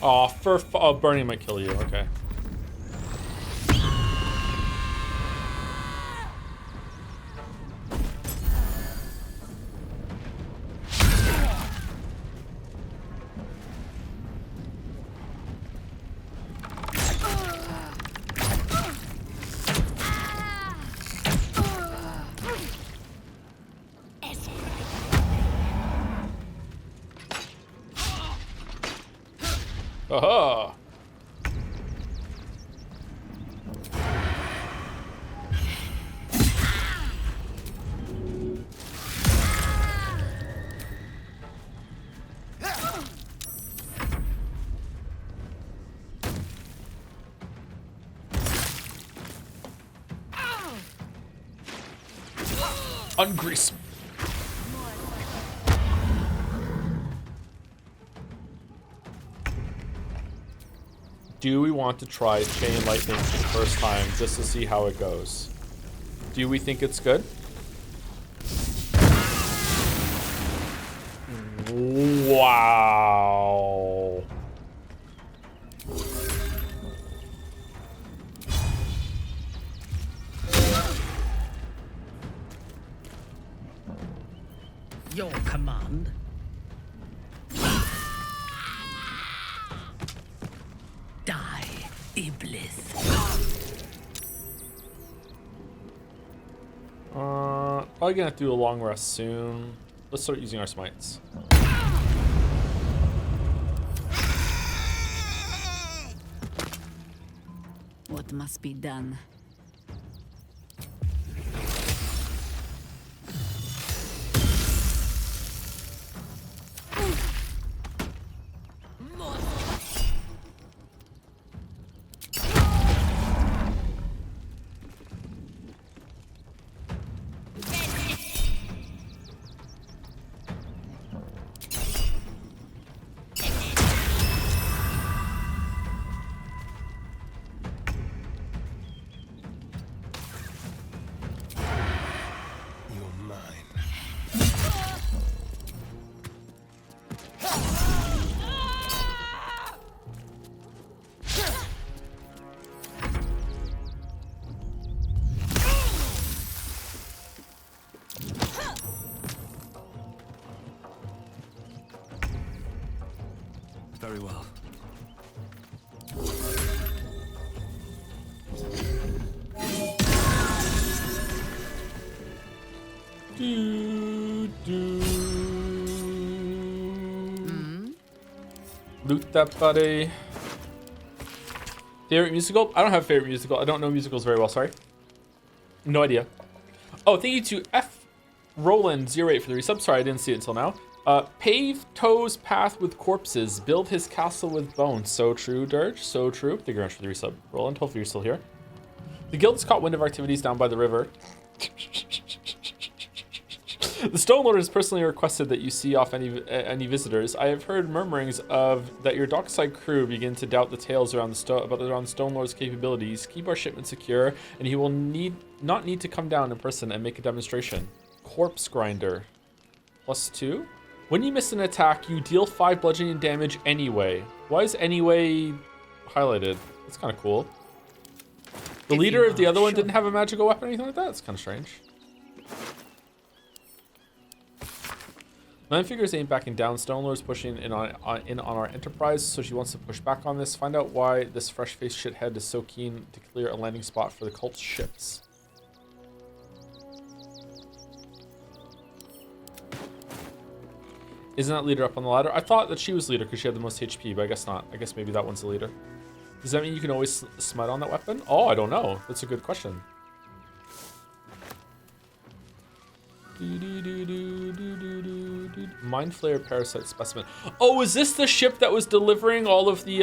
A: Oh, burning might kill you. Okay. Aha! Ungrease. Do we want to try Chain Lightning for the first time just to see how it goes? Do we think it's good? Wow.
Q: Your command. Die, Iblis.
A: Probably gonna have to do a long rest soon. Let's start using our smites.
E: What must be done?
O: Very well.
A: Loot that buddy. Favorite musical? I don't have a favorite musical. I don't know musicals very well, sorry. No idea. Oh, thank you to F Roland08 for the resub. Sorry, I didn't see it until now. Pave Toe's path with corpses. Build his castle with bones. So true, Durge. So true. Thank you very much for the resub, Roland. Hopefully you're still here. The guild has caught wind of our activities down by the river. The Stone Lord has personally requested that you see off any visitors. I have heard murmurings of that your dockside crew begin to doubt the tales around the Stone Lord's capabilities. Keep our shipment secure, and he will not need to come down in person and make a demonstration. Corpse Grinder. +2. When you miss an attack, you deal 5 bludgeoning damage anyway. Why is anyway highlighted? That's kind of cool. The leader of the other one didn't have a magical weapon or anything like that? That's kind of strange. Nine Figures ain't backing down. Stone Lord's pushing in on our enterprise, so she wants to push back on this. Find out why this fresh-faced shithead is so keen to clear a landing spot for the cult's ships. Isn't that leader up on the ladder? I thought that she was leader because she had the most HP, but I guess not. I guess maybe that one's the leader. Does that mean you can always smite on that weapon? Oh, I don't know. That's a good question. Mind Flayer Parasite Specimen. Oh, is this the ship that was delivering all of the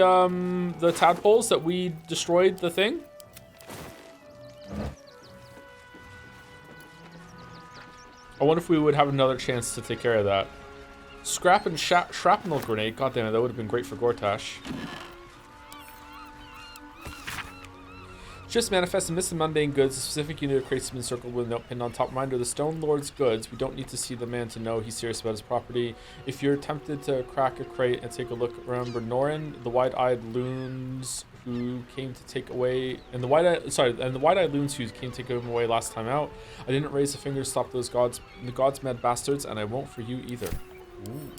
A: tadpoles that we destroyed the thing? I wonder if we would have another chance to take care of that. Scrap and shrapnel grenade. God damn it, that would have been great for Gortash. Just manifest and miss the mundane goods. A specific unit of crates has been circled with a note pinned on top. Reminder, the Stone Lord's goods. We don't need to see the man to know he's serious about his property. If you're tempted to crack a crate and take a look, remember Norin, the wide-eyed loons who came to take away, and the wide-eyed loons who came to take him away last time out. I didn't raise a finger to stop those gods, the gods mad bastards, and I won't for you either. Ooh.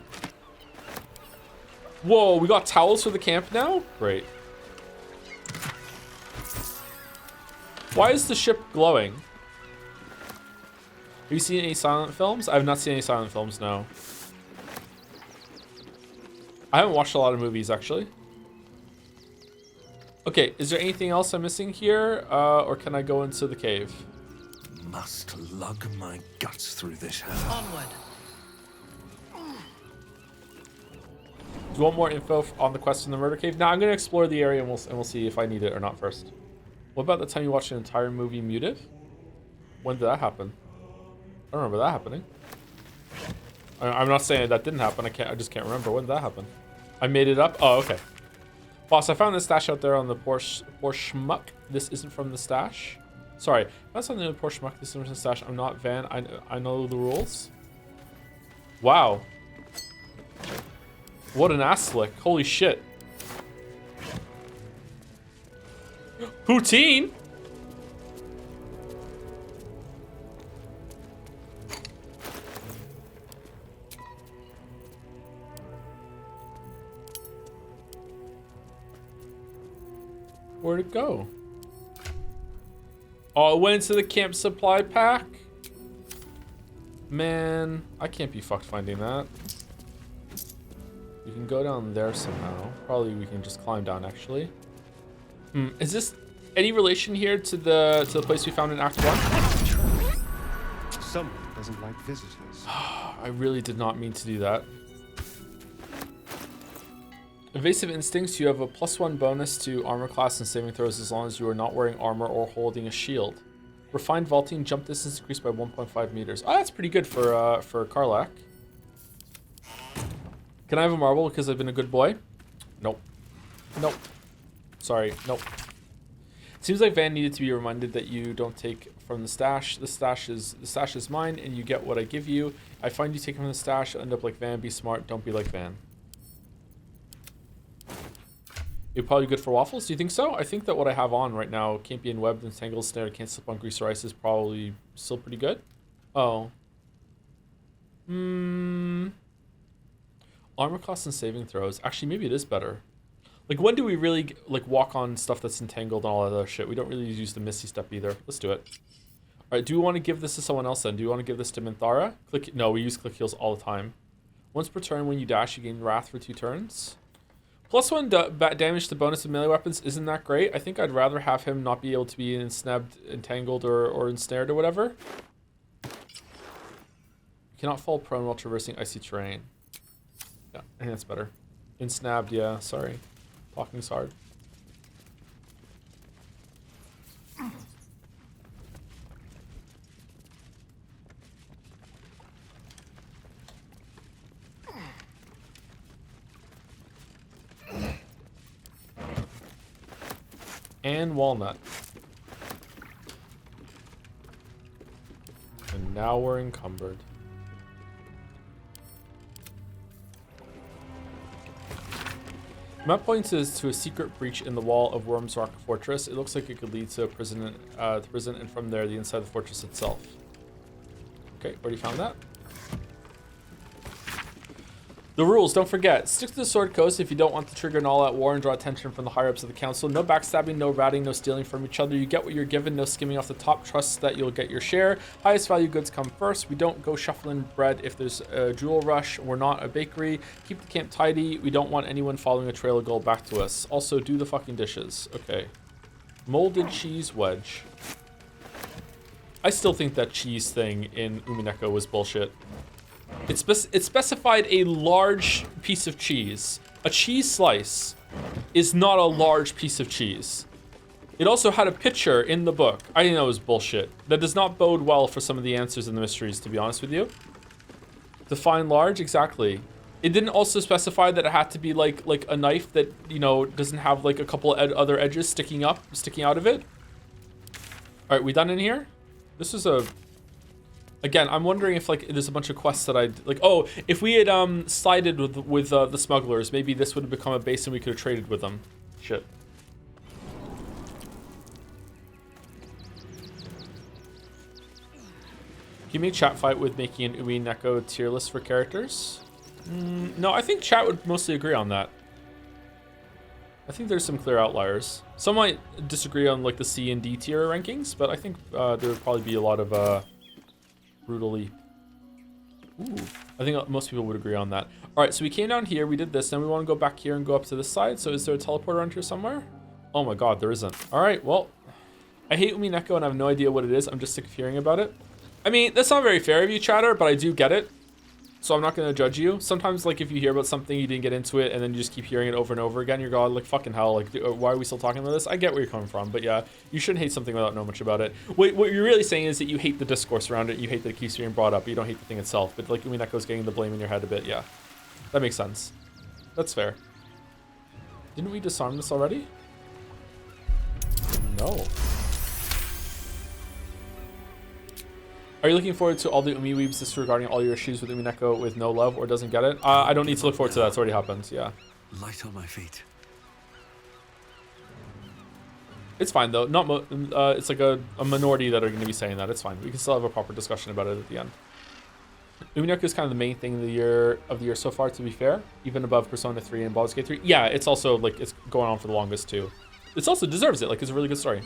A: Whoa, we got towels for the camp now? Great. Why is the ship glowing? Have you seen any silent films? I have not seen any silent films, no. I haven't watched a lot of movies, actually. Okay, is there anything else I'm missing here? Or can I go into the cave?
O: Must lug my guts through this hell.
H: Onward.
A: Do you want more info on the quest in the murder cave? Now I'm going to explore the area and we'll see if I need it or not first. What about the time you watched an entire movie muted? When did that happen? I don't remember that happening. I'm not saying that didn't happen. I just can't remember. When did that happen? I made it up? Oh, okay. Boss, I found this stash out there on the Porsche Schmuck. This isn't from the stash. Sorry. That's on the Porsche Schmuck. This isn't from the stash. I'm not Van. I know the rules. Wow. What an ass lick. Holy shit. Poutine? Where'd it go? Oh, it went into the camp supply pack? Man, I can't be fucked finding that. We can go down there somehow. Probably we can just climb down, actually. Is this any relation here to the place we found in Act 1?
K: Someone doesn't like visitors.
A: I really did not mean to do that. Evasive Instincts, you have a +1 bonus to armor class and saving throws as long as you are not wearing armor or holding a shield. Refined Vaulting, jump distance increased by 1.5 meters. Oh, that's pretty good for Karlach. Can I have a marble because I've been a good boy? Nope. Nope. Sorry, nope. Seems like Van needed to be reminded that you don't take from the stash. The stash is mine, and you get what I give you. I find you take from the stash, you'll end up like Van. Be smart, don't be like Van. You're probably good for waffles. Do you think so? I think that what I have on right now, can't be in webbed and tangled snare, can't slip on grease or ice, is probably still pretty good. Oh. Armor class and saving throws. Actually, maybe it is better. Like, when do we really, like, walk on stuff that's entangled and all that other shit? We don't really use the Misty Step either. Let's do it. All right, do we want to give this to someone else then? Do we want to give this to Minthara? No, we use click heals all the time. Once per turn, when you dash, you gain Wrath for 2 turns. +1 damage to bonus of melee weapons isn't that great. I think I'd rather have him not be able to be ensnabbed, entangled, or ensnared or whatever. Cannot fall prone while traversing icy terrain. Yeah, I think that's better. Ensnabbed, yeah, sorry. Talking's hard. And walnut. And now we're encumbered. Map points to a secret breach in the wall of Worm's Rock Fortress. It looks like it could lead to a prison, and from there, the inside of the fortress itself. Okay, already found that. The rules, don't forget. Stick to the Sword Coast if you don't want to trigger an all-out war and draw attention from the higher-ups of the council. No backstabbing, no ratting, no stealing from each other. You get what you're given, no skimming off the top. Trust that you'll get your share. Highest value goods come first. We don't go shuffling bread if there's a jewel rush. We're not a bakery. Keep the camp tidy. We don't want anyone following a trail of gold back to us. Also, do the fucking dishes. Okay. Molded cheese wedge. I still think that cheese thing in Umineko was bullshit. It specified a large piece of cheese. A cheese slice is not a large piece of cheese. It also had a picture in the book. I think that was bullshit. That does not bode well for some of the answers in the mysteries, to be honest with you. Define large, exactly. It didn't also specify that it had to be like a knife that, you know, doesn't have like a couple other edges sticking out of it. All right, we done in here? This is a... Again, I'm wondering if like there's a bunch of quests that I'd like. Oh, if we had sided with the smugglers, maybe this would have become a base and we could have traded with them. Shit. Can you make chat fight with making an Umineko tier list for characters? No, I think chat would mostly agree on that. I think there's some clear outliers. Some might disagree on like the C and D tier rankings, but I think there would probably be a lot of brutally. Ooh, I think most people would agree on that. All right, so we came down here, we did this, then we want to go back here and go up to this side. So is there a teleporter around here somewhere? Oh my god, there isn't. All right, well, I hate Umineko and I have no idea what it is. I'm just sick of hearing about it. I mean, that's not very fair of you, chatter, but I do get it. So I'm not going to judge you. Sometimes, like, if you hear about something, you didn't get into it, and then you just keep hearing it over and over again, you're going, like, fucking hell, like, why are we still talking about this? I get where you're coming from, but yeah, you shouldn't hate something without knowing much about it. What you're really saying is that you hate the discourse around it, you hate that it keeps being brought up, but you don't hate the thing itself. But, like, Umineko's getting the blame in your head a bit, yeah. That makes sense. That's fair. Didn't we disarm this already? No. Are you looking forward to all the Umi weebs disregarding all your issues with Umineko with no love or doesn't get it? I don't need to look forward to that. It's already happened. Yeah.
O: Light on my feet.
A: It's fine though. It's like a minority that are going to be saying that. It's fine. We can still have a proper discussion about it at the end. Umineko is kind of the main thing of the year so far, to be fair. Even above Persona 3 and Baldur's Gate 3. Yeah, it's also like it's going on for the longest too. It also deserves it. Like it's a really good story.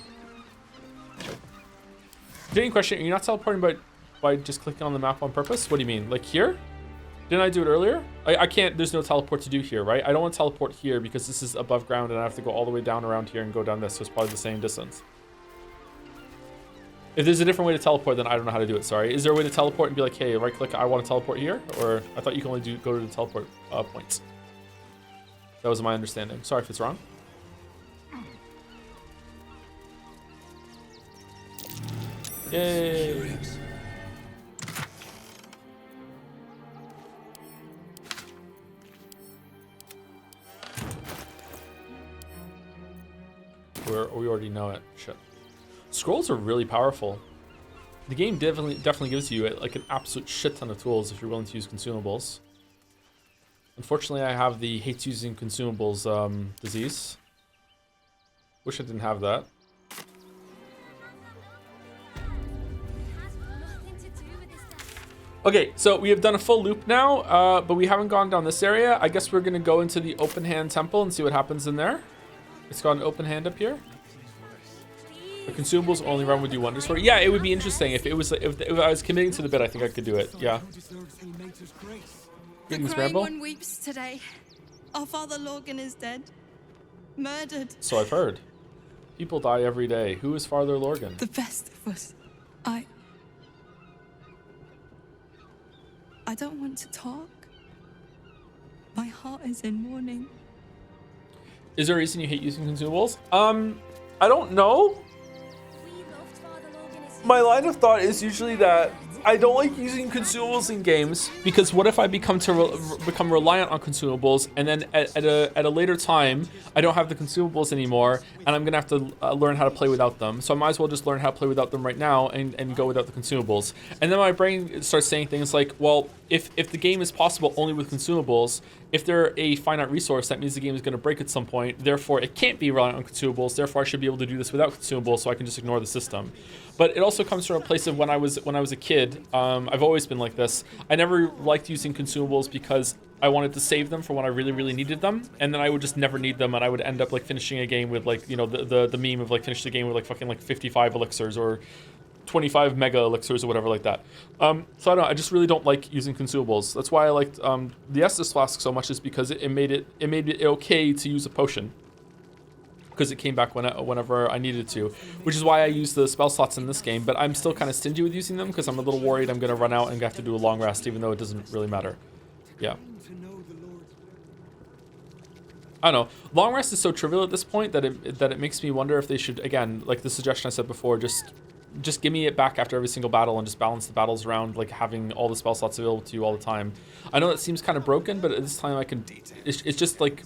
A: Getting question, are you not teleporting by just clicking on the map on purpose? What do you mean? Like here? Didn't I do it earlier? I can't, there's no teleport to do here, right? I don't want to teleport here because this is above ground and I have to go all the way down around here and go down this, so it's probably the same distance. If there's a different way to teleport, then I don't know how to do it, sorry. Is there a way to teleport and be like, hey, right click, I want to teleport here? Or I thought you can only go to the teleport points. That was my understanding. Sorry if it's wrong. Yay! We already know it. Shit. Scrolls are really powerful. The game definitely gives you like an absolute shit ton of tools if you're willing to use consumables. Unfortunately, I have the hates using consumables disease. Wish I didn't have that. Okay, so we have done a full loop now, but we haven't gone down this area. I guess we're gonna go into the open hand temple and see what happens in there. It's got an open hand up here. The consumables only run would do wonders for it. Yeah, it would be interesting if it was if I was committing to the bit. I think I could do it. Yeah.
G: The crying one weeps today. Our father Lorgan is dead. Murdered.
A: So I've heard. People die every day. Who is Father Lorgan?
G: The best of us. I don't want to talk. My heart is in mourning.
A: Is there a reason you hate using consumables? I don't know. My line of thought is usually that I don't like using consumables in games because what if I become reliant on consumables and then at a later time I don't have the consumables anymore and I'm gonna have to learn how to play without them. So I might as well just learn how to play without them right now and go without the consumables. And then my brain starts saying things like, well, if the game is possible only with consumables, if they're a finite resource, that means the game is going to break at some point. Therefore, it can't be reliant on consumables. Therefore, I should be able to do this without consumables, so I can just ignore the system. But it also comes from a place of when I was a kid. I've always been like this. I never liked using consumables because I wanted to save them for when I really, really needed them, and then I would just never need them, and I would end up like finishing a game with like, you know, the meme of like finish the game with like fucking like 55 elixirs or 25 mega elixirs or whatever like that. So I don't know, I just really don't like using consumables. That's why I liked the Estus Flask so much, is because it made it okay to use a potion, because it came back whenever I needed to, which is why I use the spell slots in this game. But I'm still kind of stingy with using them because I'm a little worried I'm going to run out and have to do a long rest, even though it doesn't really matter. Yeah. I don't know. Long rest is so trivial at this point that it makes me wonder if they should, again, like the suggestion I said before, just give me it back after every single battle and just balance the battles around like having all the spell slots available to you all the time. I know that seems kind of broken, but at this time I can, it's just like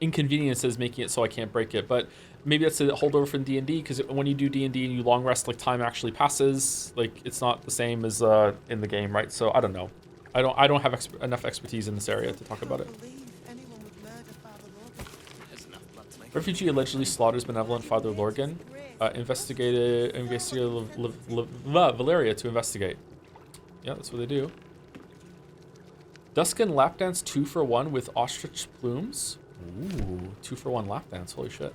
A: inconveniences making it so I can't break it. But maybe that's a holdover from D&D, because when you do D&D and you long rest, like time actually passes, like it's not the same as in the game, right? So I don't know. I don't have enough expertise in this area to talk about it. Refugee allegedly slaughters benevolent Father Lorgan. Investigate Valeria to investigate. Yeah, that's what they do. Duskin lap dance 2-for-1 with ostrich plumes. Ooh, 2-for-1 lap dance. Holy shit.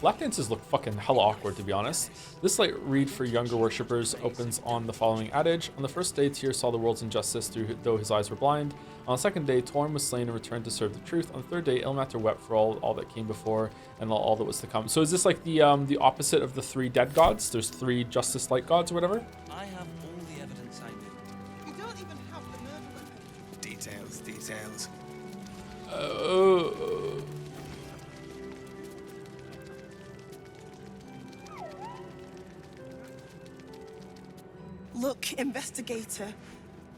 A: Lap dances look fucking hella awkward, to be honest. This light read for younger worshippers opens on the following adage. On the first day, Tyr saw the world's injustice though his eyes were blind. On the second day, Torm was slain and returned to serve the truth. On the third day, Ilmater wept for all that came before and all that was to come. So is this like the opposite of the 3 dead gods? There's 3 justice light gods or whatever?
R: I have all the evidence I need.
U: You don't even have the murder weapon.
D: Details.
U: Look, investigator.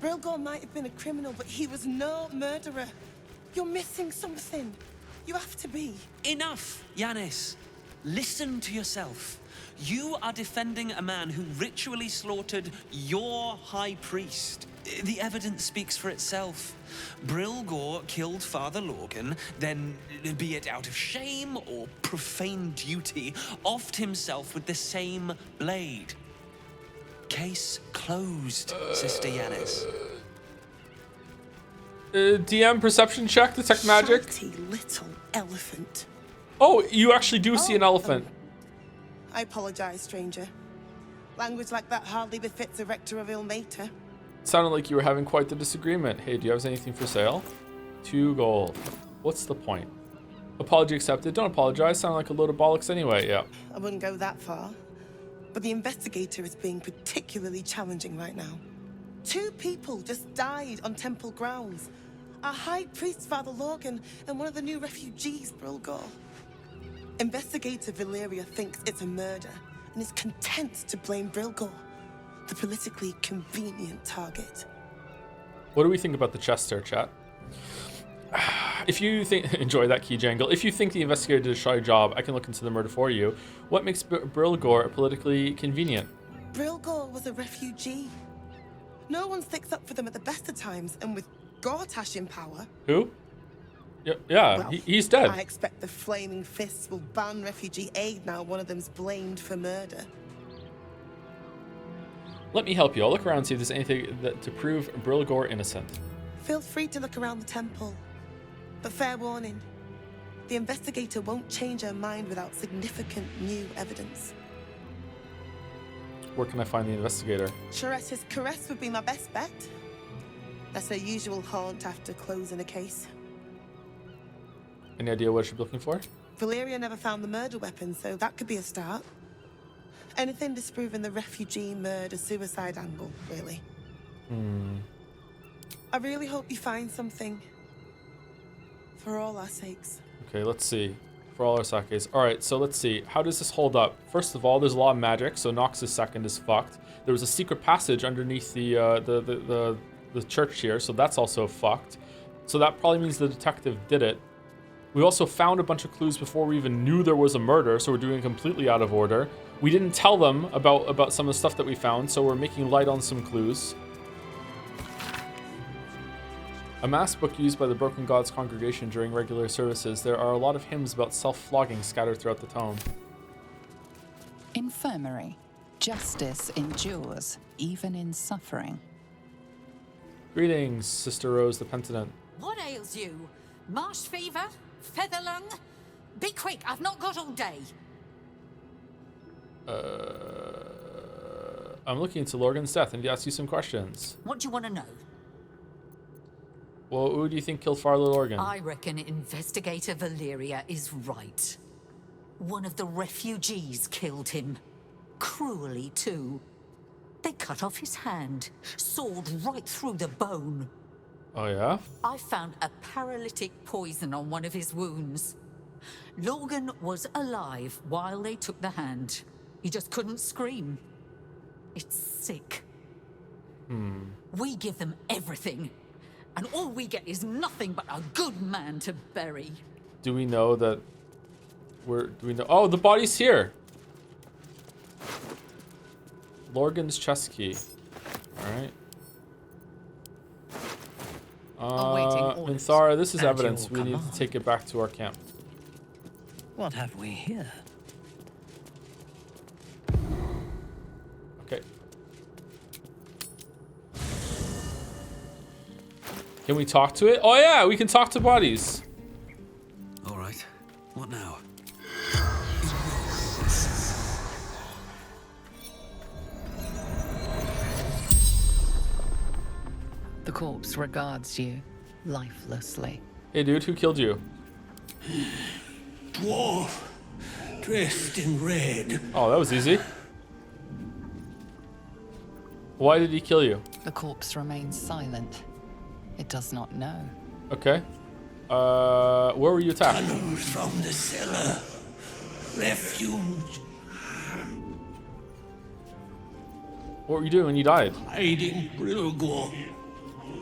U: Brilgor might have been a criminal, but he was no murderer. You're missing something. You have to be.
R: Enough, Yanis. Listen to yourself. You are defending a man who ritually slaughtered your high priest. The evidence speaks for itself. Brilgor killed Father Lorgan, then, be it out of shame or profane duty, offed himself with the same blade. Case closed, Sister Yanis.
A: DM perception check, detect magic.
U: Shouty little elephant.
A: Oh, you actually do see an elephant.
U: I apologize, stranger. Language like that hardly befits a rector of Ilmater.
A: Sounded like you were having quite the disagreement. Hey, do you have anything for sale? 2 gold. What's the point? Apology accepted. Don't apologize. Sound like a load of bollocks anyway. Yeah.
U: I wouldn't go that far. But the investigator is being particularly challenging right now. 2 people just died on temple grounds. Our high priest, Father Lorgan, and one of the new refugees, Brilgor. Investigator Valeria thinks it's a murder and is content to blame Brilgor, the politically convenient target.
A: What do we think about the chest there, chat? If you think, enjoy that key jangle. If you think the investigator did a shoddy job, I can look into the murder for you. What makes Brilgor politically convenient?
U: Brilgor was a refugee. No one sticks up for them at the best of times, and with Gortash in power...
A: Who? Yeah,
U: well,
A: he's dead.
U: I expect the Flaming Fists will ban refugee aid now one of them's blamed for murder.
A: Let me help you. I'll look around and see if there's anything to prove Brilgor innocent.
U: Feel free to look around the temple. But fair warning, the investigator won't change her mind without significant new evidence.
A: Where can I find the investigator?
U: Charette's caress would be my best bet. That's her usual haunt after closing a case.
A: Any idea what she'd be looking for?
U: Valeria never found the murder weapon, so that could be a start. Anything disproving the refugee murder-suicide angle, really. I really hope you find something. For all our sakes.
A: Okay, let's see. For all our sakes. Alright, so let's see. How does this hold up? First of all, there's a lot of magic, so Nox's second is fucked. There was a secret passage underneath the church here, so that's also fucked. So that probably means the detective did it. We also found a bunch of clues before we even knew there was a murder, so we're doing it completely out of order. We didn't tell them about some of the stuff that we found, so we're making light on some clues. A mass book used by the Broken Gods congregation during regular services. There are a lot of hymns about self-flogging scattered throughout the tome.
C: Infirmary. Justice endures, even in suffering.
A: Greetings, Sister Rose the Penitent.
E: What ails you? Marsh fever? Feather lung? Be quick, I've not got all day.
A: I'm looking into Lorgan's death and to ask you some questions.
E: What do you want to know?
A: Well, who do you think killed Father Lorgan?
E: I reckon Investigator Valeria is right. One of the refugees killed him. Cruelly, too. They cut off his hand, sawed right through the bone.
A: Oh, yeah?
E: I found a paralytic poison on one of his wounds. Lorgan was alive while they took the hand. He just couldn't scream. It's sick. We give them everything. And all we get is nothing but a good man to bury.
A: Do we know that do we know? Oh, the body's here. Lorgan's chest key. Alright. Minthara, this is evidence. We need to take it back to our camp.
Q: What have we here?
A: Okay. Can we talk to it? Oh yeah, we can talk to bodies.
O: All right. What now?
C: The corpse regards you lifelessly.
A: Hey dude, who killed you?
S: Dwarf, dressed in red.
A: Oh, that was easy. Why did he kill you?
C: The corpse remains silent. It does not know.
A: Okay. Where were you attacked?
S: Tunnels from the cellar. Refuge.
A: What were you doing when you died?
S: Hiding Brilgor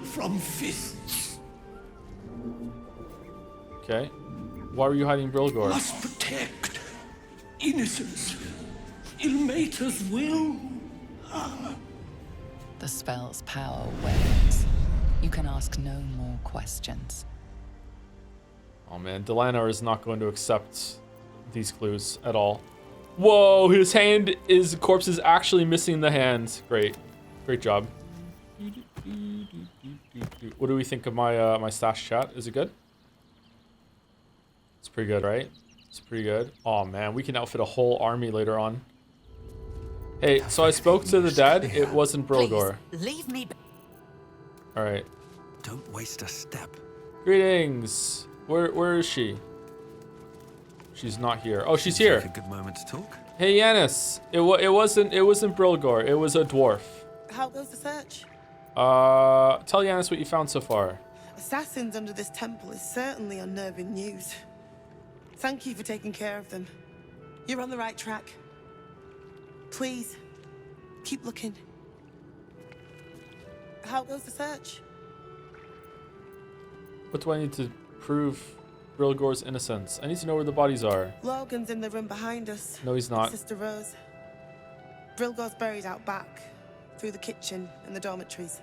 S: from fists.
A: Okay. Why were you hiding Brilgor?
S: Must protect innocence. Ilmater's will.
C: The spell's power wanes. You can ask no more questions.
A: Oh man, Delanar is not going to accept these clues at all. Whoa, his corpse is actually missing the hand. Great. Great job. What do we think of my stash chat? Is it good? It's pretty good, right? It's pretty good. Oh man, we can outfit a whole army later on. Hey, so I spoke to the dad. It wasn't Brilgor.
E: Leave me.
A: All right.
O: Don't waste a step.
A: Greetings. Where is she? She's not here. Oh, she's here.
O: Take a good moment to talk.
A: Hey, Yanis. It wasn't Brilgor. It was a dwarf.
U: How goes the search?
A: Tell Yanis what you found so far.
U: Assassins under this temple is certainly unnerving news. Thank you for taking care of them. You're on the right track. Please, keep looking. How goes the search?
A: What do I need to prove Brilgor's innocence? I need to know where the bodies are.
U: Logan's in the room behind us.
A: No, he's not.
U: Sister Rose. Brilgor's buried out back, through the kitchen and the dormitories.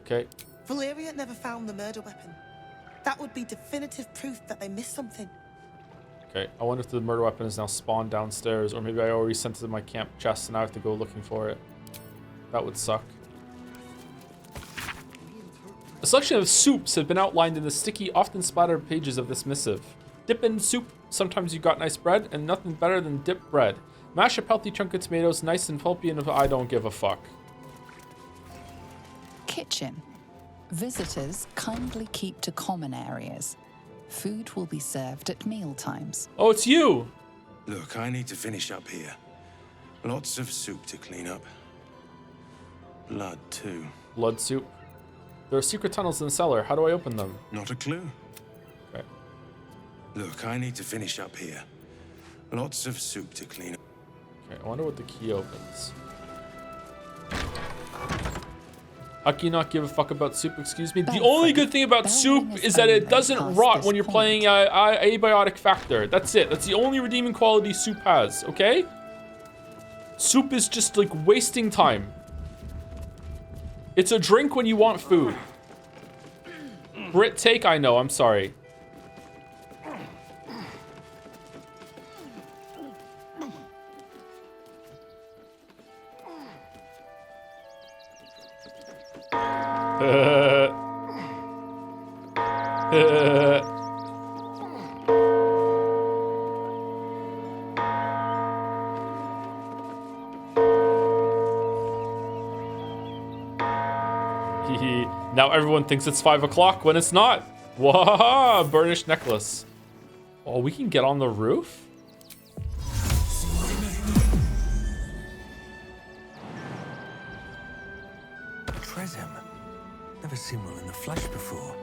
A: Okay.
U: Valeria never found the murder weapon. That would be definitive proof that they missed something.
A: Okay, I wonder if the murder weapon is now spawned downstairs, or maybe I already sent it to my camp chest and I have to go looking for it. That would suck. A selection of soups have been outlined in the sticky, often splattered pages of this missive. Dip in soup. Sometimes you got nice bread, and nothing better than dip bread. Mash a healthy chunk of tomatoes, nice and pulpy, and I don't give a fuck.
C: Kitchen. Visitors kindly keep to common areas. Food will be served at meal times.
A: Oh, it's you!
B: Look, I need to finish up here. Lots of soup to clean up. Blood, too.
A: Blood soup. There are secret tunnels in the cellar. How do I open them?
B: Not a clue.
A: Okay.
B: Look, I need to finish up here. Lots of soup to clean up.
A: Okay, I wonder what the key opens. How can you not give a fuck about soup, excuse me? The only good thing about soup is that it doesn't rot when you're playing abiotic factor. That's it. That's the only redeeming quality soup has, okay? Soup is just like wasting time. It's a drink when you want food. Brit take, I know, I'm sorry. Now everyone thinks it's 5 o'clock when it's not. Whoa, burnished necklace. Oh, we can get on the roof?
O: Trezem. Never seen one in the flesh before.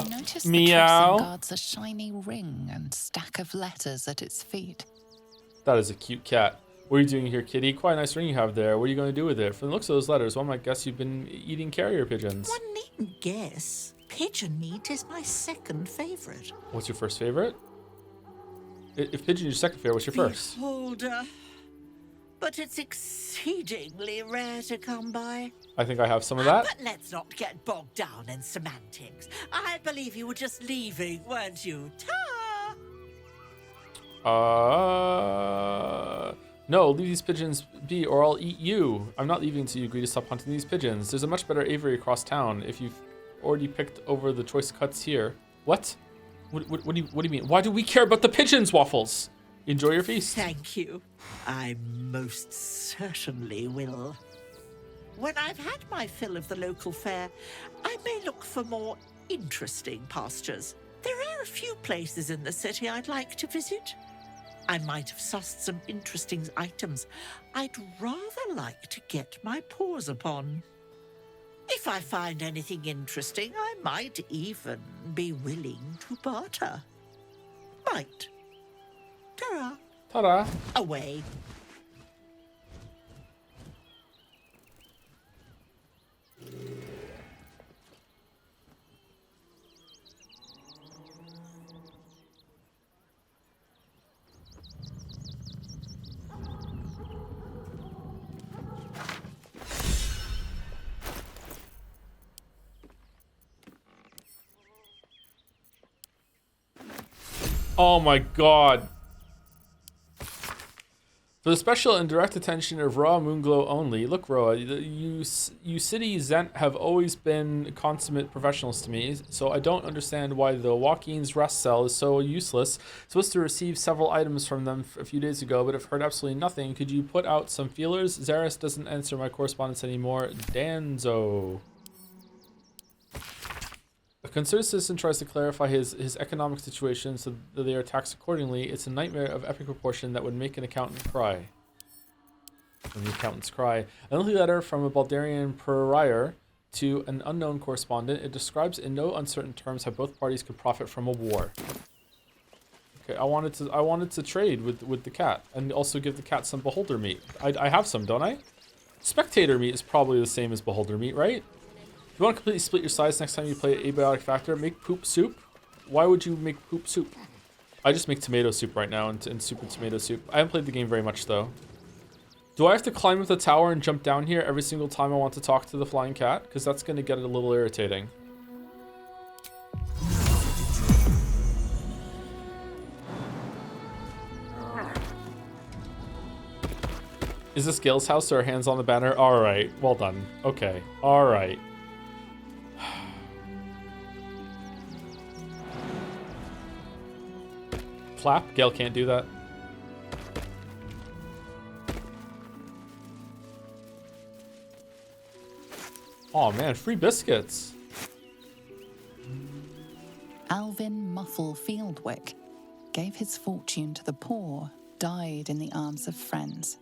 C: You notice the
A: meow.
C: casing guards a shiny ring and stack of letters at its feet.
A: That is a cute cat. What are you doing here, kitty? Quite a nice ring you have there. What are you going to do with it? From the looks of those letters, one might guess you've been eating carrier pigeons.
F: One needn't guess. Pigeon meat is my second favorite.
A: What's your first favorite? If pigeon is your second favorite, what's your first?
F: Beholder. But it's exceedingly rare to come by.
A: I think I have some of that.
F: But let's not get bogged down in semantics. I believe you were just leaving, weren't you?
A: No, leave these pigeons be or I'll eat you. I'm not leaving until you agree to stop hunting these pigeons. There's a much better aviary across town if you've already picked over the choice cuts here. What? What do you mean? Why do we care about the pigeons, Waffles? Enjoy your feast.
F: Thank you. I most certainly will. When I've had my fill of the local fare, I may look for more interesting pastures. There are a few places in the city I'd like to visit. I might have sussed some interesting items I'd rather like to get my paws upon. If I find anything interesting, I might even be willing to barter. Might. Ta-ra.
A: Ta-ra.
F: Away.
A: Oh my god. For the special and direct attention of Roa Moonglow only, look Roa, you city Zent have always been consummate professionals to me, so I don't understand why the Joaquin's rest cell is so useless. Supposed to receive several items from them a few days ago, but have heard absolutely nothing. Could you put out some feelers? Zaris doesn't answer my correspondence anymore. Danzo. A concerned citizen tries to clarify his economic situation so that they are taxed accordingly. It's a nightmare of epic proportion that would make an accountant cry. When the accountants cry. A lengthy letter from a Baldurian pariah to an unknown correspondent. It describes in no uncertain terms how both parties could profit from a war. Okay, I wanted to trade with the cat and also give the cat some beholder meat. I have some, don't I? Spectator meat is probably the same as beholder meat, right? If you want to completely split your sides next time you play Abiotic Factor, make poop soup. Why would you make poop soup? I just make tomato soup right now and soup and tomato soup. I haven't played the game very much though. Do I have to climb up the tower and jump down here every single time I want to talk to the flying cat? Because that's going to get a little irritating. Is this Gale's house or hands on the banner? All right. Well done. Okay. All right. Clap. Gale can't do that. Oh man, free biscuits.
C: Alvin Muffle Fieldwick gave his fortune to the poor, died in the arms of friends.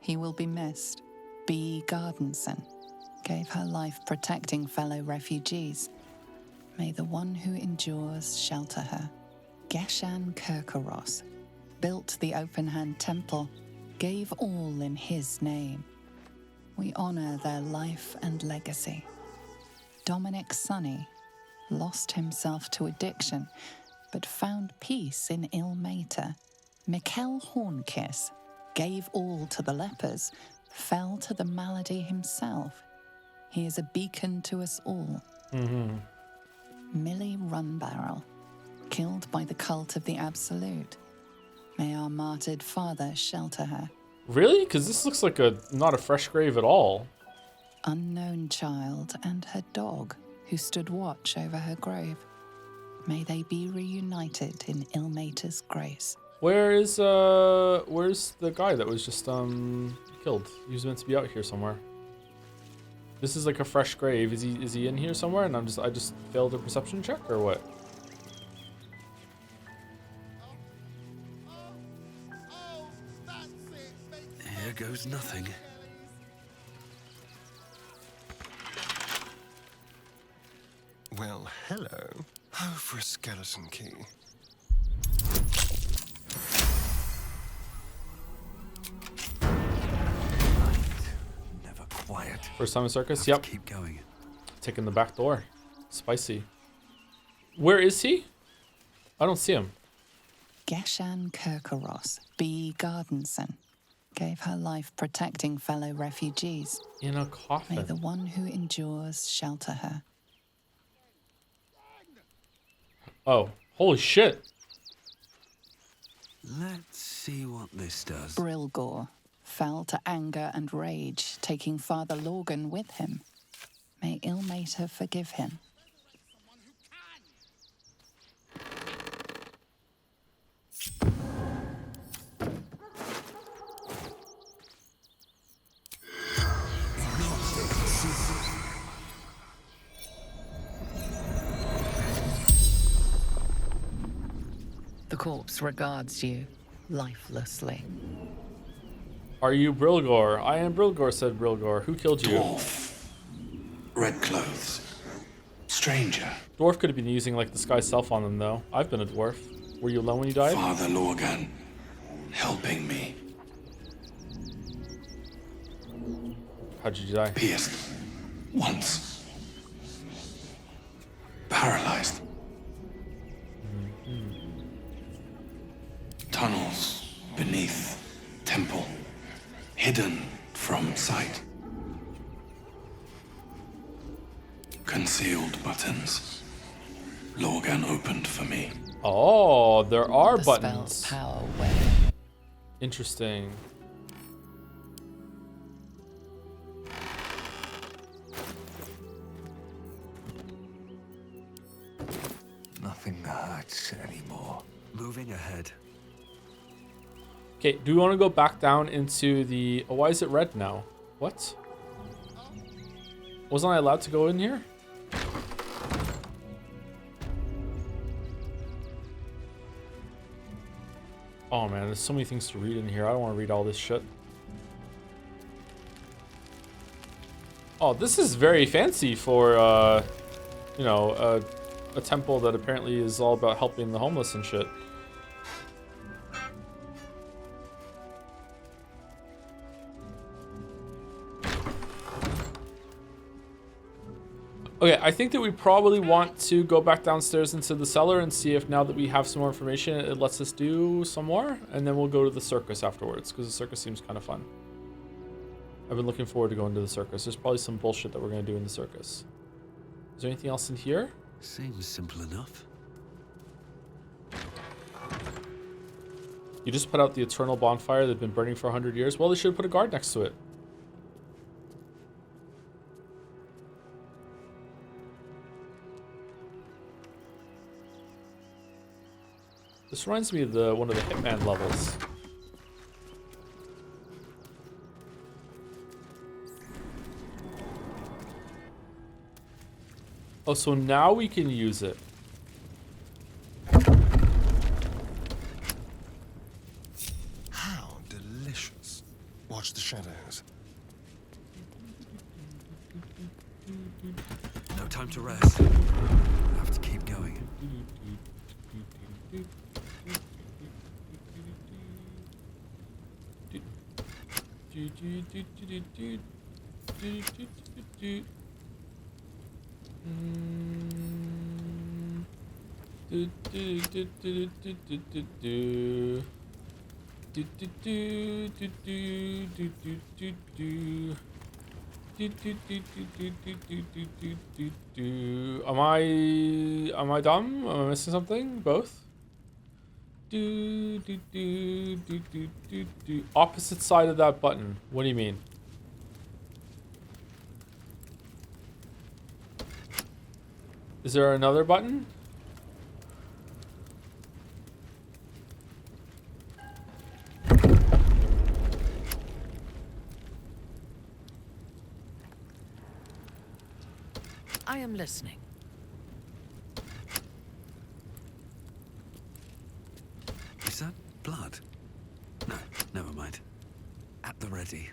C: He will be missed. B. Gardenson gave her life protecting fellow refugees. May the one who endures shelter her. Geshan Kirkaros built the open-hand temple, gave all in his name. We honor their life and legacy. Dominic Sonny lost himself to addiction, but found peace in Ilmater. Mikkel Hornkiss gave all to the lepers, fell to the malady himself. He is a beacon to us all. Millie Runbarrel, killed by the cult of the Absolute. May our martyred father shelter her.
A: Really? Because this looks like not a fresh grave at all.
C: Unknown child and her dog, who stood watch over her grave. May they be reunited in Ilmater's grace.
A: Where's the guy that was just killed? He was meant to be out here somewhere. This is like a fresh grave. Is he in here somewhere? And I just failed a perception check or what?
O: Here goes nothing.
K: Well, hello. Oh, for a skeleton key.
O: Never quiet.
A: First time in Circus? Yep.
O: Keep going.
A: Taking the back door. Spicy. Where is he? I don't see him.
C: Geshan Kirkaros, B. Gardenson, gave her life protecting fellow refugees.
A: In a coffin.
C: May the one who endures shelter her.
A: Oh, holy shit.
O: Let's see what this does.
C: Brilgor fell to anger and rage, taking Father Lorgan with him. May Ilmater forgive him. The corpse regards you lifelessly.
A: Are you Brilgor? I am Brilgor, said Brilgor. Who killed you?
N: Dwarf. Red clothes. Stranger.
A: Dwarf could have been using like the sky self on them though. I've been a dwarf. Were you alone when you died?
N: Father Lorgan. Helping me.
A: How'd you die?
N: Pierced. Once. Paralyzed. Tunnels beneath temple. Hidden from sight. Concealed buttons. Lorgan opened for me.
A: Oh, there are
C: The
A: buttons.
C: spell's power went.
A: Interesting.
O: Nothing hurts anymore. Moving ahead.
A: Okay, do we want to go back down into the... Oh, why is it red now? What? Wasn't I allowed to go in here? Oh man, there's so many things to read in here. I don't want to read all this shit. Oh, this is very fancy for, you know, a temple that apparently is all about helping the homeless and shit. Okay, I think that we probably want to go back downstairs into the cellar and see if now that we have some more information, it lets us do some more. And then we'll go to the circus afterwards, because the circus seems kind of fun. I've been looking forward to going to the circus. There's probably some bullshit that we're going to do in the circus. Is there anything else in here?
O: Seems simple enough.
A: You just put out the eternal bonfire that's been burning for 100 years. Well, they should put a guard next to it. This reminds me of one of the Hitman levels. Oh, so now we can use it.
K: How delicious. Watch the shadows.
O: No time to rest. Have to keep going.
A: Am I dumb? Am I missing something? Both? Opposite side of that button. What do you mean? Is there another button?
H: I am listening.
O: Is that blood? No, never mind. At the ready.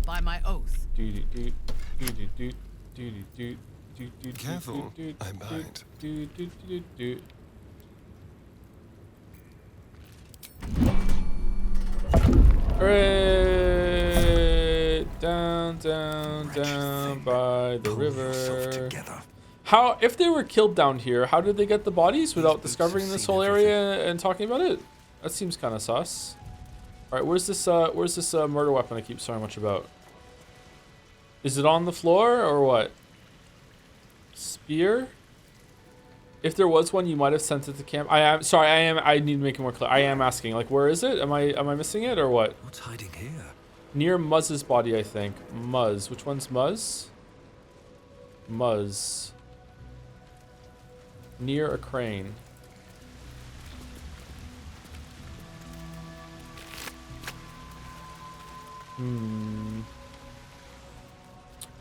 H: By my oath.
K: Careful, I bite.
A: Hooray! Down, down, down by the river. How, if they were killed down here, how did they get the bodies without discovering this whole area and talking about it? That seems kind of sus. All right, where's this murder weapon I keep so much about? Is it on the floor or what? Spear? If there was one, you might have sent it to camp. I need to make it more clear. I am asking, like, where is it? Am I missing it or what?
O: What's hiding here?
A: Near Muzz's body, I think. Muzz. Which one's Muzz? Muzz. Near a crane.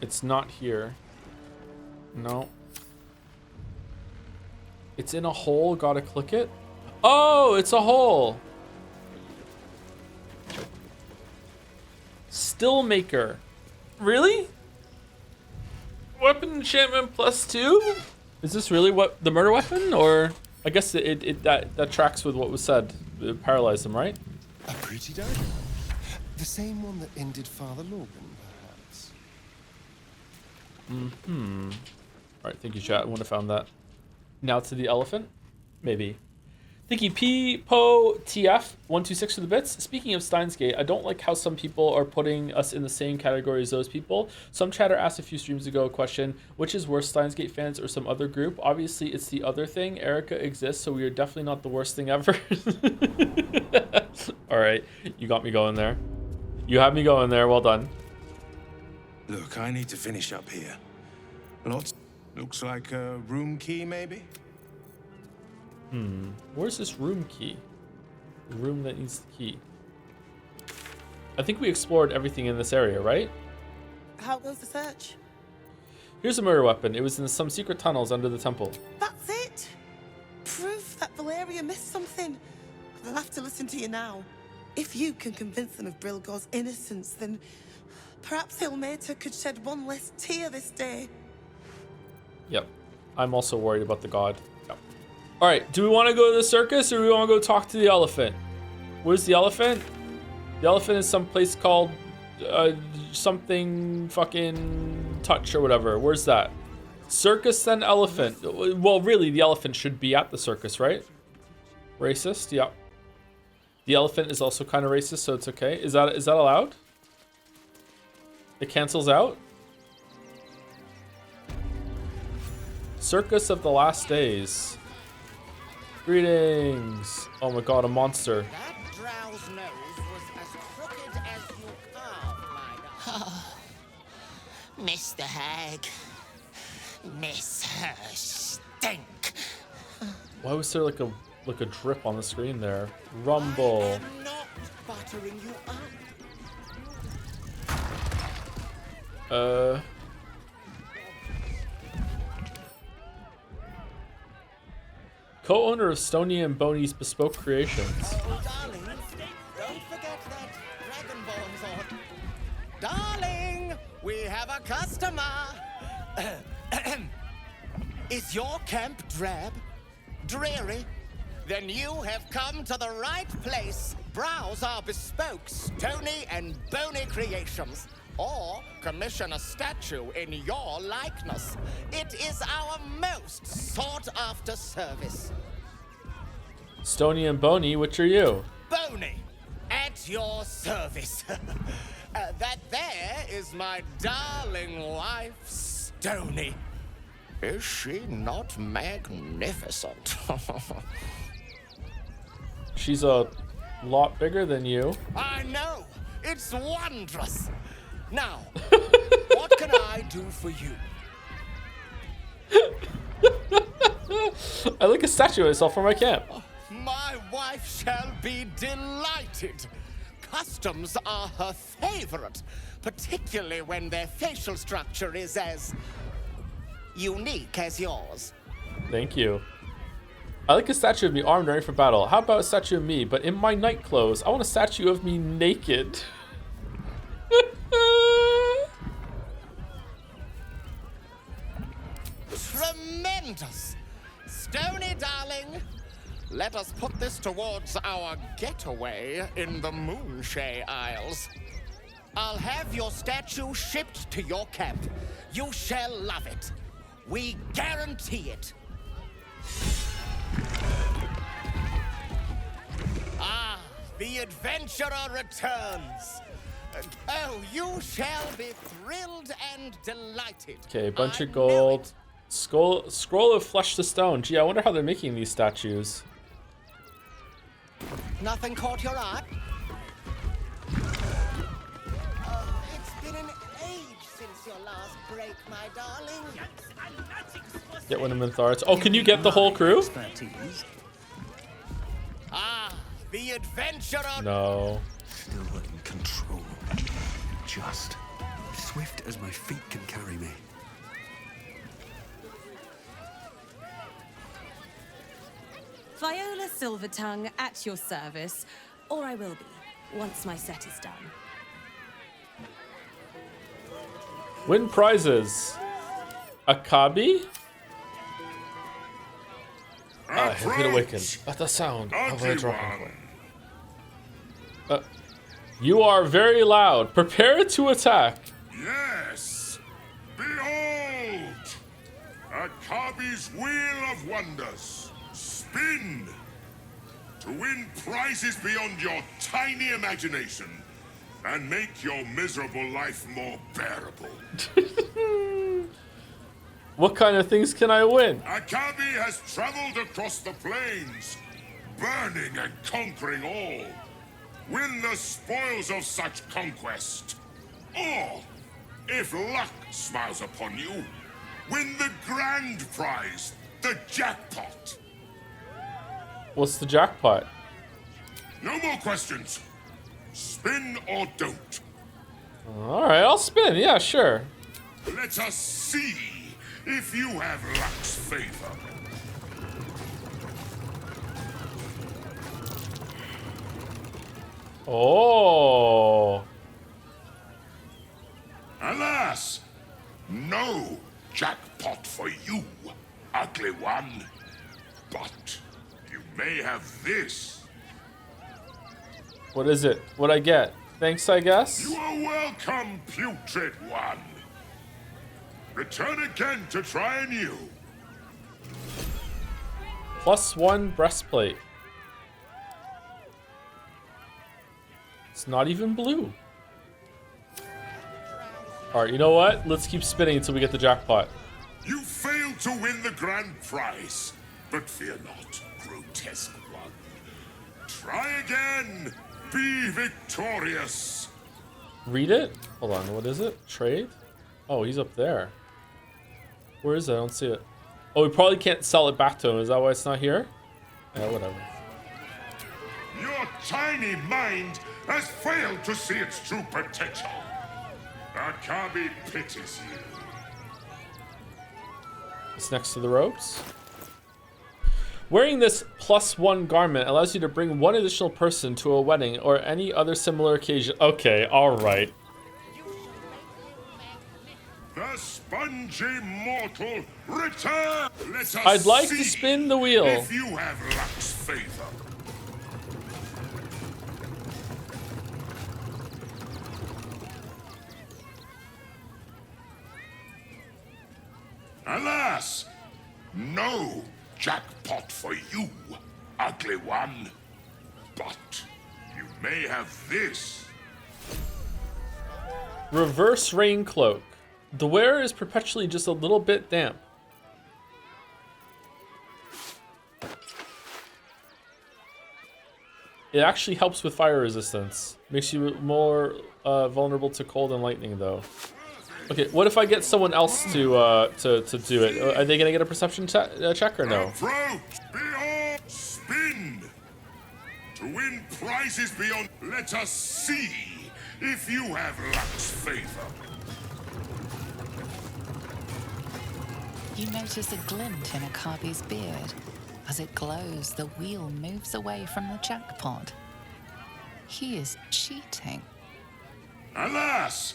A: It's not here. No. It's in a hole. Gotta click it. Oh, it's a hole. Stillmaker. Really? Weapon enchantment +2? Is this really what the murder weapon? Or I guess that tracks with what was said. It paralyzed him, right?
K: A pretty dagger. The same one that ended Father Logan, perhaps.
A: Alright, thank you, chat. I wouldn't have found that. Now to the elephant? Maybe. Thank you, PPO-TF126 for the bits. Speaking of Steins Gate, I don't like how some people are putting us in the same category as those people. Some chatter asked a few streams ago a question, which is worse, Steins Gate fans or some other group? Obviously, it's the other thing. Erica exists, so we are definitely not the worst thing ever. Alright, you got me going there. You had me going there, well done.
B: Look, I need to finish up here. Looks like a room key, maybe?
A: Where's this room key? The room that needs the key. I think we explored everything in this area, right?
U: How goes the search?
A: Here's a murder weapon. It was in some secret tunnels under the temple.
U: That's it! Proof that Valeria missed something. They'll have to listen to you now. If you can convince them of Brilgor's innocence, then perhaps Ilmater could shed one less tear this day.
A: Yep. I'm also worried about the god. Yep. All right. Do we want to go to the circus or do we want to go talk to the elephant? Where's the elephant? The elephant is someplace called something fucking touch or whatever. Where's that? Circus then elephant. Well, really, the elephant should be at the circus, right? Racist? Yep. The elephant is also kind of racist, so it's okay. Is that allowed? It cancels out? Circus of the Last Days. Greetings. Oh my god, a monster.
J: That drow's nose was as crooked as you carved, my darling. Miss the hag. Miss her stink.
A: Why was there like a drip on the screen there? Rumble.
J: I'm not buttering you up.
A: Co-owner of Stony and Boney's Bespoke Creations.
J: Oh, darling, don't forget that Dragonborn's on. Darling, we have a customer. Is your camp drab? Dreary? Then you have come to the right place. Browse our bespoke Stony and Bony creations. Or commission a statue in your likeness. It is our most sought-after service.
A: Stony and Boney, which are you?
J: Bony, at your service. That there is my darling wife, Stony. Is she not magnificent?
A: She's a lot bigger than you.
J: I know. It's wondrous. Now, what can I do for you?
A: I like a statue I saw for my camp.
J: My wife shall be delighted. Customs are her favorite, particularly when their facial structure is as unique as yours.
A: Thank you. I like a statue of me armed ready for battle. How about a statue of me, but in my night clothes? I want a statue of me naked.
J: Tremendous! Stony, darling, let us put this towards our getaway in the Moonshay Isles. I'll have your statue shipped to your camp. You shall love it. We guarantee it. Ah, the adventurer returns. Oh, you shall be thrilled and delighted.
A: Okay, bunch of gold. Scroll of flesh to stone. Gee, I wonder how they're making these statues.
J: Nothing caught your eye? Oh, it's been an age since your last break, my darling.
A: Get one of them Mintharites. Oh, can you get the whole crew?
J: Ah, the adventurer.
A: No.
O: Still in control. Just swift as my feet can carry me.
V: Viola Silvertongue at your service, or I will be, once my set is done.
A: Win prizes. Akabi? I have been awakened at the sound of a dropping coin. You are very loud. Prepare to attack.
W: Yes! Behold! Akabi's Wheel of Wonders. Spin! To win prizes beyond your tiny imagination and make your miserable life more bearable.
A: What kind of things can I win?
W: Akabi has traveled across the plains, burning and conquering all. Win the spoils of such conquest. Or, if luck smiles upon you, win the grand prize, the jackpot.
A: What's the jackpot?
W: No more questions. Spin or don't.
A: Alright, I'll spin. Yeah, sure.
W: Let us see if you have luck's favor.
A: Oh.
W: Alas, no jackpot for you, ugly one. But you may have this.
A: What is it? What'd I get? Thanks, I guess?
W: You are welcome, putrid one. Return again to try anew.
A: +1 breastplate. It's not even blue. Alright, you know what? Let's keep spinning until we get the jackpot.
W: You failed to win the grand prize, but fear not, grotesque one. Try again. Be victorious.
A: Read it? Hold on, what is it? Trade? Oh, he's up there. Where is it? I don't see it. Oh, we probably can't sell it back to him. Is that why it's not here? Yeah, whatever.
W: Your tiny mind has failed to see its true potential. Akabi pities you.
A: It's next to the ropes. Wearing this +1 garment allows you to bring one additional person to a wedding or any other similar occasion. Okay, alright.
W: The spongy mortal return. Let us
A: I'd like
W: see
A: to spin the wheel.
W: if you have luck's favor. Alas, no jackpot for you, ugly one. But you may have this.
A: Reverse rain cloak. The wearer is perpetually just a little bit damp. It actually helps with fire resistance. Makes you more vulnerable to cold and lightning, though. Okay, what if I get someone else to do it? Are they gonna get a perception check or no?
W: Approach, behold, spin. To win prizes beyond, let us see if you have luck's favor.
C: You notice a glint in Akabi's beard. As it glows, the wheel moves away from the jackpot. He is cheating.
W: Alas,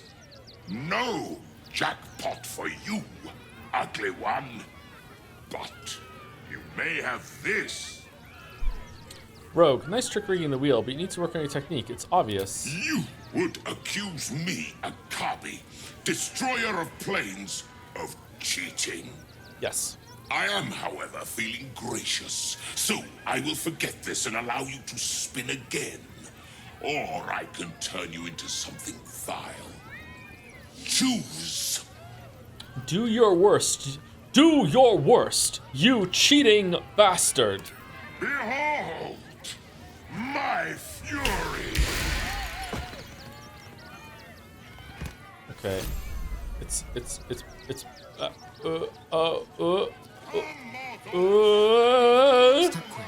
W: no jackpot for you, ugly one. But you may have this.
A: Rogue, nice trick rigging the wheel, but you need to work on your technique. It's obvious.
W: You would accuse me, Akabi, destroyer of planes, of cheating.
A: Yes.
W: I am, however, feeling gracious, so I will forget this and allow you to spin again. Or I can turn you into something vile. Choose.
A: Do your worst. Do your worst, you cheating bastard.
W: Behold my fury.
A: Okay. It's Stop quick.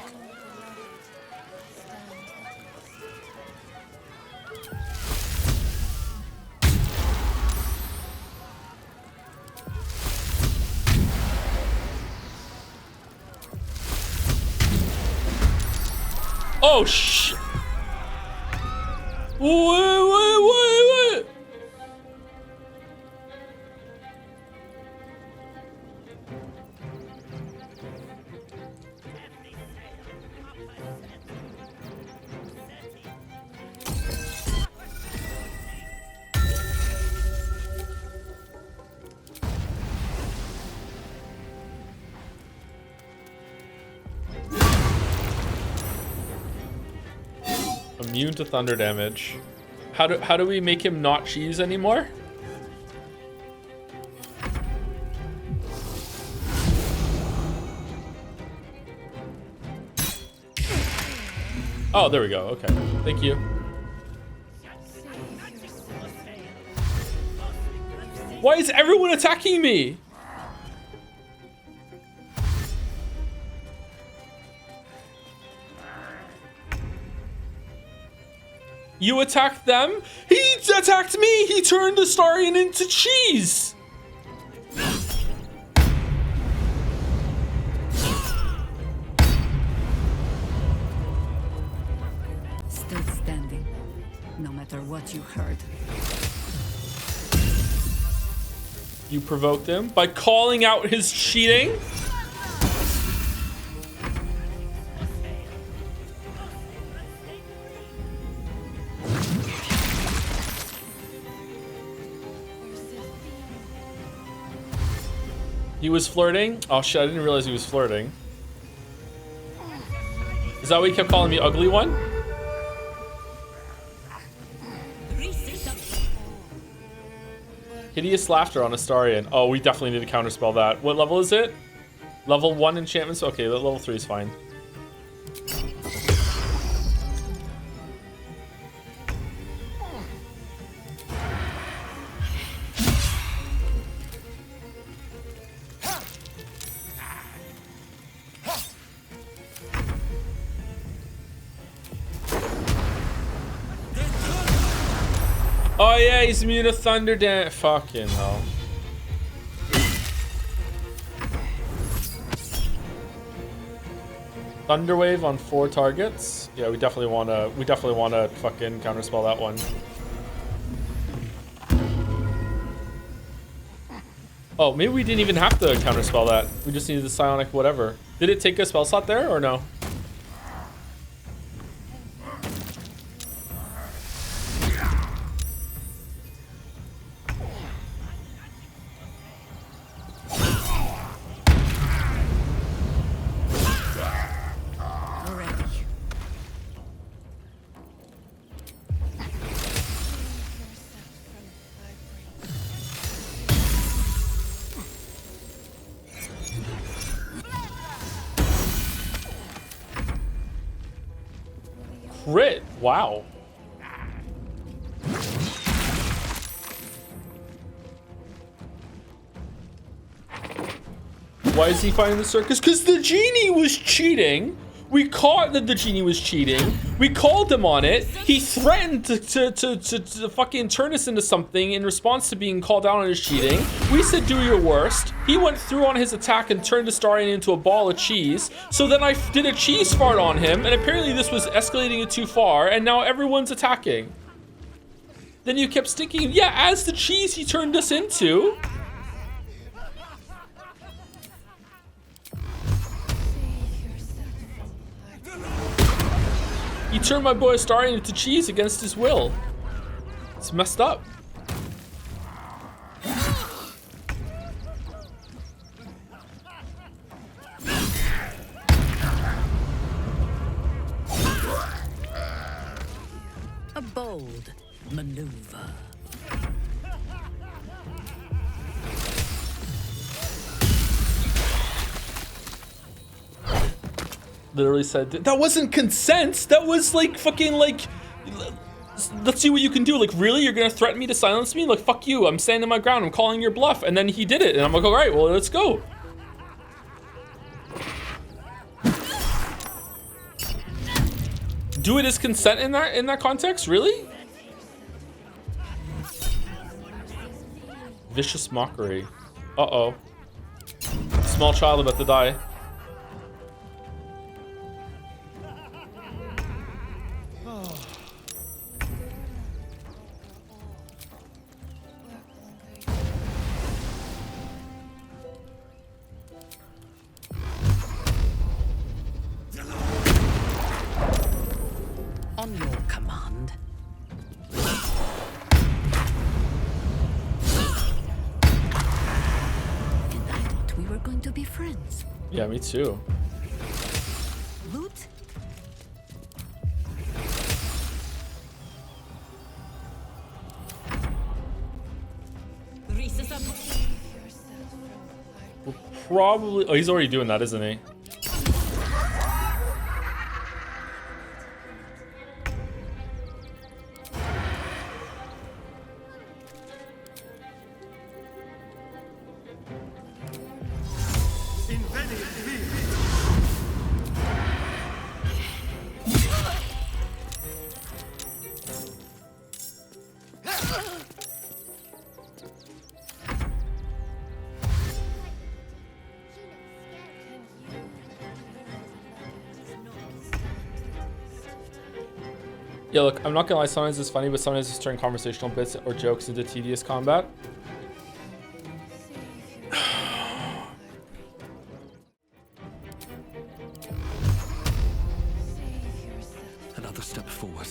A: Oh shit! Wait! Immune to thunder damage. How do we make him not cheese anymore? Oh, there we go. Okay. Thank you. Why is everyone attacking me? You attacked them? He attacked me! He turned the Starian into cheese!
E: Still standing, no matter what you heard.
A: You provoked him by calling out his cheating? He was flirting? Oh shit, I didn't realize he was flirting. Is that why he kept calling me ugly one? Hideous laughter on Astarion. Oh, we definitely need to counterspell that. What level is it? Level 1 enchantments? Okay, level 3 is fine. Oh yeah, he's immune to thunder dance. Fucking hell. Thunderwave on 4 targets. Yeah, we definitely wanna fucking counterspell that one. Oh, maybe we didn't even have to counterspell that. We just needed the psionic whatever. Did it take a spell slot there or no? Crit! Wow. Why is he fighting the circus? Because the genie was cheating. We caught that the genie was cheating. We called him on it. He threatened to fucking turn us into something in response to being called out on his cheating. We said, do your worst. He went through on his attack and turned Astarion into a ball of cheese. So then I did a cheese fart on him, and apparently this was escalating it too far, and now everyone's attacking. Then you kept sticking. Yeah, as the cheese he turned us into. He turned my boy Astarion into cheese against his will. It's messed up.
E: A bold maneuver.
A: Literally said that wasn't consent. That was like fucking like, let's see what you can do. Like, really, you're gonna threaten me to silence me? Like, fuck you. I'm standing my ground. I'm calling your bluff. And then he did it, and I'm like, all right, well, let's go. Do it as consent in that context, really? Vicious mockery. Uh-oh. Small child about to die.
E: On your command. And I thought we were going to be friends.
A: Yeah, me too.
E: Loot?
A: We're probably... Oh, he's already doing that, isn't he? Yeah, look, I'm not gonna lie, sometimes it's funny, but sometimes it's turning conversational bits or jokes into tedious combat.
O: Another step forward.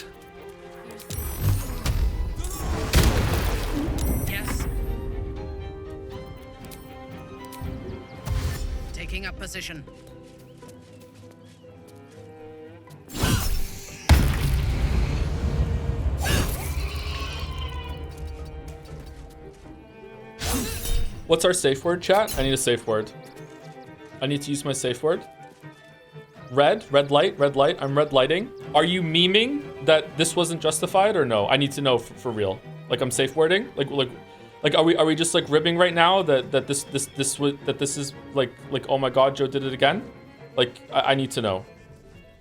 H: Yes. Taking up position.
A: What's our safe word, chat? I need a safe word. I need to use my safe word. Red light. I'm red lighting. Are you memeing that this wasn't justified or no? I need to know for real. Like I'm safe wording? Like are we just like ribbing right now that this is like oh my god, Joe did it again? Like I need to know.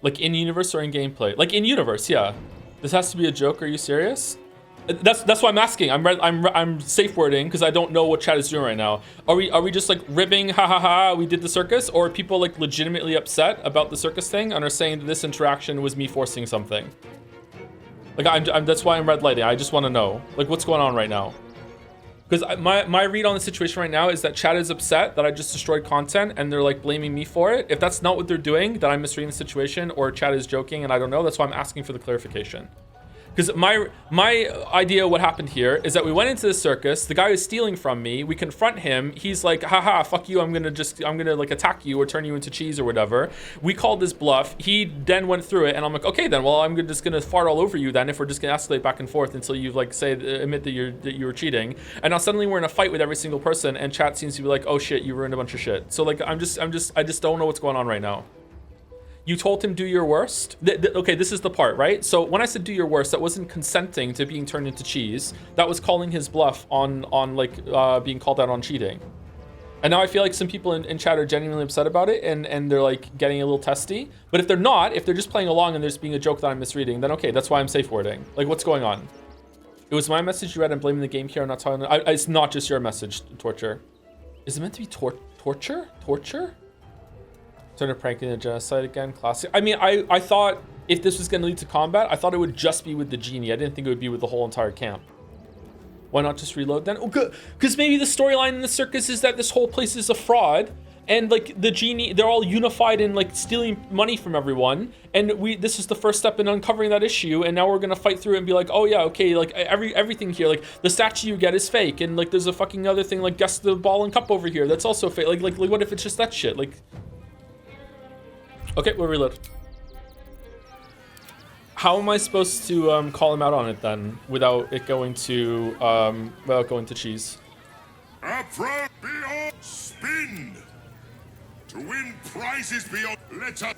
A: Like in universe or in gameplay? Like in universe, yeah. This has to be a joke. Are you serious? That's why I'm asking. I'm safe wording because I don't know what chat is doing right now. Are we just like ribbing, ha ha ha, we did the circus, or are people like legitimately upset about the circus thing and are saying that this interaction was me forcing something? Like I'm that's why I'm red lighting. I just want to know like what's going on right now. Because my read on the situation right now is that chat is upset that I just destroyed content and they're like blaming me for it. If that's not what they're doing, then I'm misreading the situation, or chat is joking and I don't know. That's why I'm asking for the clarification. Because my idea of what happened here is that we went into the circus, the guy was stealing from me, we confront him, he's like, haha, fuck you, I'm gonna like attack you or turn you into cheese or whatever. We called this bluff, he then went through it, and I'm like, okay then, well I'm just gonna fart all over you then if we're just gonna escalate back and forth until you like admit that you were cheating. And now suddenly we're in a fight with every single person and chat seems to be like, oh shit, you ruined a bunch of shit. So like I just don't know what's going on right now. You told him do your worst? Okay, this is the part, right? So when I said do your worst, that wasn't consenting to being turned into cheese. That was calling his bluff on like being called out on cheating. And now I feel like some people in chat are genuinely upset about it and they're like getting a little testy. But if they're not, if they're just playing along and there's being a joke that I'm misreading, then okay, that's why I'm safe wording. Like what's going on? It was my message you read and blaming the game here. I'm not talking. It's not just your message, Torture. Is it meant to be torture? Torture? Turn a prank into genocide again, classic. I mean, I thought if this was gonna lead to combat, I thought it would just be with the genie. I didn't think it would be with the whole entire camp. Why not just reload then? Oh, good, because maybe the storyline in the circus is that this whole place is a fraud, and like the genie, they're all unified in like stealing money from everyone, and this is the first step in uncovering that issue, and now we're gonna fight through it and be like, oh yeah, okay, like everything here, like the statue you get is fake, and like there's a fucking other thing like guess the ball and cup over here, that's also fake. Like what if it's just that shit? Like. Okay, we'll reload. How am I supposed to call him out on it then, without it going to cheese?
W: Approach beyond spin to win prizes beyond letter.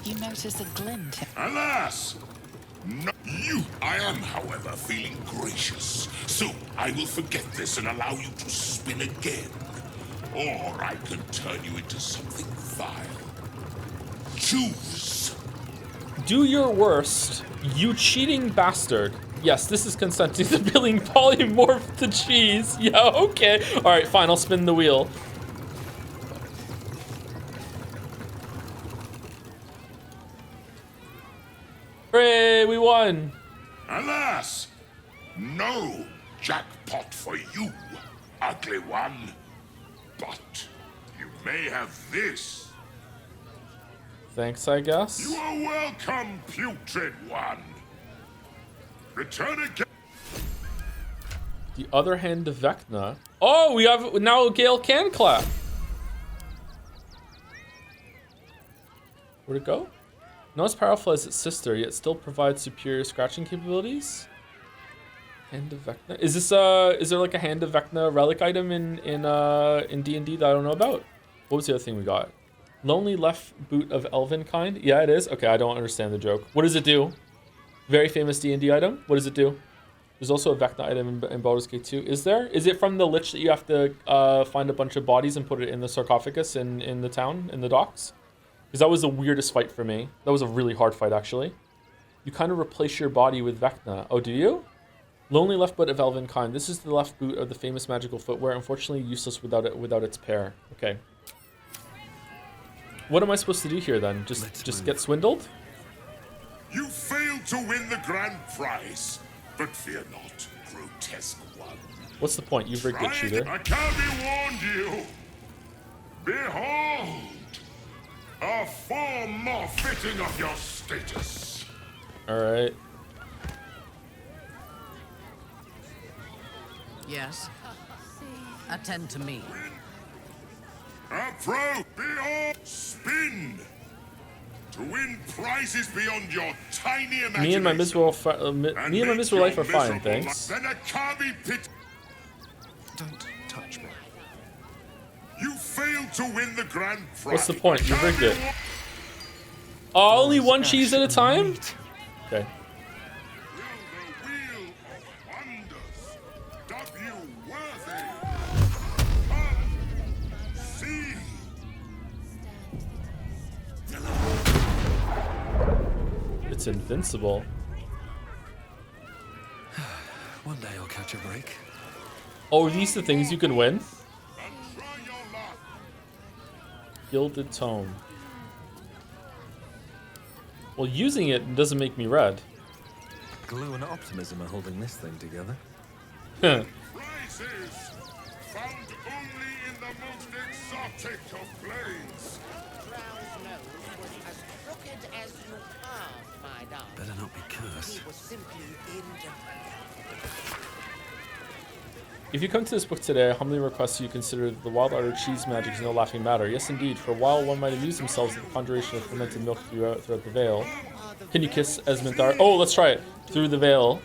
C: You notice a glint.
W: Alas, no, you. I am, however, feeling gracious, so I will forget this and allow you to spin again. Or I can turn you into something vile. Choose.
A: Do your worst, you cheating bastard. Yes, this is consenting to being polymorphed to cheese. Yeah, okay. All right, fine, I'll spin the wheel. Hooray, we won.
W: Alas, no jackpot for you, ugly one. But you may have this.
A: Thanks, I guess.
W: You are welcome, putrid one. Return again.
A: The other hand of Vecna. Oh, we have now Gale can clap. Where'd it go? Not as powerful as its sister, yet still provides superior scratching capabilities. Hand of Vecna. Is this is there like a Hand of Vecna relic item in D&D that I don't know about? What was the other thing we got? Lonely left boot of elven kind? Yeah, it is. Okay, I don't understand the joke. What does it do? Very famous D&D item. What does it do? There's also a Vecna item in Baldurs Gate 2. Is there? Is it from the Lich that you have to find a bunch of bodies and put it in the sarcophagus in the town, in the docks? Because that was the weirdest fight for me. That was a really hard fight, actually. You kind of replace your body with Vecna. Oh, do you? Lonely left boot of elven kind. This is the left boot of the famous magical footwear. Unfortunately, useless without its pair. Okay. What am I supposed to do here then? Just get swindled?
W: You failed to win the grand prize, but fear not, grotesque one.
A: What's the point? You've rigged it, shooter.
W: I can't be warned you. Behold, a form more fitting of your status.
A: All right.
E: Yes. Attend to me.
W: Approach, behold, spin. To win prizes beyond your tiny imagination.
A: Me and my miserable life are fine, thanks.
W: Then a Kabi pit.
K: Don't touch me.
W: You failed to win the grand prize.
A: What's the point? You rigged it. Oh, only one cheese at a time? Okay. It's invincible.
O: One day I'll catch a break.
A: Oh, are these the things you can win? Gilded tome. Well, using it doesn't make me red.
M: Glue and optimism are holding this thing together.
W: Prizes found only in the most exotic of planes.
J: Drow's nose was as crooked as you carved, my darling.
O: Better not be cursed.
J: He was simply indifferent.
A: If you come to this book today, I humbly request you consider that the wild art of cheese magic is no laughing matter. Yes, indeed, for a while one might amuse themselves with the conjuration of fermented milk throughout the veil. Can you kiss Esmenthar? Oh, let's try it. Through the veil.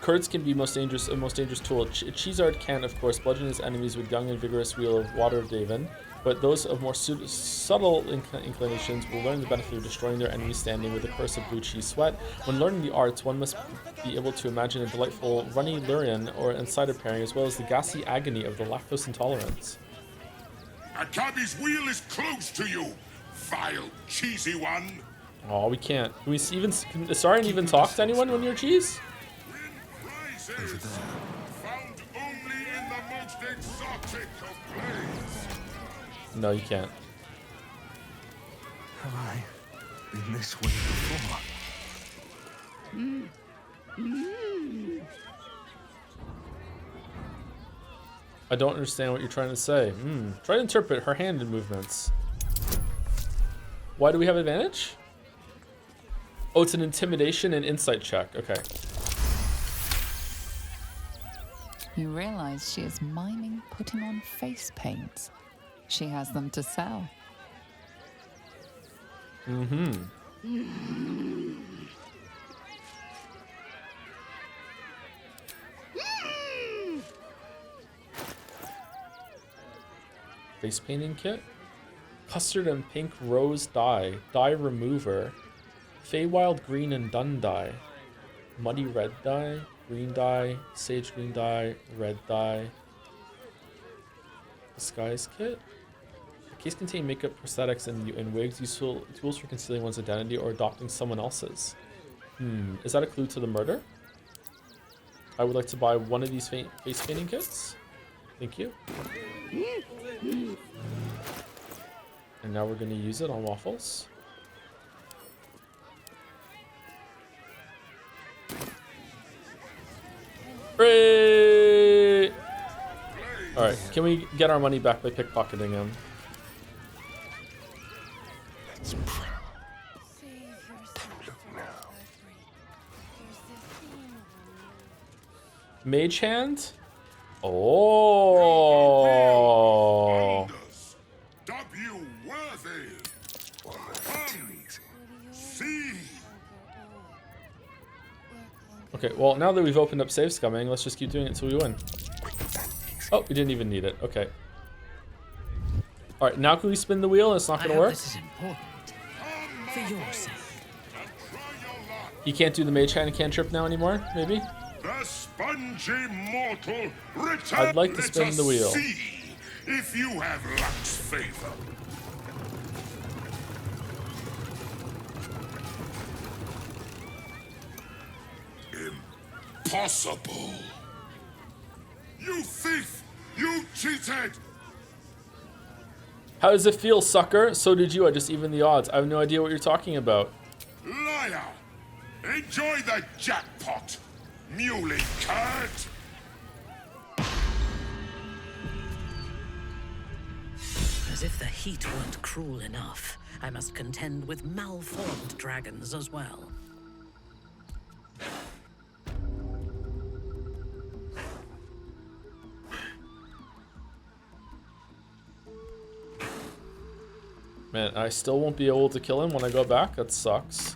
A: Curds can be a most dangerous tool. Cheese art can, of course, bludgeon his enemies with young and vigorous wheel of water Daven, but those of more subtle inclinations will learn the benefit of destroying their enemies standing with the curse of blue cheese sweat. When learning the arts, one must be able to imagine a delightful runny lurian or and cider pairing, as well as the gassy agony of the lactose intolerance.
W: A cabbie's wheel is close to you, vile cheesy one.
A: Oh, we can't. Can we even? Can Saurian even talk to anyone when you're cheese?
W: Prizes found only in the most exotic of planes.
A: No, you can't.
M: Have I been this way before?
A: I don't understand what you're trying to say. Try to interpret her hand movements. Why do we have advantage? Oh, it's an intimidation and insight check. Okay.
C: You realize she is miming putting on face paints. She has them to sell.
A: Face painting kit? Custard and pink rose dye. Dye remover. Feywild green and dun dye. Muddy red dye. Green dye. Sage green dye. Red dye. Disguise kit? The case contain makeup, prosthetics, and wigs, useful tools for concealing one's identity or adopting someone else's. Is that a clue to the murder? I would like to buy one of these face painting kits. Thank you. And now we're going to use it on Waffles. Great! Alright, can we get our money back by pickpocketing him?
K: Let's prowl. Don't look now.
A: Mage hand? Oh!
W: W worthy. See.
A: Okay, well, now that we've opened up save scumming, let's just keep doing it until we win. Oh, we didn't even need it. Okay. Alright, now can we spin the wheel and it's not going to work?
H: This is important. For your sake.
A: You can't do the mage hand cantrip now anymore, maybe?
W: The spongy mortal return.
A: I'd like to spin the wheel.
W: See if you have luck's favor. Impossible. You thief! You cheated!
A: How does it feel, sucker? So did you. I just evened the odds. I have no idea what you're talking about.
W: Liar! Enjoy the jackpot, muley curd!
H: As if the heat weren't cruel enough, I must contend with malformed dragons as well.
A: Man, I still won't be able to kill him when I go back. That sucks.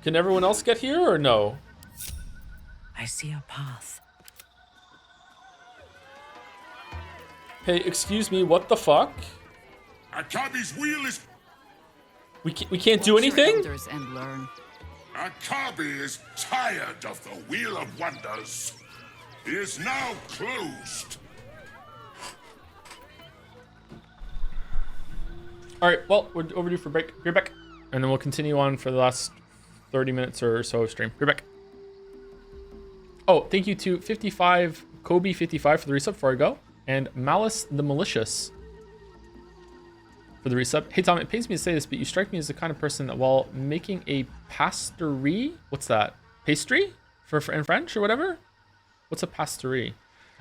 A: Can everyone else get here or no?
H: I see a path.
A: Hey, excuse me, what the fuck?
W: Akabi's wheel is...
A: We can't do anything?
E: Elders and learn.
W: Akabi is tired of the Wheel of Wonders. He is now closed.
A: Alright, well, we're overdue for break. Be right back. And then we'll continue on for the last 30 minutes or so of stream. Be right back. Oh, thank you to 55, Kobe55 for the resub before I go. And Malice the Malicious for the resub. Hey Tom, it pains me to say this, but you strike me as the kind of person that while making a pasterie, what's that? Pastry? In French or whatever? What's a pasterie?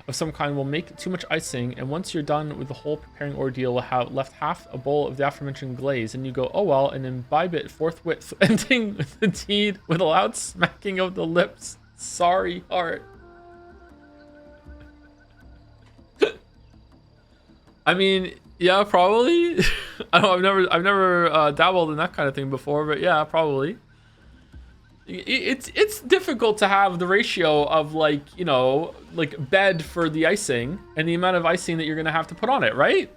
A: Of some kind will make too much icing, and once you're done with the whole preparing ordeal, will have left half a bowl of the aforementioned glaze, and you go, oh well, and imbibe it forthwith, ending the deed with a loud smacking of the lips. Sorry, heart. I mean, yeah, probably. I don't. I've never dabbled in that kind of thing before, but yeah, probably. It's difficult to have the ratio of like, you know, like bed for the icing and the amount of icing that you're gonna have to put on it, right?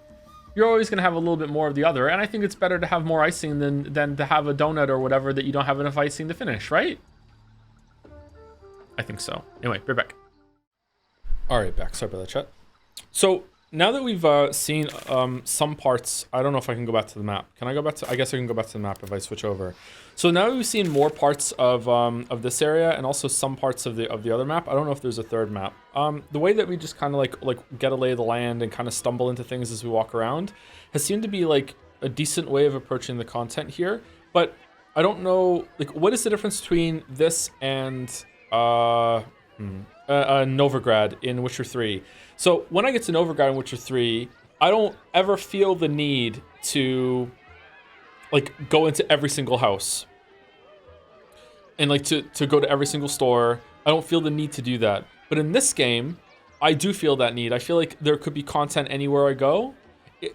A: You're always gonna have a little bit more of the other, and I think it's better to have more icing than to have a donut or whatever that you don't have enough icing to finish, right? I think so. Anyway, we're back. All right, back. Sorry about that, chat. So now that we've seen some parts, I don't know if I can go back to the map. Can I go back to? I guess I can go back to the map if I switch over. So now we've seen more parts of this area and also some parts of the other map. I don't know if there's a third map. The way that we just kind of like get a lay of the land and kind of stumble into things as we walk around has seemed to be like a decent way of approaching the content here. But I don't know, like, what is the difference between this and Novigrad in Witcher 3? So when I get to Novigrad in Witcher 3, I don't ever feel the need to like go into every single house and like to go to every single store. I don't feel the need to do that. But in this game, I do feel that need. I feel like there could be content anywhere I go.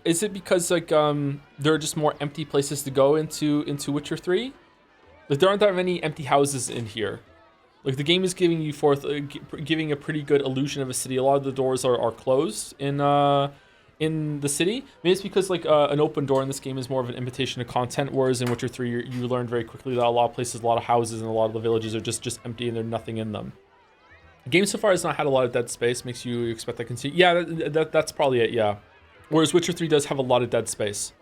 A: Is it because like there are just more empty places to go into Witcher 3? Like there aren't that many empty houses in here. Like the game is giving you giving a pretty good illusion of a city. A lot of the doors are closed in the city. Maybe it's because like an open door in this game is more of an invitation to content, whereas in Witcher 3 you learn very quickly that a lot of places, a lot of houses, and a lot of the villages are just empty and there's nothing in them. The game so far has not had a lot of dead space. Makes you expect that continue. Yeah, that's probably it. Yeah. Whereas Witcher 3 does have a lot of dead space.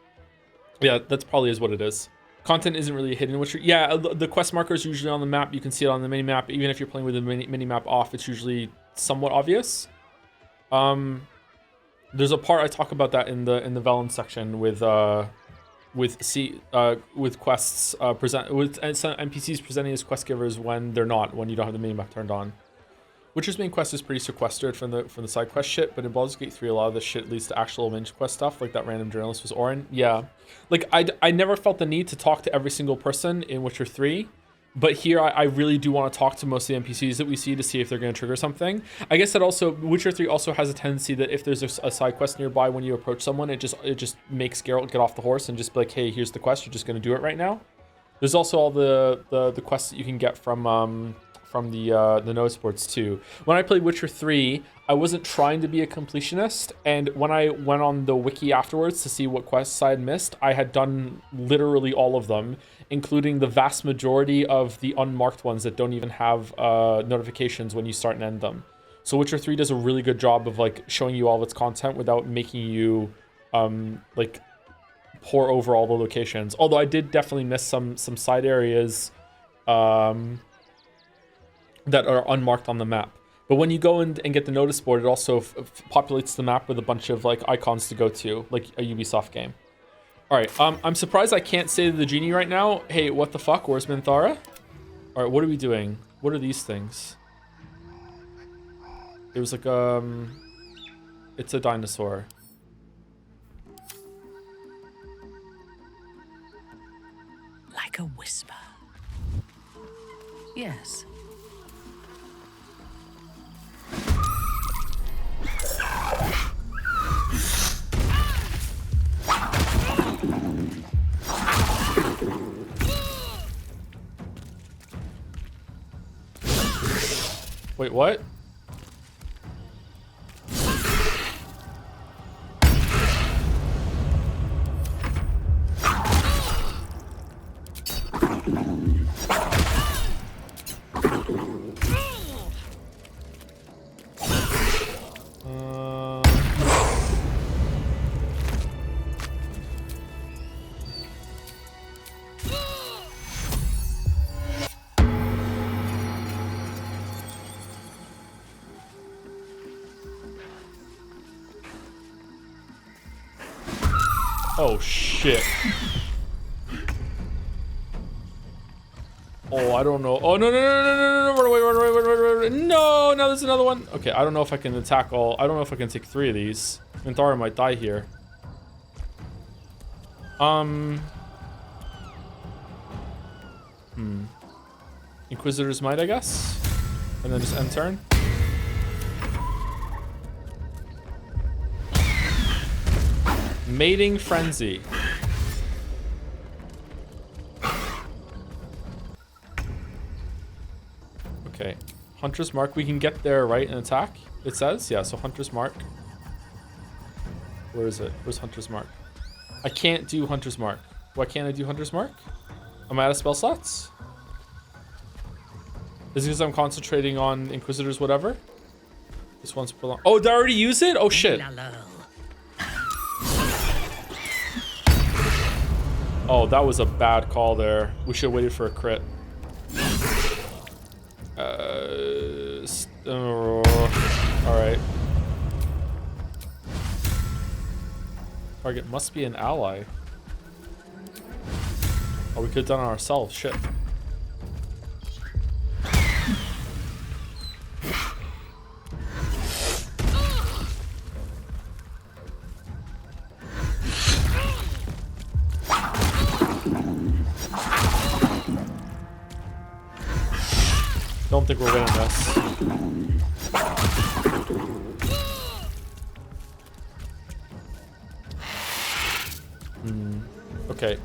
A: Yeah, that's probably is what it is. Content isn't really hidden in Witcher. Yeah, the quest marker is usually on the map. You can see it on the mini map. Even if you're playing with the mini map off, it's usually somewhat obvious. There's a part I talk about that in the Velen section with quests with some NPCs presenting as quest givers when they're not, when you don't have the mini map turned on. Witcher's main quest is pretty sequestered from the side quest shit, but in Baldur's Gate 3, a lot of this shit leads to actual main quest stuff, like that random journalist was Orin. Yeah, like I never felt the need to talk to every single person in Witcher 3, but here I really do want to talk to most of the NPCs that we see to see if they're going to trigger something. I guess that also Witcher 3 also has a tendency that if there's a side quest nearby when you approach someone, it just makes Geralt get off the horse and just be like, hey, here's the quest, you're just going to do it right now. There's also all the quests that you can get from the node sports too. When I played Witcher 3, I wasn't trying to be a completionist, and when I went on the wiki afterwards to see what quests I had missed, I had done literally all of them, including the vast majority of the unmarked ones that don't even have notifications when you start and end them. So Witcher 3 does a really good job of like showing you all of its content without making you like pour over all the locations. Although I did definitely miss some side areas that are unmarked on the map. But when you go in and get the notice board, it also populates the map with a bunch of like icons to go to, like a Ubisoft game. All right, I'm surprised I can't say to the genie right now, hey, what the fuck, where's Minthara? All right, what are we doing? What are these things? It was like, it's a dinosaur.
H: Like a whisper. Yes.
A: Wait, what? Oh shit. Oh, I don't know. Oh no no no no no no! Run away! Run away! Run away! Run away! No! Now there's another one. Okay, I don't know if I can attack all. I don't know if I can take 3 of these. Minthara might die here. Inquisitor's Might, I guess, and then just end turn. Mating Frenzy. Okay, Hunter's Mark. We can get there, right? An attack. It says, yeah. So Hunter's Mark. Where is it? Where's Hunter's Mark? I can't do Hunter's Mark. Why can't I do Hunter's Mark? Am I out of spell slots? Is it because I'm concentrating on Inquisitors, whatever? This one's prolonged. Oh, did I already use it? Oh shit. Oh, that was a bad call there. We should have waited for a crit. Alright. Target must be an ally. Oh, we could have done it ourselves. Shit. Don't think we're winning this. Okay.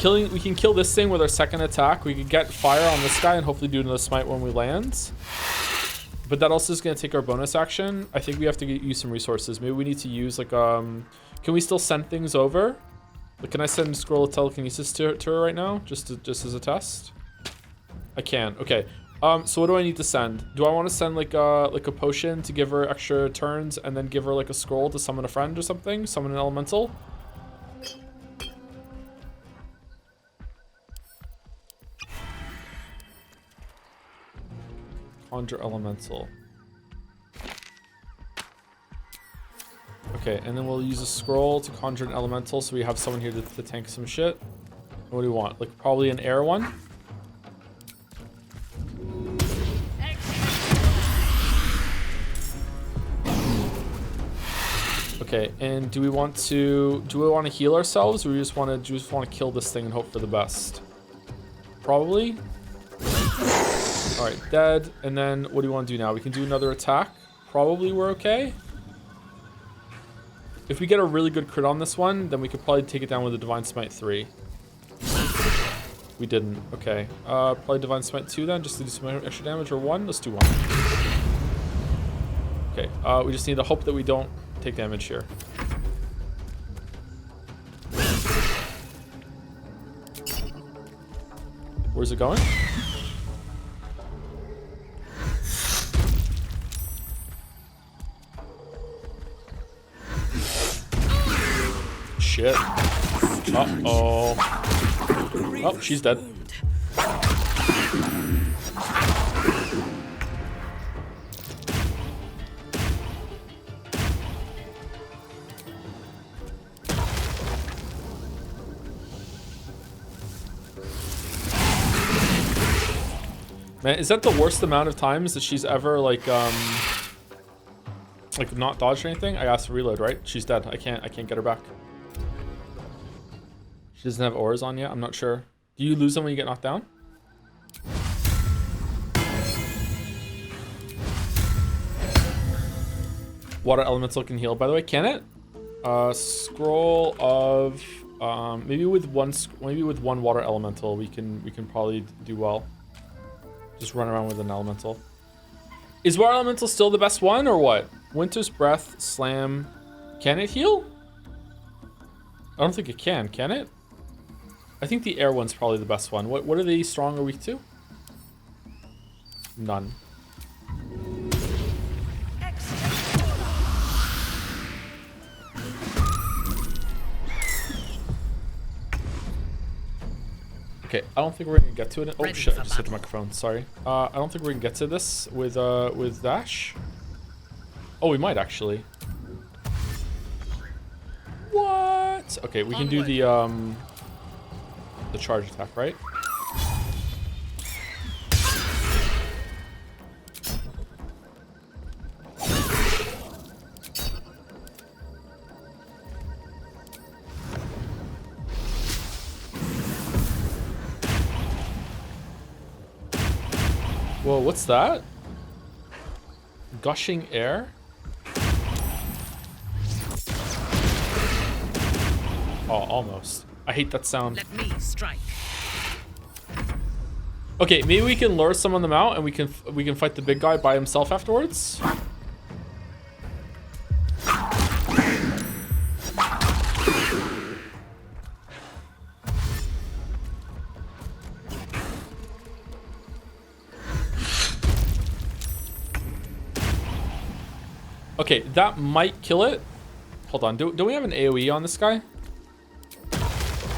A: We can kill this thing with our second attack. We could get fire on this guy and hopefully do another smite when we land. But that also is going to take our bonus action. I think we have to use some resources. Maybe we need to use like can we still send things over? Like, can I send Scroll of Telekinesis to her right now? Just as a test? I can. Okay. So what do I need to send? Do I want to send like a potion to give her extra turns and then give her like a scroll to summon a friend or something? Summon an elemental? Conjure elemental. Okay, and then we'll use a scroll to conjure an elemental so we have someone here to tank some shit. What do we want? Like probably an air one? Okay, and do we want to heal ourselves, or do we just want to kill this thing and hope for the best? Probably. All right, dead. And then what do we want to do now? We can do another attack. Probably we're okay. If we get a really good crit on this one, then we could probably take it down with a Divine Smite 3. We didn't. Okay. Probably Divine Smite 2 then, just to do some extra damage, or 1. Let's do 1. Okay. We just need to hope that we don't take damage here. Where's it going? Shit. Uh-oh. Oh, she's dead. Man, is that the worst amount of times that she's ever like not dodged or anything? I asked to reload, right? She's dead. I can't get her back. She doesn't have auras on yet. I'm not sure. Do you lose them when you get knocked down? Water elemental can heal, by the way. Can it? Scroll of maybe with one water elemental we can probably do well. Just run around with an elemental. Is water elemental still the best one or what? Winter's Breath, Slam. Can it heal? I don't think it can it? I think the air one's probably the best one. What are they strong or weak to? None. Okay, I don't think we're gonna get to it. Oh shit, I just hit the microphone, sorry. I don't think we're gonna get to this with Dash. Oh, we might actually. What? Okay, we can do the charge attack, right? Whoa, what's that? Gushing air? Oh, almost. I hate that sound.
H: Let me strike.
A: Okay, maybe we can lure some of them out and we can fight the big guy by himself afterwards. Okay, that might kill it. Hold on, do we have an AoE on this guy?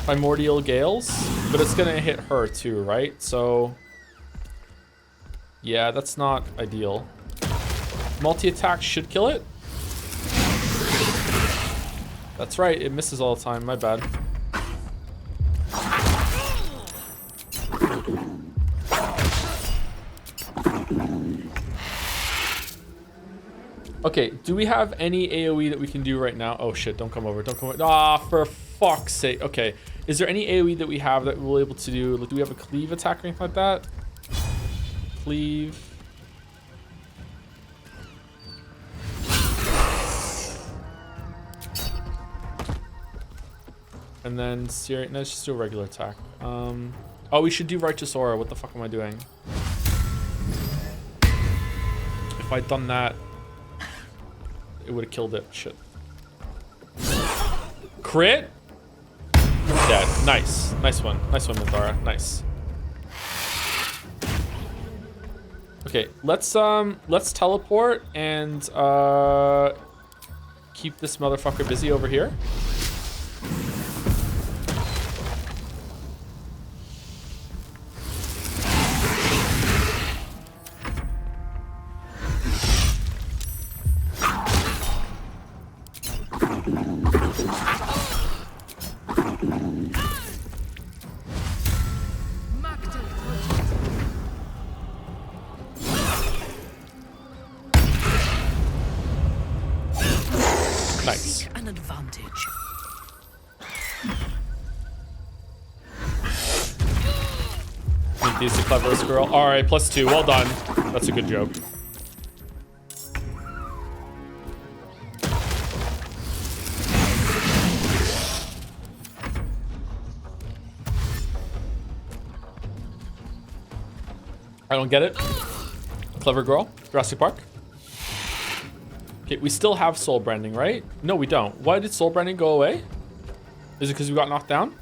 A: Primordial Gales? But it's gonna hit her too, right? So... yeah, that's not ideal. Multi-attack should kill it. That's right, it misses all the time, my bad. Okay, do we have any AoE that we can do right now? Oh shit, don't come over, don't come over. Ah, for fuck's sake. Okay, is there any AoE that we have that we're able to do? Like, do we have a cleave attack or anything like that? Cleave. And then, no, let's just do a regular attack. Oh, we should do Righteous Aura. What the fuck am I doing? If I'd done that, it would have killed it. Shit. Crit? Dead. Nice. Nice one. Nice one, Mithara. Nice. Okay, let's teleport and keep this motherfucker busy over here. Nice.
H: An advantage.
A: He's the cleverest girl. All right, +2. Well done. That's a good joke. I don't get it. Clever girl. Jurassic Park. Okay, we still have soul branding, right? No, we don't. Why did soul branding go away? Is it because we got knocked down?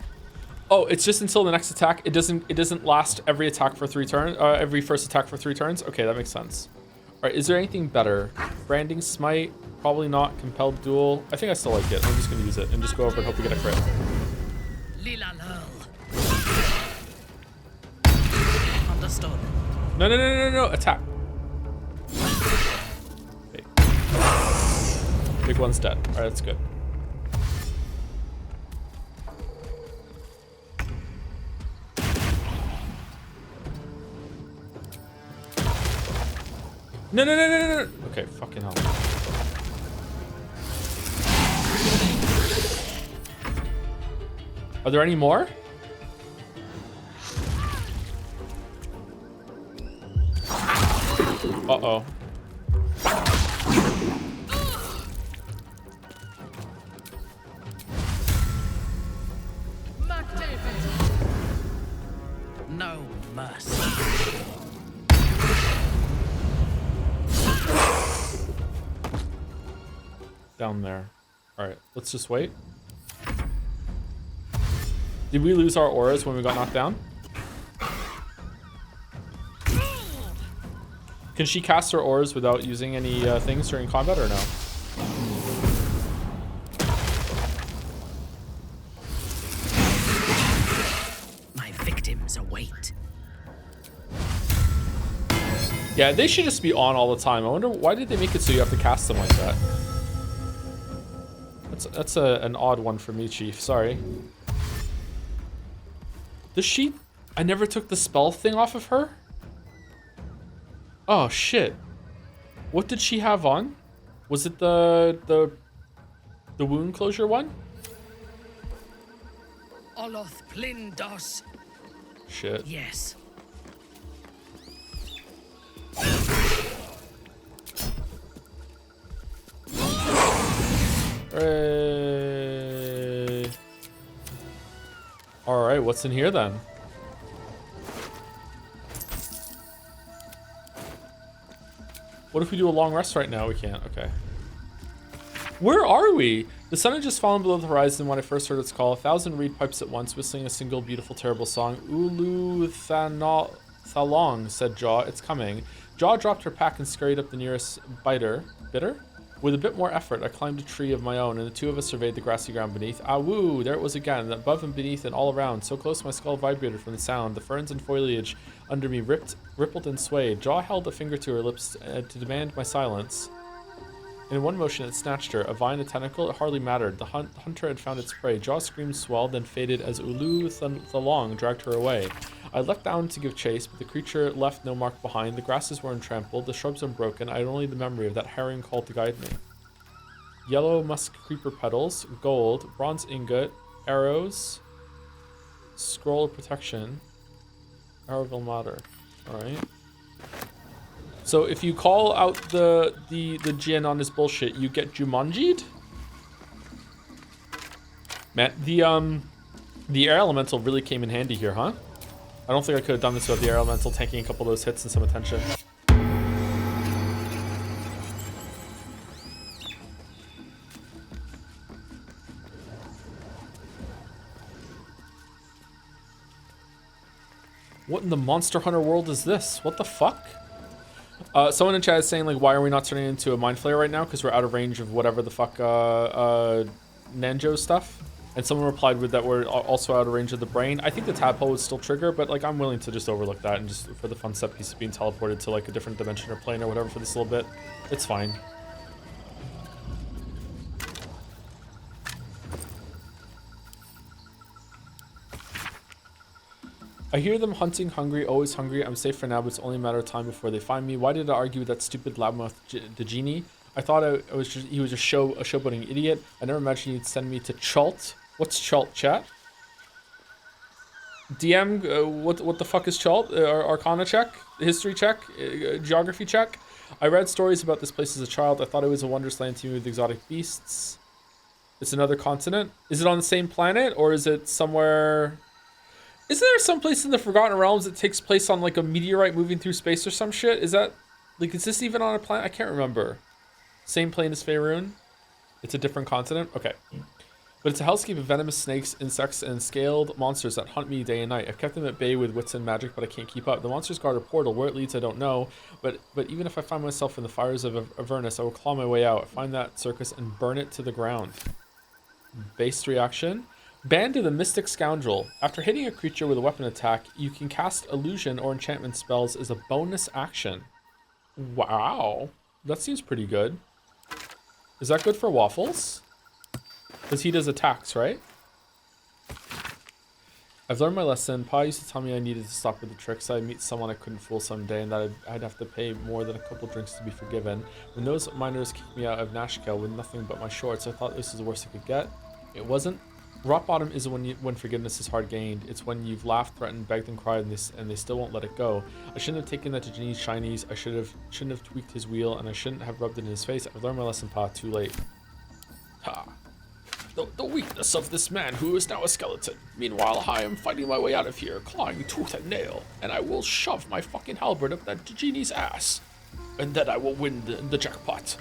A: Oh, it's just until the next attack. It doesn't last every attack for 3 turns. Every first attack for 3 turns. Okay, that makes sense. All right, is there anything better? Branding Smite, probably not. Compelled Duel. I think I still like it. I'm just gonna use it and just go over and hope we get a crit.
H: Understood.
A: No. Attack. Okay. Big one's dead. All right, that's good. No. Okay, fucking hell. Are there any more? Uh-oh.
H: No mercy.
A: Down there. All right, let's just wait. Did we lose our auras when we got knocked down? Can she cast her auras without using any things during combat or no?
H: My victims await.
A: Yeah, they should just be on all the time. I wonder why did they make it so you have to cast them like that? an odd one for me, Chief. Sorry. Does she... I never took the spell thing off of her? Oh, shit. What did she have on? Was it the wound closure one?
I: Oloth Plindos.
A: Shit.
I: Yes.
A: Hooray. All right, what's in here then? What if we do a long rest right now? We can't. Okay. Where are we? The sun had just fallen below the horizon when I first heard its call. 1,000 reed pipes at once, whistling a single beautiful, terrible song. Ulu Thalong, said Jaw. It's coming. Jaw dropped her pack and scurried up the nearest bitter. With a bit more effort, I climbed a tree of my own, and the two of us surveyed the grassy ground beneath. Ah, woo! There it was again, above and beneath and all around. So close my skull vibrated from the sound. The ferns and foliage under me rippled and swayed. Jaw held a finger to her lips to demand my silence. In one motion, it snatched her. A vine, a tentacle, it hardly mattered. The hunter had found its prey. Jaw's scream swelled, then faded as Ulu Thalong dragged her away. I leapt down to give chase, but the creature left no mark behind. The grasses were untrampled, the shrubs unbroken. I had only the memory of that herring call to guide me. Yellow musk creeper petals, gold, bronze ingot, arrows, scroll of protection, arrow of matter. All right. So if you call out the Jinn on this bullshit, you get Jumanji'd? Man, the air elemental really came in handy here, huh? I don't think I could have done this without the air elemental tanking a couple of those hits and some attention. What in the Monster Hunter world is this? What the fuck? Someone in chat is saying, like, why are we not turning into a Mind Flayer right now? Because we're out of range of whatever the fuck Nanjo stuff. And someone replied with that we're also out of range of the brain. I think the tadpole would still trigger, but like I'm willing to just overlook that and just for the fun set piece of being teleported to like a different dimension or plane or whatever for this little bit. It's fine. I hear them hunting, hungry, always hungry. I'm safe for now, but it's only a matter of time before they find me. Why did I argue with that stupid loudmouth the genie? I thought he was a showboating idiot. I never imagined he'd send me to Chult. What's Chult, chat? DM, what the fuck is Chult? Arcana check? History check? Geography check? I read stories about this place as a child. I thought it was a wonderland teeming with exotic beasts. It's another continent? Is it on the same planet? Or is it somewhere... Isn't there some place in the Forgotten Realms that takes place on like a meteorite moving through space or some shit? Is that... Like, is this even on a planet? I can't remember. Same plane as Faerun? It's a different continent? Okay. But it's a hellscape of venomous snakes, insects, and scaled monsters that hunt me day and night. I've kept them at bay with wits and magic, but I can't keep up. The monsters guard a portal. Where it leads, I don't know. But even if I find myself in the fires of Avernus, I will claw my way out, find that circus, and burn it to the ground. Based reaction. Band of the Mystic Scoundrel. After hitting a creature with a weapon attack, you can cast illusion or enchantment spells as a bonus action. Wow. That seems pretty good. Is that good for Waffles? Because he does attacks, right? I've learned my lesson. Pa used to tell me I needed to stop with the tricks. I'd meet someone I couldn't fool someday, and that I'd have to pay more than a couple drinks to be forgiven. When those miners kicked me out of Nashkel with nothing but my shorts, I thought this was the worst I could get. It wasn't. Rock bottom isn't when forgiveness is hard gained. It's when you've laughed, threatened, begged, and cried, and they still won't let it go. I shouldn't have taken that to Genie's shinies. I shouldn't have tweaked his wheel, and I shouldn't have rubbed it in his face. I've learned my lesson, Pa. Too late. Ha. The weakness of this man who is now a skeleton. Meanwhile, I am fighting my way out of here, clawing tooth and nail, and I will shove my fucking halberd up that Genie's ass. And then I will win the jackpot.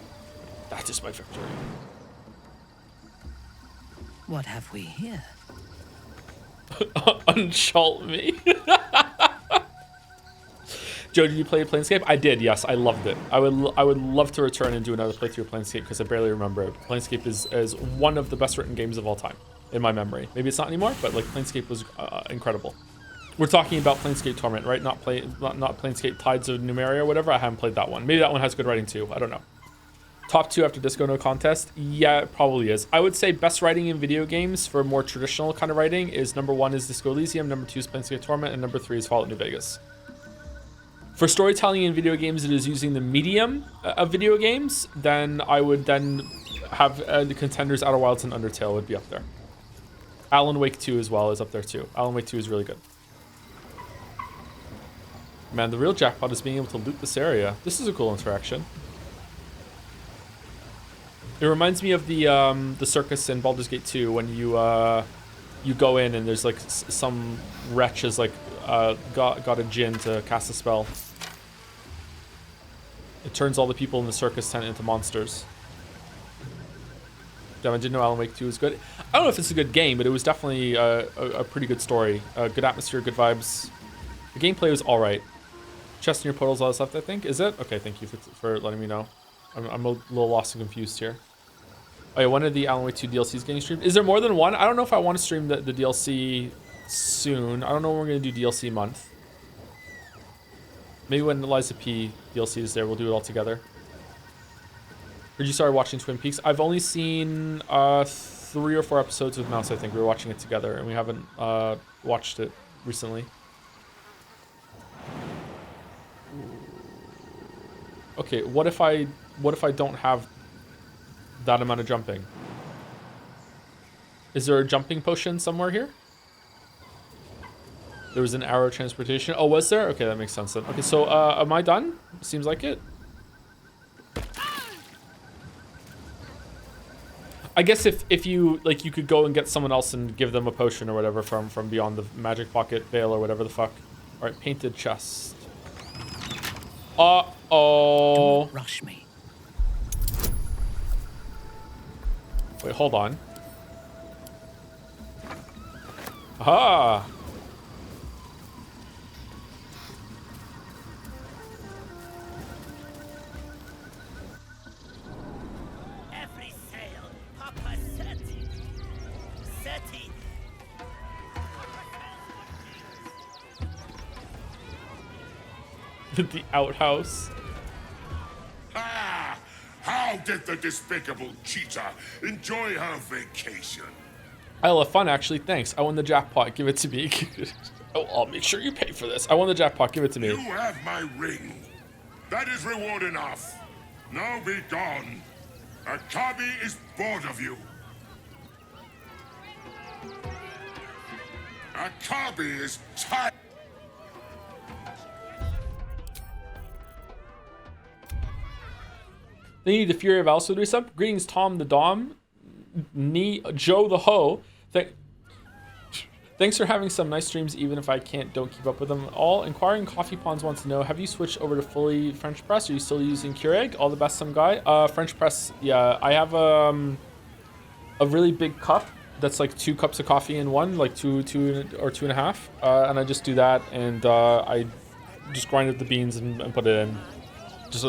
A: That is my victory.
H: What have we here?
A: Unshalt me. Joe, did you play Planescape? I did, yes. I loved it. I would love to return and do another playthrough of Planescape because I barely remember it. Planescape is one of the best written games of all time, in my memory. Maybe it's not anymore, but like Planescape was incredible. We're talking about Planescape Torment, right? Not Planescape Tides of Numeria or whatever. I haven't played that one. Maybe that one has good writing too. I don't know. Top 2 after Disco No Contest? Yeah, it probably is. I would say best writing in video games for more traditional kind of writing is number 1 is Disco Elysium, number 2 is Planescape Torment, and number 3 is Fallout New Vegas. For storytelling in video games that is using the medium of video games, then I would then have the contenders Outer Wilds and Undertale would be up there. Alan Wake 2 as well is up there too. Alan Wake 2 is really good. Man, the real jackpot is being able to loot this area. This is a cool interaction. It reminds me of the Circus in Baldur's Gate 2 when you go in and there's like some wretch has like got a djinn to cast a spell. It turns all the people in the circus tent into monsters. Damn, I didn't know Alan Wake 2 was good. I don't know if it's a good game, but it was definitely a pretty good story. Good atmosphere, good vibes. The gameplay was all right. Chest in your portals, all that stuff, I think. Is it? Okay, thank you for letting me know. I'm a little lost and confused here. Oh yeah, one of the Alan Wake 2 DLCs getting streamed. Is there more than one? I don't know if I want to stream the DLC soon. I don't know when we're going to do DLC month. Maybe when Eliza P DLC is there, we'll do it all together. Heard you started watching Twin Peaks. I've only seen 3 or 4 episodes with Mouse, I think. We were watching it together, and we haven't watched it recently. Okay, what if I don't have that amount of jumping? Is there a jumping potion somewhere here? There was an arrow transportation. Oh, was there? Okay, that makes sense then. Okay, so am I done? Seems like it. I guess if you like, you could go and get someone else and give them a potion or whatever from beyond the magic pocket veil or whatever the fuck. All right, painted chest. Uh-oh.
H: Don't rush me.
A: Wait, hold on. Aha!
J: Every sail, Papa Seti. Seti.
A: The outhouse.
W: Ah! How did the despicable cheetah enjoy her vacation?
A: I had a lot of fun, actually. Thanks. I won the jackpot. Give it to me. Oh, I'll make sure you pay for this. I won the jackpot. Give it to me.
W: You have my ring. That is reward enough. Now be gone. Akabi is bored of you. Akabi is tired.
A: They need the Fury of Alice to resub. Greetings, Tom the Dom. Joe the Ho. Thanks for having some nice streams, even if I don't keep up with them all. Inquiring Coffee Ponds wants to know, have you switched over to fully French press? Are you still using Keurig? All the best, some guy. French press, yeah. I have a really big cup that's like 2 cups of coffee in one, like two or 2.5. And I just do that, and I just grind up the beans and put it in. Just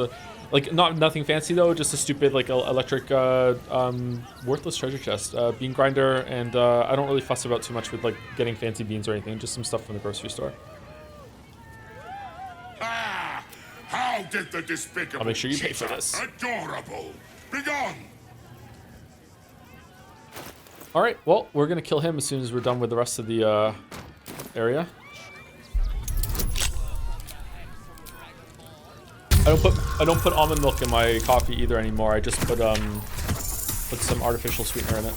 A: like nothing fancy though, just a stupid like electric worthless treasure chest, bean grinder, and I don't really fuss about too much with like getting fancy beans or anything, just some stuff from the grocery store.
W: Ah! How did the despicable
A: I'll make sure you pay for
W: cheetah
A: this.
W: Adorable. Begone!
A: All right, well, we're gonna kill him as soon as we're done with the rest of the area. I don't put almond milk in my coffee either anymore. I just put some artificial sweetener in it.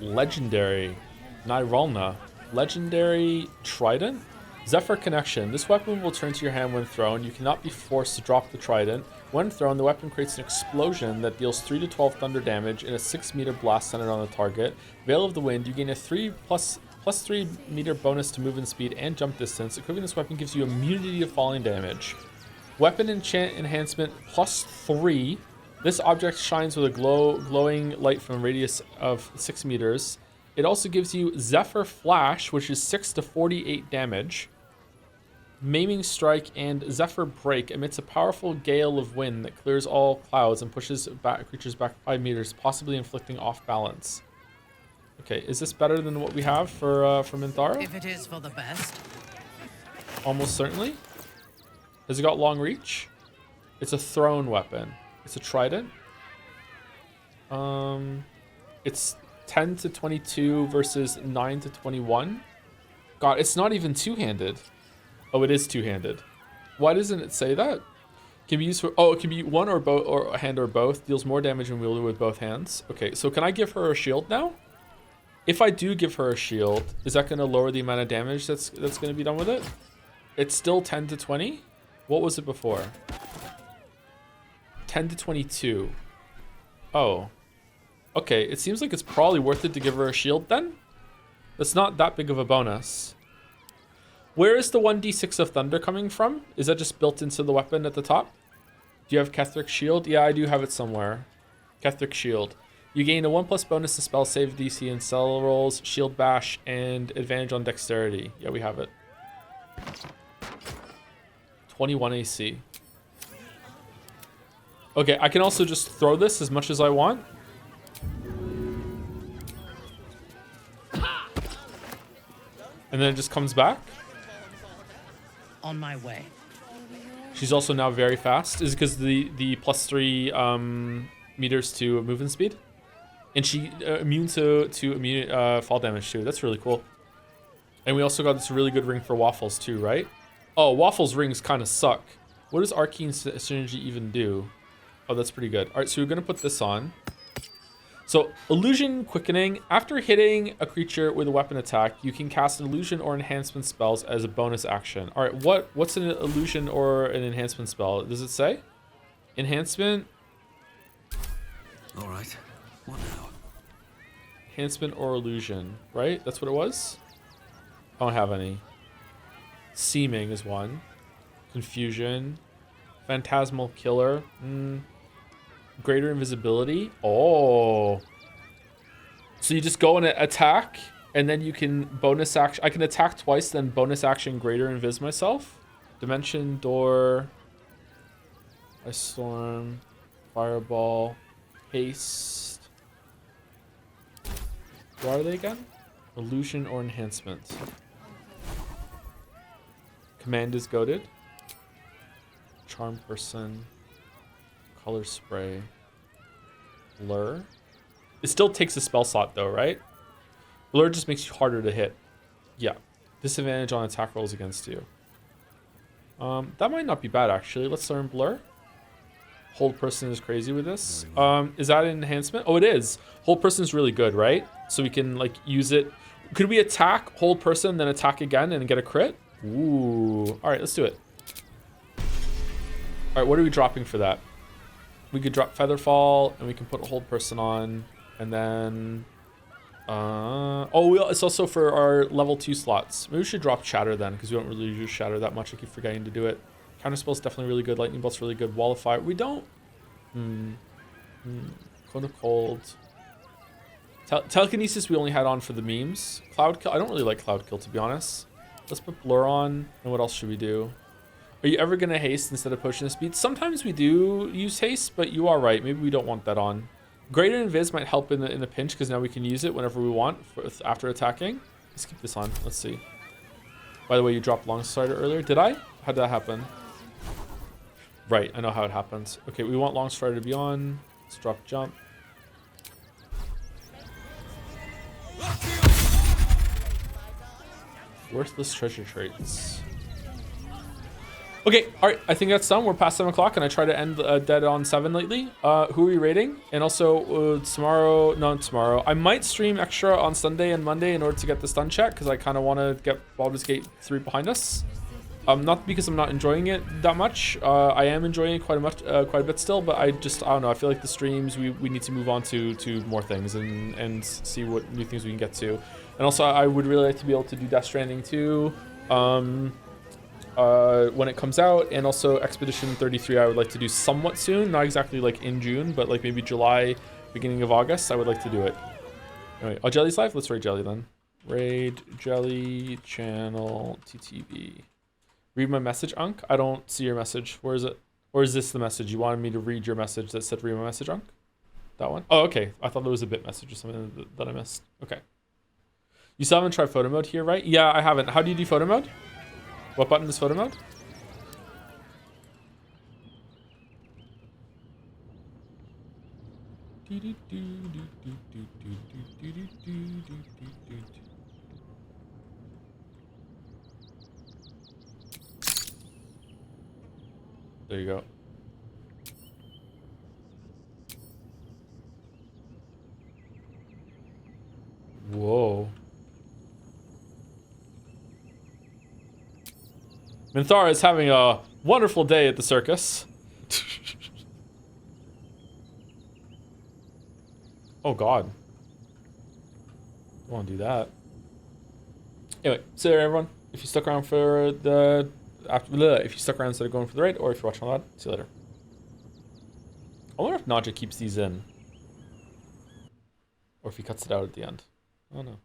A: Legendary Niralna. Legendary Trident. Zephyr Connection. This weapon will turn to your hand when thrown. You cannot be forced to drop the trident. When thrown, the weapon creates an explosion that deals 3 to 12 thunder damage in a 6-meter blast centered on the target. Veil of the Wind. You gain a 3 plus 3 meter bonus to movement speed and jump distance. Equipping this weapon gives you immunity to falling damage. Weapon enchant enhancement plus 3. This object shines with a glowing light from a radius of 6 meters. It also gives you Zephyr Flash, which is 6 to 48 damage. Maiming Strike and Zephyr Break emits a powerful gale of wind that clears all clouds and pushes creatures back 5 meters, possibly inflicting off balance. Okay, is this better than what we have for Minthara?
H: If it is for the best.
A: Almost certainly. Has it got long reach? It's a thrown weapon. It's a trident. It's 10 to 22 versus 9 to 21. God, it's not even two-handed. Oh, it is two-handed. Why doesn't it say that? Can be used for, oh, it can be one or both, or a hand or both. Deals more damage when wielded with both hands. Okay, so can I give her a shield now? If I do give her a shield, is that going to lower the amount of damage that's going to be done with it? It's still 10 to 20. What was it before? 10 to 22. Oh. Okay, it seems like it's probably worth it to give her a shield then. That's not that big of a bonus. Where is the 1d6 of thunder coming from? Is that just built into the weapon at the top? Do you have Ketheric Shield? Yeah, I do have it somewhere. Ketheric Shield. You gain a 1+ bonus to spell save DC and cell rolls, shield bash, and advantage on dexterity. Yeah, we have it. 21 AC. Okay, I can also just throw this as much as I want. And then it just comes back.
H: On my way.
A: She's also now very fast. Is it because the +3 meters to movement speed? And she immune to fall damage too. That's really cool. And we also got this really good ring for Waffles too, right? Oh, Waffles rings kind of suck. What does Arcane Synergy even do? Oh, that's pretty good. All right, so we're going to put this on. So, Illusion Quickening. After hitting a creature with a weapon attack, you can cast an illusion or enhancement spells as a bonus action. All right, what's an illusion or an enhancement spell? Does it say? Enhancement?
O: All right. What now?
A: Enhancement or illusion, right? That's what it was? I don't have any. Seeming is one. Confusion. Phantasmal Killer. Greater invisibility. Oh. So you just go and attack, and then you can bonus action. I can attack twice, then bonus action greater invis myself. Dimension Door. Ice Storm. Fireball. Haste. What are they again? Illusion or enhancement. Command is goaded. Charm Person. Color Spray. Blur. It still takes a spell slot though, right? Blur just makes you harder to hit. Yeah. Disadvantage on attack rolls against you. That might not be bad actually. Let's learn Blur. Hold Person is crazy with this. Is that an enhancement? Oh, it is. Hold Person is really good, right? So we can like use it. Could we attack, hold Person, then attack again and get a crit? Ooh. All right, let's do it. All right, what are we dropping for that? We could drop Featherfall, and we can put a Hold Person on, and then... it's also for our level 2 slots. Maybe we should drop Shatter then, because we don't really use Shatter that much. I keep forgetting to do it. Counterspell's definitely really good. Lightning Bolt's really good. Wall of Fire. We don't... Cone of Cold. Telekinesis we only had on for the memes. Cloud Kill. I don't really like Cloud Kill, to be honest. Let's put Blur on, and what else should we do? Are you ever going to haste instead of potion of speed? Sometimes we do use haste, but you are right. Maybe we don't want that on. Greater Invis might help in the pinch because now we can use it whenever we want after attacking. Let's keep this on. Let's see. By the way, you dropped Longstrider earlier. Did I? How did that happen? Right, I know how it happens. Okay, we want Longstrider to be on. Let's drop Jump. Worthless treasure traits. Okay, all right, I think that's done. We're past 7 o'clock, and I try to end Dead on 7 lately. Who are we rating? And also, not tomorrow. I might stream extra on Sunday and Monday in order to get this done check, because I kind of want to get Baldur's Gate 3 behind us. Not because I'm not enjoying it that much. I am enjoying it quite a bit still, but I don't know. I feel like the streams, we need to move on to more things and see what new things we can get to. And also, I would really like to be able to do Death Stranding 2. When it comes out, and also Expedition 33 I would like to do somewhat soon, not exactly like in June, but like maybe July, beginning of August, I would like to do it. Alright, oh, Jelly's live? Let's raid Jelly then. Raid Jelly channel TTV. Read my message, Unk? I don't see your message. Where is it? Or is this the message? You wanted me to read your message that said read my message, Unk? That one? Oh, okay. I thought there was a bit message or something that I missed. Okay. You still haven't tried photo mode here, right? Yeah, I haven't. How do you do photo mode? What button is photo mode? There you go. Whoa. Minthara is having a wonderful day at the circus. Oh god. Don't want to do that. Anyway, so there everyone. If you stuck around for the if you stuck around instead of going for the raid, or if you're watching all that, see you later. I wonder if Naja keeps these in. Or if he cuts it out at the end. I don't know.